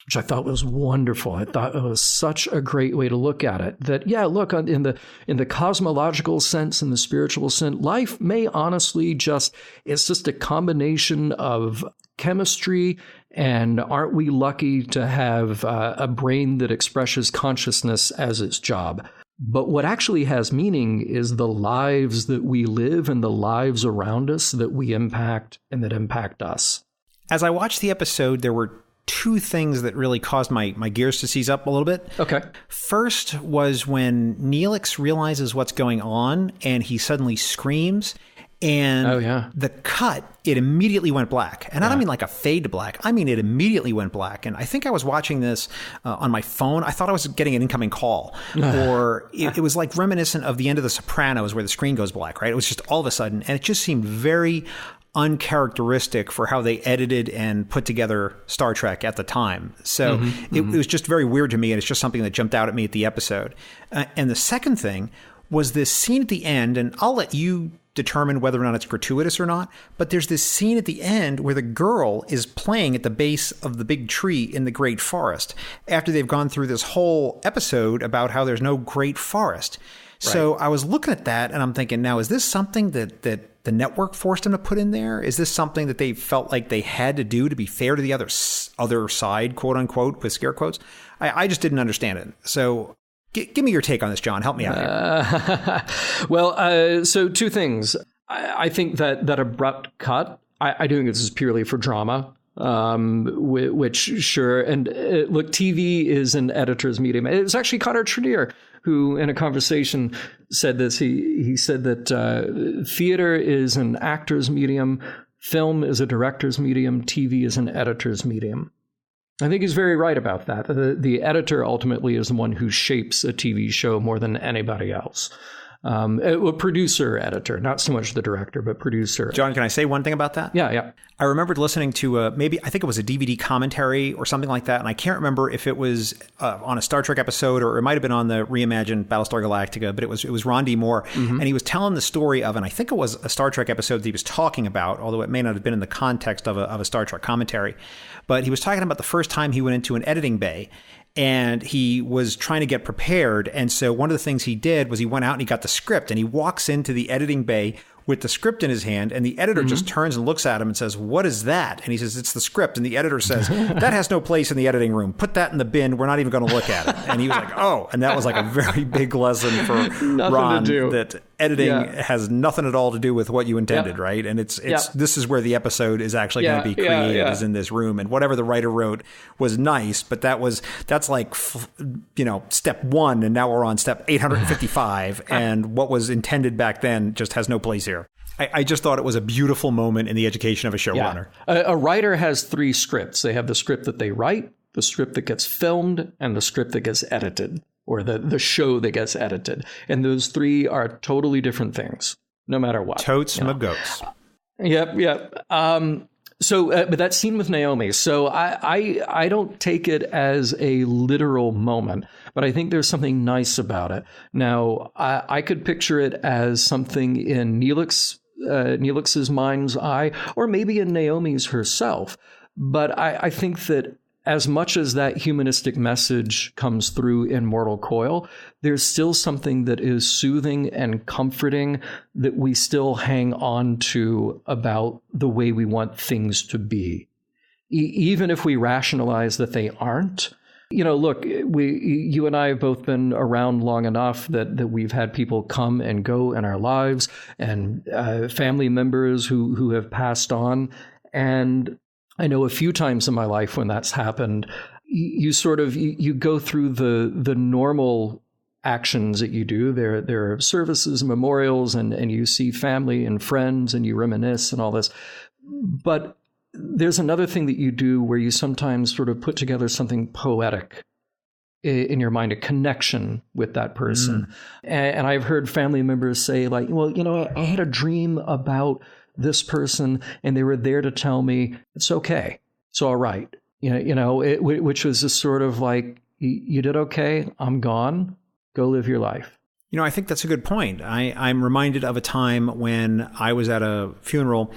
which I thought was wonderful. I thought it was such a great way to look at it. That, yeah, look, in the cosmological sense, in the spiritual sense, life may honestly it's just a combination of chemistry, and aren't we lucky to have a brain that expresses consciousness as its job? But what actually has meaning is the lives that we live and the lives around us that we impact and that impact us. As I watched the episode, there were two things that really caused my gears to seize up a little bit. Okay. First was when Neelix realizes what's going on and he suddenly screams. And the cut, it immediately went black. And I don't mean like a fade to black. I mean, it immediately went black. And I think I was watching this on my phone. I thought I was getting an incoming call. Or it was like reminiscent of the end of The Sopranos where the screen goes black, right? It was just all of a sudden. And it just seemed very uncharacteristic for how they edited and put together Star Trek at the time. So it was just very weird to me. And it's just something that jumped out at me at the episode. And the second thing was this scene at the end. And I'll let you determine whether or not it's gratuitous or not, but there's this scene at the end where the girl is playing at the base of the big tree in the Great Forest after they've gone through this whole episode about how there's no Great Forest. Right. So I was looking at that and I'm thinking, now, is this something that the network forced them to put in there? Is this something that they felt like they had to do to be fair to the other side, quote unquote, with scare quotes? I just didn't understand it. So give me your take on this, John. Help me out here. Well, so two things. I think that abrupt cut, I do think this is purely for drama, which sure. And look, TV is an editor's medium. It was actually Connor Trenier who, in a conversation, said this. He said that theater is an actor's medium, film is a director's medium, TV is an editor's medium. I think he's very right about that. The editor ultimately is the one who shapes a TV show more than anybody else. A producer, editor, not so much the director, but producer. John, can I say one thing about that? Yeah. I remembered listening to I think it was a DVD commentary or something like that, and I can't remember if it was on a Star Trek episode or it might have been on the reimagined Battlestar Galactica, but it was Ron D. Moore, and he was telling the story of, and I think it was a Star Trek episode that he was talking about, although it may not have been in the context of a Star Trek commentary, but he was talking about the first time he went into an editing bay. And he was trying to get prepared. And so one of the things he did was he went out and he got the script and he walks into the editing bay with the script in his hand. And the editor just turns and looks at him and says, "What is that?" And he says, "It's the script." And the editor says, "That has no place in the editing room. Put that in the bin. We're not even going to look at it." And he was like, "Oh." And that was like a very big lesson for Ron, that editing has nothing at all to do with what you intended, right? And it's this is where the episode is actually going to be created, is in this room. And whatever the writer wrote was nice, but that's like, step one, and now we're on step 855, and what was intended back then just has no place here. I just thought it was a beautiful moment in the education of a showrunner. A writer has 3 scripts. They have the script that they write, the script that gets filmed, and the script that gets edited, or the show that gets edited. And those 3 are totally different things, no matter what. Totes my goats. Yep. But that scene with Naomi, so I don't take it as a literal moment, but I think there's something nice about it. Now, I could picture it as something in Neelix's mind's eye, or maybe in Naomi's herself. But I think that as much as that humanistic message comes through in Mortal Coil, there's still something that is soothing and comforting that we still hang on to about the way we want things to be. Even if we rationalize that they aren't. Look, you and I have both been around long enough that we've had people come and go in our lives, and family members who have passed on. And I know a few times in my life when that's happened, you go through the normal actions that you do. There are services and memorials, and you see family and friends, and you reminisce and all this. But there's another thing that you do where you sometimes sort of put together something poetic in your mind, a connection with that person. And I've heard family members say, like, well, I had a dream about this person, and they were there to tell me it's okay, it's all right. Which was just sort of like, you did okay, I'm gone, go live your life. I think that's a good point. I'm reminded of a time when I was at a funeral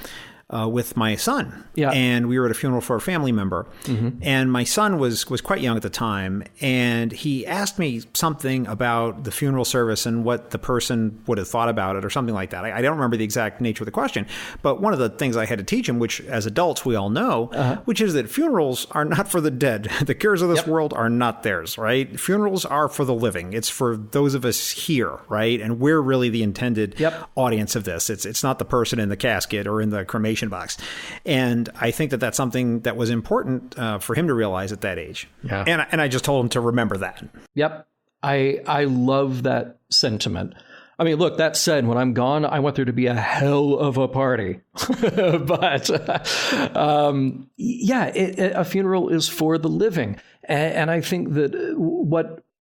with my son. Yeah. And we were at a funeral for a family member. Mm-hmm. And my son was quite young at the time. And he asked me something about the funeral service and what the person would have thought about it or something like that. I don't remember the exact nature of the question. But one of the things I had to teach him, which as adults we all know, which is that funerals are not for the dead. The cares of this world are not theirs, right? Funerals are for the living. It's for those of us here, right? And we're really the intended audience of this. It's not the person in the casket or in the cremation box. And I think that that's something that was important for him to realize at that age. Yeah. And I just told him to remember that. Yep. I love that sentiment. I mean, look, that said, when I'm gone, I want there to be a hell of a party. But a funeral is for the living. And I think that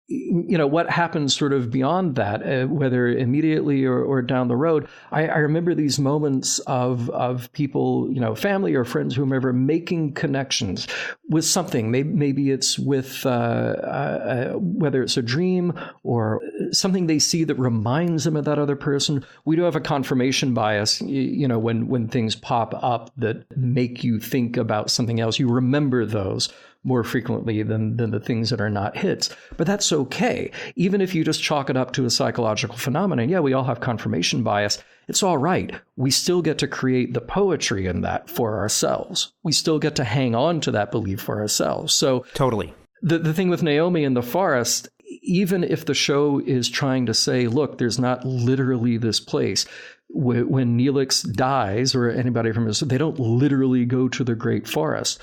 what happens sort of beyond that, whether immediately or down the road, I remember these moments of people, family or friends, whomever, making connections with something. Maybe it's with whether it's a dream or something they see that reminds them of that other person. We do have a confirmation bias, when things pop up that make you think about something else. You remember those more frequently than the things that are not hits. But that's okay. Even if you just chalk it up to a psychological phenomenon, we all have confirmation bias. It's all right. We still get to create the poetry in that for ourselves. We still get to hang on to that belief for ourselves. So totally. The thing with Naomi in the forest, even if the show is trying to say, look, there's not literally this place. When Neelix dies, or anybody from his, they don't literally go to the great forest.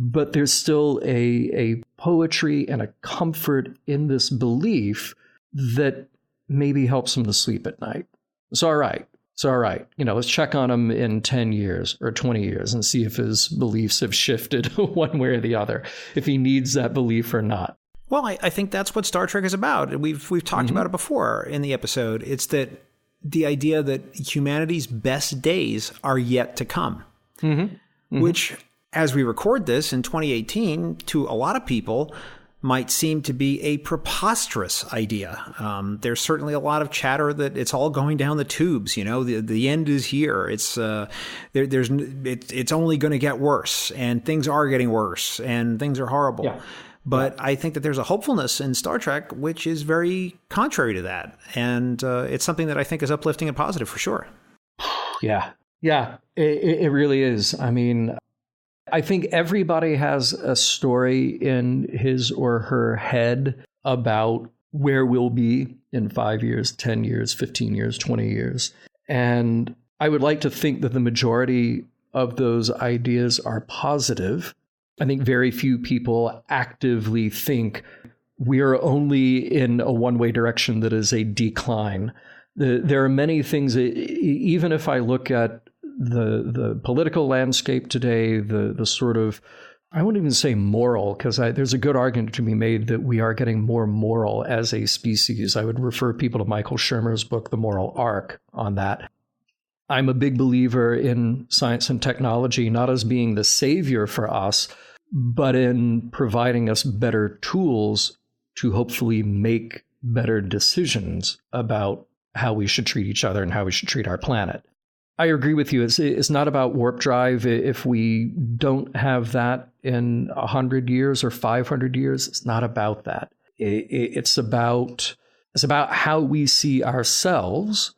But there's still a poetry and a comfort in this belief that maybe helps him to sleep at night. It's all right. So, all right, let's check on him in 10 years or 20 years and see if his beliefs have shifted one way or the other, if he needs that belief or not. Well, I think that's what Star Trek is about. We've talked about it before in the episode. It's that the idea that humanity's best days are yet to come, which, as we record this in 2018, to a lot of people, might seem to be a preposterous idea. There's certainly a lot of chatter that it's all going down the tubes. The end is here. It's only going to get worse, and things are getting worse, and things are horrible. Yeah. But I think that there's a hopefulness in Star Trek which is very contrary to that, and it's something that I think is uplifting and positive for sure. Yeah, it really is. I mean, I think everybody has a story in his or her head about where we'll be in 5 years, 10 years, 15 years, 20 years. And I would like to think that the majority of those ideas are positive. I think very few people actively think we're only in a one-way direction that is a decline. There are many things, even if I look at the political landscape today, the sort of, I wouldn't even say moral, because there's a good argument to be made that we are getting more moral as a species. I would refer people to Michael Shermer's book, The Moral Arc, on that. I'm a big believer in science and technology, not as being the savior for us, but in providing us better tools to hopefully make better decisions about how we should treat each other and how we should treat our planet. I agree with you. It's not about warp drive. If we don't have that in 100 years or 500 years, it's not about that. It's about how we see ourselves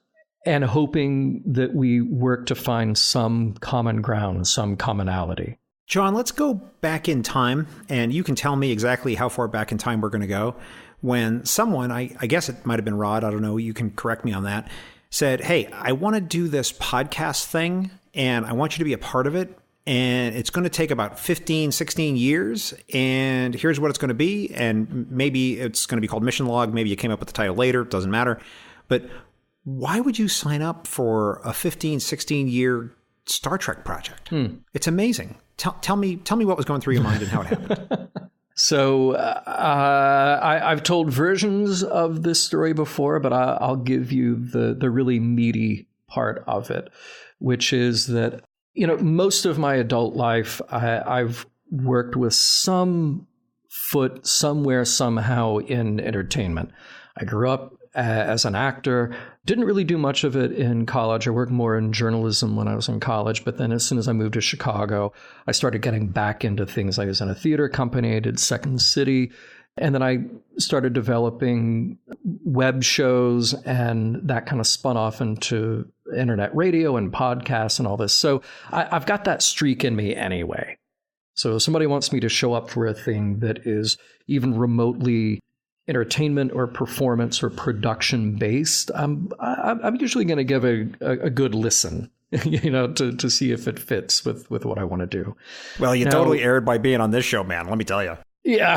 and hoping that we work to find some common ground, some commonality. John, let's go back in time, and you can tell me exactly how far back in time we're going to go. When someone, I guess it might have been Rod, I don't know, you can correct me on that, said, hey, I want to do this podcast thing, and I want you to be a part of it, and it's going to take about 15, 16 years, and here's what it's going to be, and maybe it's going to be called Mission Log, maybe you came up with the title later, it doesn't matter, but why would you sign up for a 15, 16-year Star Trek project? It's amazing. Tell me what was going through your mind and how it happened. So I've told versions of this story before, but I'll give you the really meaty part of it, which is that, most of my adult life, I've worked with some foot somewhere, somehow in entertainment. I grew up as an actor, didn't really do much of it in college. I worked more in journalism when I was in college. But then as soon as I moved to Chicago, I started getting back into things. I was in a theater company. I did Second City. And then I started developing web shows, and that kind of spun off into internet radio and podcasts and all this. So I've got that streak in me anyway. So if somebody wants me to show up for a thing that is even remotely entertainment or performance or production based, I'm usually going to give a good listen, to see if it fits with what I want to do. Well, you totally erred by being on this show, man. Let me tell you. Yeah.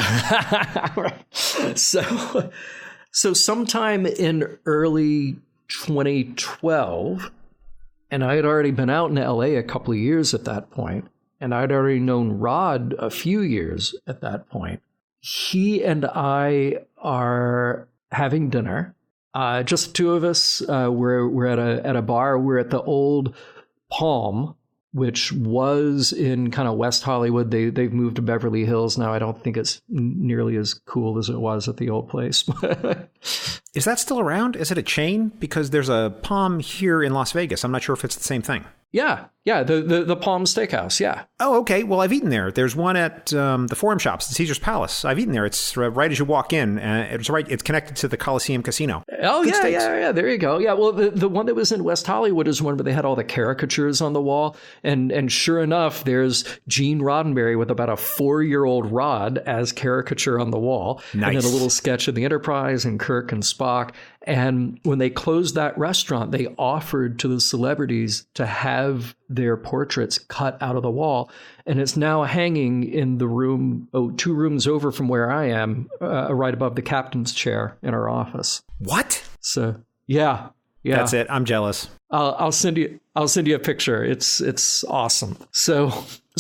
So sometime in early 2012, and I had already been out in LA a couple of years at that point, and I'd already known Rod a few years at that point. He and I are having dinner. Just the two of us. We're at a bar. We're at the old Palm, which was in kind of West Hollywood. They've moved to Beverly Hills now. I don't think it's nearly as cool as it was at the old place. Is that still around? Is it a chain? Because there's a Palm here in Las Vegas. I'm not sure if it's the same thing. Yeah, the Palm Steakhouse, yeah. Oh, okay. Well, I've eaten there. There's one at the Forum Shops, the Caesar's Palace. I've eaten there. It's right as you walk in. It's connected to the Coliseum Casino. Oh, good steaks. Yeah. There you go. Yeah, well, the one that was in West Hollywood is one where they had all the caricatures on the wall. And sure enough, there's Gene Roddenberry with about a 4-year-old Rod as caricature on the wall. Nice. And then a little sketch of the Enterprise and Kirk and Spock. And when they closed that restaurant, they offered to the celebrities to have their portraits cut out of the wall. And it's now hanging in the room, 2 rooms over from where I am, right above the captain's chair in our office. What? So, yeah. Yeah. That's it. I'm jealous. I'll send you a picture. It's awesome. So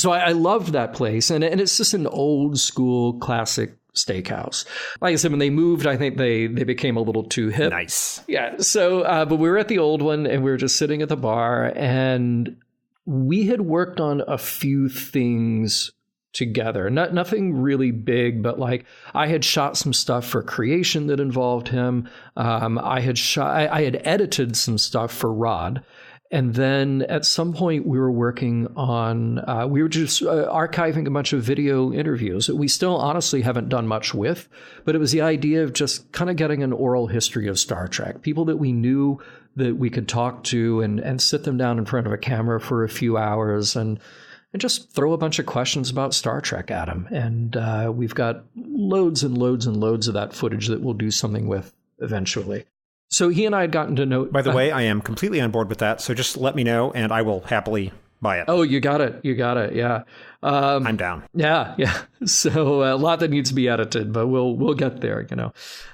I loved that place, and it's just an old school classic steakhouse. Like I said, when they moved, I think they became a little too hip. Nice. Yeah. So, but we were at the old one, and we were just sitting at the bar, and we had worked on a few things together. Nothing really big, but like I had shot some stuff for creation that involved him. I had edited some stuff for Rod. And then at some point we were working on, we were just archiving a bunch of video interviews that we still honestly haven't done much with, but it was the idea of just kind of getting an oral history of Star Trek, people that we knew that we could talk to and sit them down in front of a camera for a few hours and just throw a bunch of questions about Star Trek at them. And we've got loads and loads and loads of that footage that we'll do something with eventually. So he and I had gotten to know... By the way, I am completely on board with that, so just let me know, and I will happily buy it. Oh, you got it, yeah. I'm down. Yeah. So a lot that needs to be edited, but we'll get there,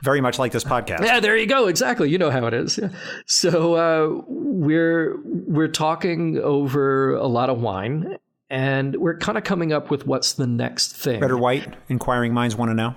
Very much like this podcast. Yeah, there you go, exactly. You know how it is. Yeah. So we're talking over a lot of wine, and we're kind of coming up with what's the next thing. Red or white? Inquiring minds want to know.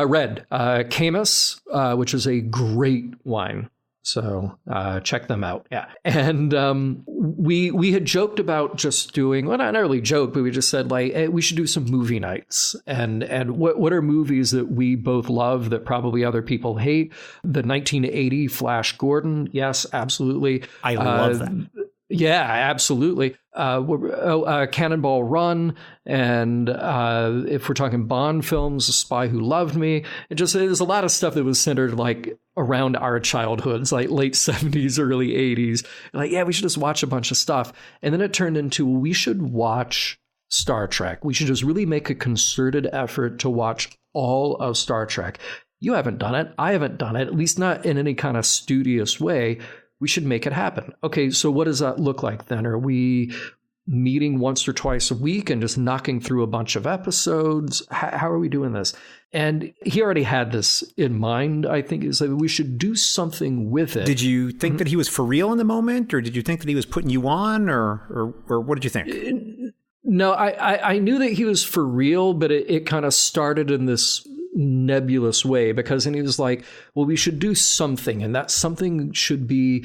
Red. Camus, which is a great wine. So check them out. Yeah. And we had joked about just doing, well, not really joke, but we just said like, hey, we should do some movie nights. And what are movies that we both love that probably other people hate? The 1980 Flash Gordon. Yes, absolutely. I love that. Yeah, absolutely. Cannonball Run, and if we're talking Bond films, The Spy Who Loved Me, there's a lot of stuff that was centered like around our childhoods, like late 70s, early 80s. Like, yeah, we should just watch a bunch of stuff. And then it turned into, we should watch Star Trek. We should just really make a concerted effort to watch all of Star Trek. You haven't done it. I haven't done it, at least not in any kind of studious way. We should make it happen. Okay, so what does that look like then? Are we meeting once or twice a week and just knocking through a bunch of episodes? How are we doing this? And he already had this in mind, I think, is that we should do something with it. Did you think that he was for real in the moment, or did you think that he was putting you on, or what did you think? No, I knew that he was for real, but it kind of started in this nebulous way, because then he was like, well, we should do something, and that something should be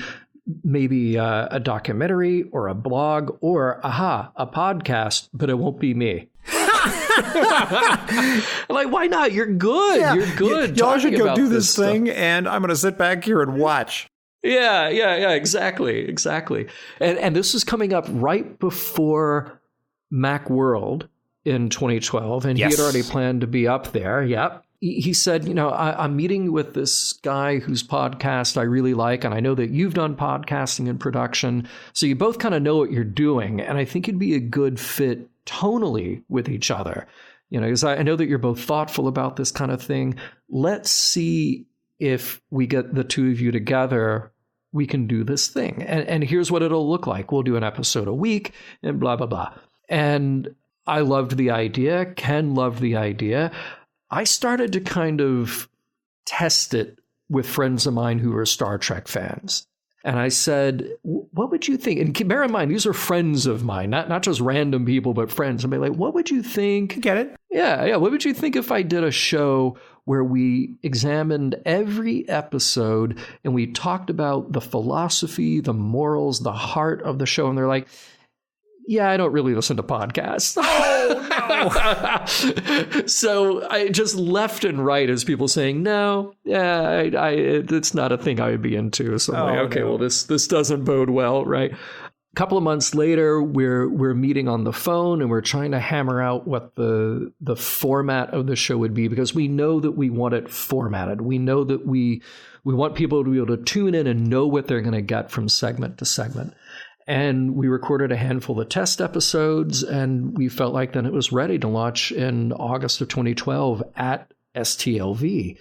maybe a documentary or a blog or a podcast, but it won't be me. Like, why not? You're good. Yeah, you're good. Y'all should go do this thing, and I'm going to sit back here and watch. Yeah, exactly. And this is coming up right before Macworld in 2012, and yes. He had already planned to be up there. Yep. He said, I'm meeting with this guy whose podcast I really like, and I know that you've done podcasting and production, so you both kind of know what you're doing, and I think it'd be a good fit tonally with each other. Because I know that you're both thoughtful about this kind of thing. Let's see if we get the two of you together, we can do this thing. And here's what it'll look like. We'll do an episode a week, and blah, blah, blah. And I loved the idea. Ken loved the idea. I started to kind of test it with friends of mine who are Star Trek fans. And I said, what would you think? And bear in mind, these are friends of mine, not just random people, but friends. And be like, what would you think? Get it? Yeah. What would you think if I did a show where we examined every episode and we talked about the philosophy, the morals, the heart of the show? And they're like, yeah, I don't really listen to podcasts. Oh, no. So I just left and right as people saying, no, yeah, it's not a thing I would be into. So I'm like, okay, well, this doesn't bode well, right? A couple of months later, we're meeting on the phone and we're trying to hammer out what the format of the show would be, because we know that we want it formatted. We know that we want people to be able to tune in and know what they're going to get from segment to segment. And we recorded a handful of test episodes, and we felt like then it was ready to launch in August of 2012 at STLV.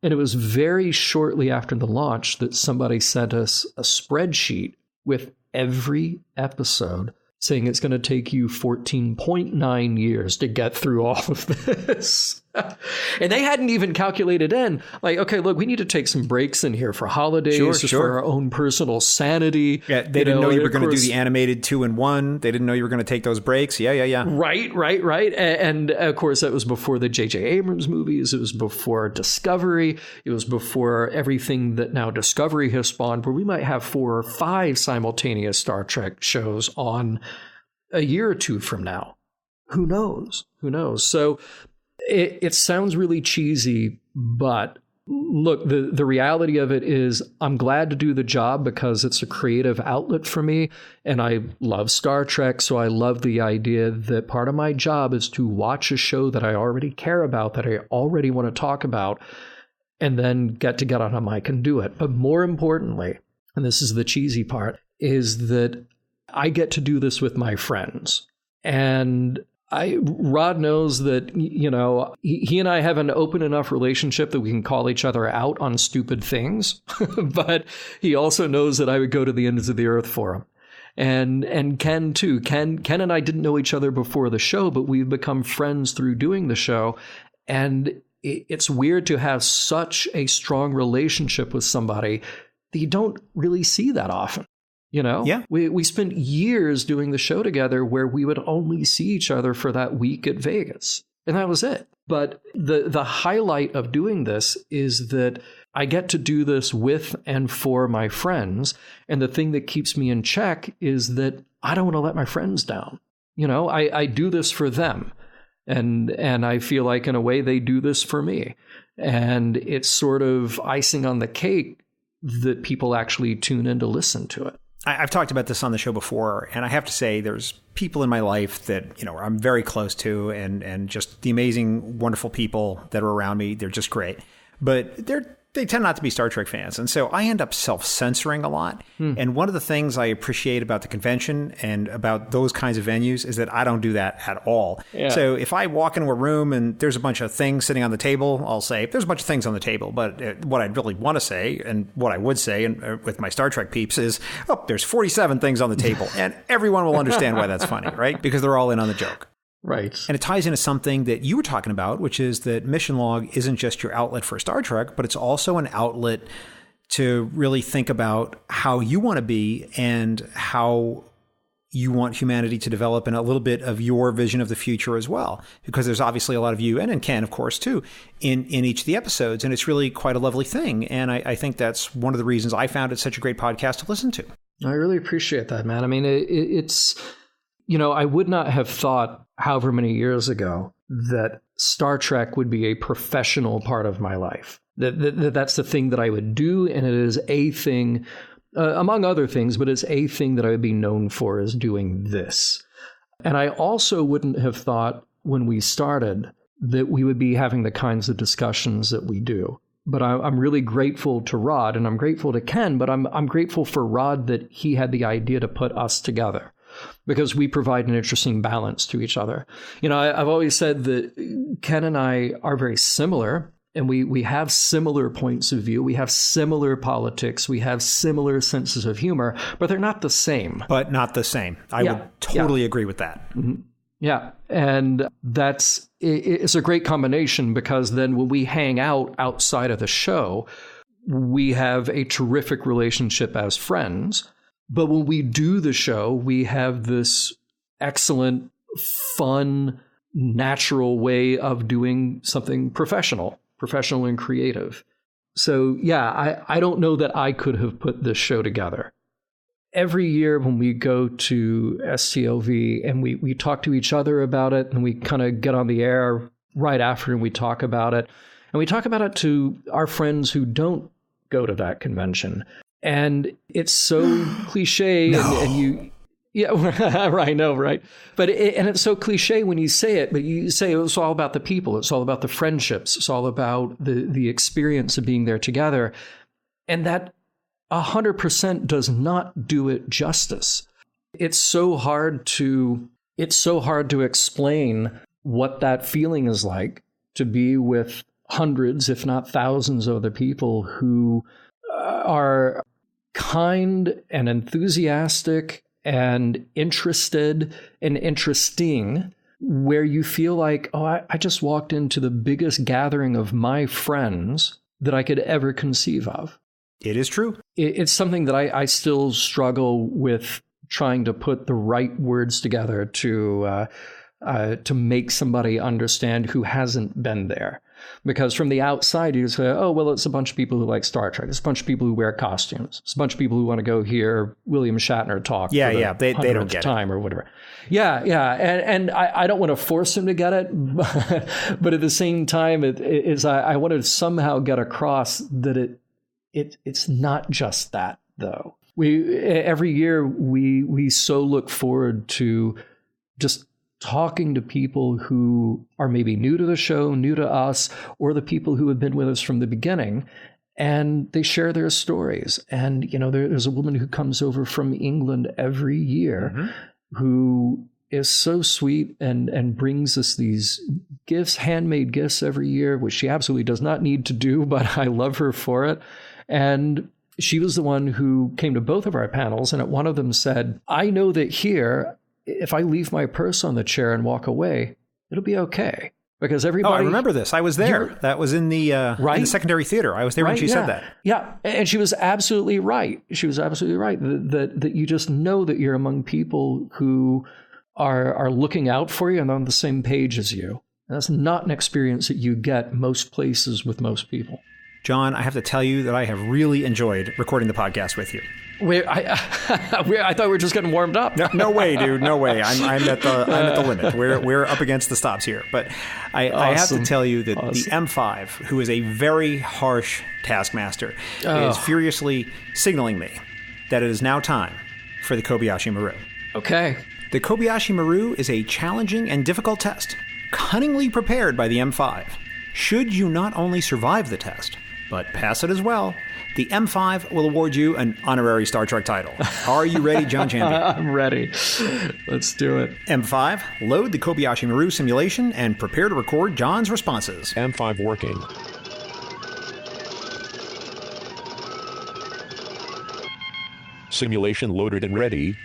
And it was very shortly after the launch that somebody sent us a spreadsheet with every episode saying it's going to take you 14.9 years to get through all of this. And they hadn't even calculated in, like, okay, look, we need to take some breaks in here for holidays, just for our own personal sanity. Yeah, they didn't know you were going to do the animated 2-in-1. They didn't know you were going to take those breaks. Yeah. Right. And of course, that was before the J.J. Abrams movies. It was before Discovery. It was before everything that now Discovery has spawned, where we might have 4 or 5 simultaneous Star Trek shows on a year or two from now. Who knows? So it sounds really cheesy, but look, the reality of it is I'm glad to do the job because it's a creative outlet for me. And I love Star Trek. So I love the idea that part of my job is to watch a show that I already care about, that I already want to talk about, and then get on a mic and do it. But more importantly, and this is the cheesy part, is that I get to do this with my friends. And Rod knows that, he and I have an open enough relationship that we can call each other out on stupid things. But he also knows that I would go to the ends of the earth for him. And Ken too. Ken and I didn't know each other before the show, but we've become friends through doing the show. And it's weird to have such a strong relationship with somebody that you don't really see that often. Yeah. We spent years doing the show together where we would only see each other for that week at Vegas. And that was it. But the highlight of doing this is that I get to do this with and for my friends. And the thing that keeps me in check is that I don't want to let my friends down. I do this for them. And I feel like in a way they do this for me. And it's sort of icing on the cake that people actually tune in to listen to it. I've talked about this on the show before, and I have to say there's people in my life that, I'm very close to and just the amazing, wonderful people that are around me. They're just great. But they tend not to be Star Trek fans. And so I end up self-censoring a lot. And one of the things I appreciate about the convention and about those kinds of venues is that I don't do that at all. Yeah. So if I walk into a room and there's a bunch of things sitting on the table, I'll say, there's a bunch of things on the table. But what I really want to say and what I would say and with my Star Trek peeps is, there's 47 things on the table. And everyone will understand why that's funny, right? Because they're all in on the joke. Right. And it ties into something that you were talking about, which is that Mission Log isn't just your outlet for Star Trek, but it's also an outlet to really think about how you want to be and how you want humanity to develop and a little bit of your vision of the future as well. Because there's obviously a lot of you, and Ken, of course, too, in each of the episodes. And it's really quite a lovely thing. And I think that's one of the reasons I found it such a great podcast to listen to. I really appreciate that, man. I mean, it's... I would not have thought however many years ago that Star Trek would be a professional part of my life. That's the thing that I would do, and it is a thing, among other things, but it's a thing that I would be known for is doing this. And I also wouldn't have thought when we started that we would be having the kinds of discussions that we do. But I'm really grateful to Rod, and I'm grateful to Ken, but I'm grateful for Rod that he had the idea to put us together, because we provide an interesting balance to each other. I've always said that Ken and I are very similar, and we have similar points of view. We have similar politics. We have similar senses of humor, but they're not the same. But not the same. I would totally agree with that. Mm-hmm. Yeah. And it's a great combination, because then when we hang out outside of the show, we have a terrific relationship as friends. But when we do the show, we have this excellent, fun, natural way of doing something professional and creative. So, yeah, I don't know that I could have put this show together. Every year when we go to STLV and we talk to each other about it, and we kind of get on the air right after and we talk about it. And we talk about it to our friends who don't go to that convention. And it's so cliche, and you, right, no, right. But it's so cliche when you say it, but you say it's all about the people. It's all about the friendships. It's all about the experience of being there together. And that 100% does not do it justice. It's so hard to explain what that feeling is like, to be with hundreds, if not thousands of other people who are kind and enthusiastic and interested and interesting, where you feel like, oh, I just walked into the biggest gathering of my friends that I could ever conceive of. It is true. It's something that I still struggle with trying to put the right words together to make somebody understand who hasn't been there. Because from the outside, you say, oh, well, it's a bunch of people who like Star Trek. It's a bunch of people who wear costumes. It's a bunch of people who want to go hear William Shatner talk. Yeah, yeah, they don't get time it. Or whatever. Yeah, yeah. And I don't want to force him to get it. But at the same time, I want to somehow get across that it's not just that, though. Every year, we so look forward to just talking to people who are maybe new to the show, new to us, or the people who have been with us from the beginning, and they share their stories. And, there's a woman who comes over from England every year who is so sweet and brings us these gifts, handmade gifts every year, which she absolutely does not need to do, but I love her for it. And she was the one who came to both of our panels, and at one of them said, I know that here, if I leave my purse on the chair and walk away, it'll be okay. Because everybody... Oh, I remember this. I was there. That was in the secondary theater. I was there when she said that. Yeah, and she was absolutely right. She was absolutely right that you just know that you're among people who are looking out for you and on the same page as you. And that's not an experience that you get most places with most people. John, I have to tell you that I have really enjoyed recording the podcast with you. I thought we were just getting warmed up. No way, dude. No way. I'm at the limit. We're up against the stops here. But I have to tell you that the M5, who is a very harsh taskmaster, is furiously signaling me that it is now time for the Kobayashi Maru. Okay. The Kobayashi Maru is a challenging and difficult test, cunningly prepared by the M5. Should you not only survive the test, but pass it as well, the M5 will award you an honorary Star Trek title. Are you ready, John Champion? I'm ready. Let's do it. M5, load the Kobayashi Maru simulation and prepare to record John's responses. M5 working. Simulation loaded and ready.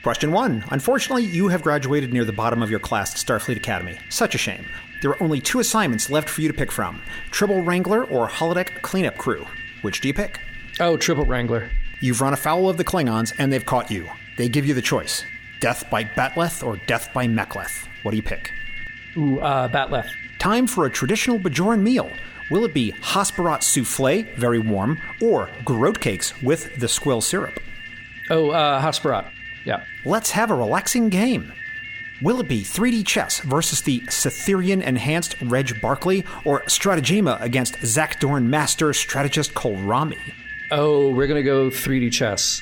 Question 1. Unfortunately, you have graduated near the bottom of your class at Starfleet Academy. Such a shame. There are only 2 assignments left for you to pick from. Tribble Wrangler or Holodeck Cleanup Crew. Which do you pick? Oh, Tribble Wrangler. You've run afoul of the Klingons, and they've caught you. They give you the choice. Death by Batleth or death by Mechleth. What do you pick? Ooh, Batleth. Time for a traditional Bajoran meal. Will it be Hasperat souffle, very warm, or groat cakes with the squill syrup? Oh, Hasperat. Yeah. Let's have a relaxing game. Will it be 3D chess versus the Cytherian-enhanced Reg Barkley, or Stratagema against Zakdorn Master Strategist Kolrami? Oh, we're going to go 3D chess.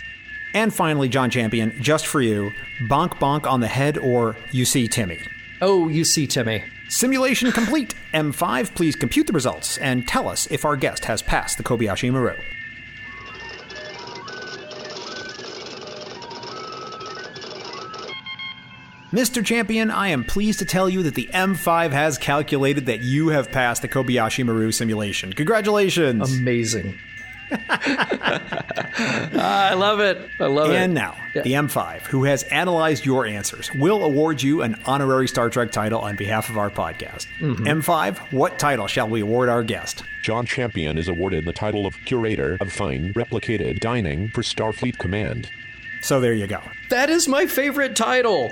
And finally, John Champion, just for you, Bonk Bonk on the head or You See Timmy? Oh, You See Timmy. Simulation complete. M5, please compute the results and tell us if our guest has passed the Kobayashi Maru. Mr. Champion, I am pleased to tell you that the M5 has calculated that you have passed the Kobayashi Maru simulation. Congratulations! Amazing. I love it. I love it. And now, the M5, who has analyzed your answers, will award you an honorary Star Trek title on behalf of our podcast. M5, what title shall we award our guest? John Champion is awarded the title of Curator of Fine Replicated Dining for Starfleet Command. So there you go. That is my favorite title.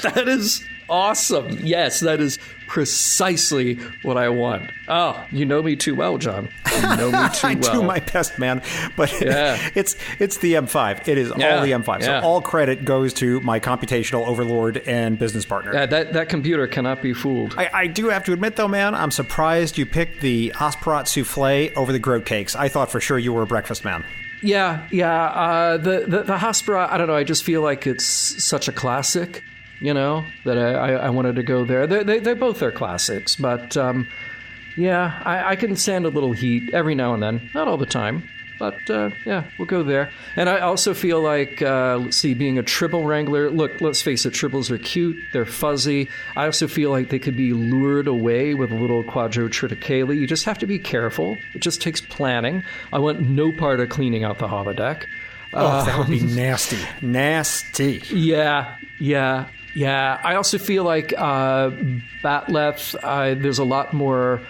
That is awesome. Yes, that is precisely what I want. Oh, you know me too well, John. You know me too well. I do my best, man. But it's the M5. It is all the M5. So all credit goes to my computational overlord and business partner. That computer cannot be fooled. I do have to admit, though, man, I'm surprised you picked the Hasperat souffle over the groat cakes. I thought for sure you were a breakfast man. Yeah. The Hasperat, I don't know, I just feel like it's such a classic, that I wanted to go there. They both are classics, but I can stand a little heat every now and then. Not all the time, but we'll go there. And I also feel like, being a Tribble Wrangler, look, let's face it, Tribbles are cute, they're fuzzy. I also feel like they could be lured away with a little Quadro Triticale. You just have to be careful. It just takes planning. I want no part of cleaning out the holodeck. Oh, that would be nasty. Nasty. Yeah. Yeah, I also feel like Batleth, there's a lot more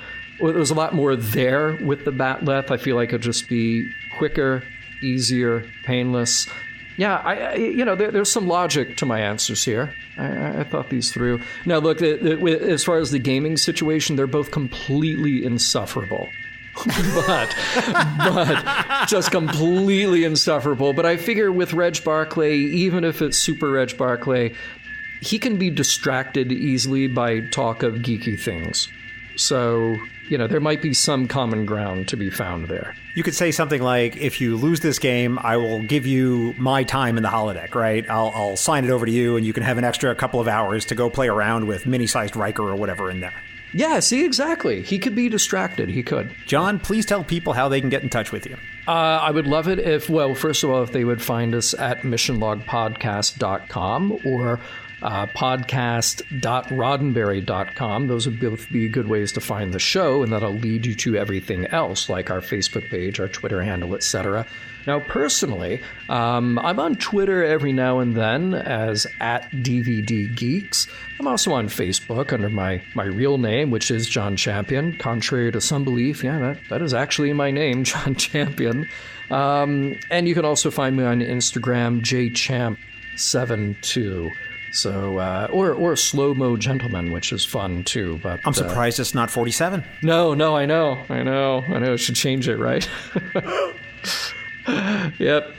there with the Batleth. I feel like it'll just be quicker, easier, painless. Yeah, there's some logic to my answers here. I thought these through. Now, look, as far as the gaming situation, they're both completely insufferable. but just completely insufferable. But I figure with Reg Barclay, even if it's Super Reg Barclay, he can be distracted easily by talk of geeky things. So, there might be some common ground to be found there. You could say something like, if you lose this game, I will give you my time in the holodeck, right? I'll sign it over to you, and you can have an extra couple of hours to go play around with mini-sized Riker or whatever in there. Yeah, see, exactly. He could be distracted. He could. John, please tell people how they can get in touch with you. I would love it if they would find us at missionlogpodcast.com or podcast.roddenberry.com. Those would both be good ways to find the show, and that'll lead you to everything else, like our Facebook page, our Twitter handle, etc. Now, personally, I'm on Twitter every now and then as @DVDGeeks. I'm also on Facebook under my real name, which is John Champion. Contrary to some belief, that is actually my name, John Champion. And you can also find me on Instagram, jchamp72. So, or Slow-Mo Gentleman, which is fun too. But I'm surprised it's not 47. No, I know. I should change it, right? Yep.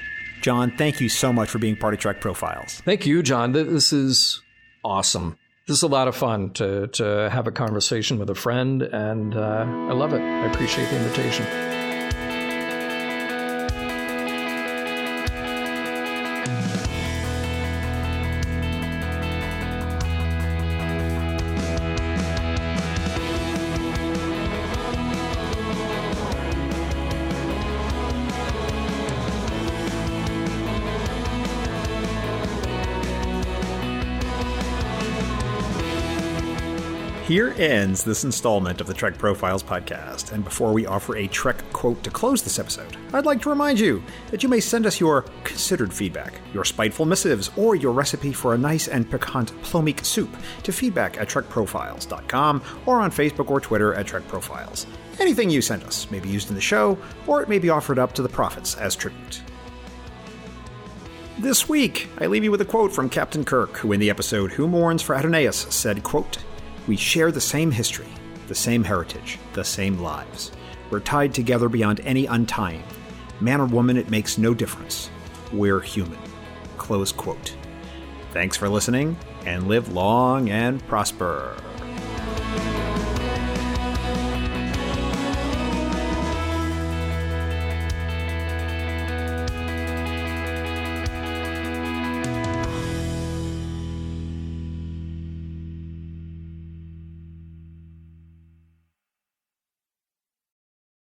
John, thank you so much for being part of Trek Profiles. Thank you, John. This is awesome. This is a lot of fun to have a conversation with a friend, and I love it. I appreciate the invitation. Here ends this installment of the Trek Profiles podcast, and before we offer a Trek quote to close this episode, I'd like to remind you that you may send us your considered feedback, your spiteful missives, or your recipe for a nice and piquant plomeek soup to feedback@trekprofiles.com or on Facebook or Twitter @TrekProfiles. Anything you send us may be used in the show, or it may be offered up to the prophets as tribute. This week, I leave you with a quote from Captain Kirk, who in the episode Who Mourns for Adonais said, quote, "We share the same history, the same heritage, the same lives. We're tied together beyond any untying. Man or woman, it makes no difference. We're human." Close quote. Thanks for listening, and live long and prosper.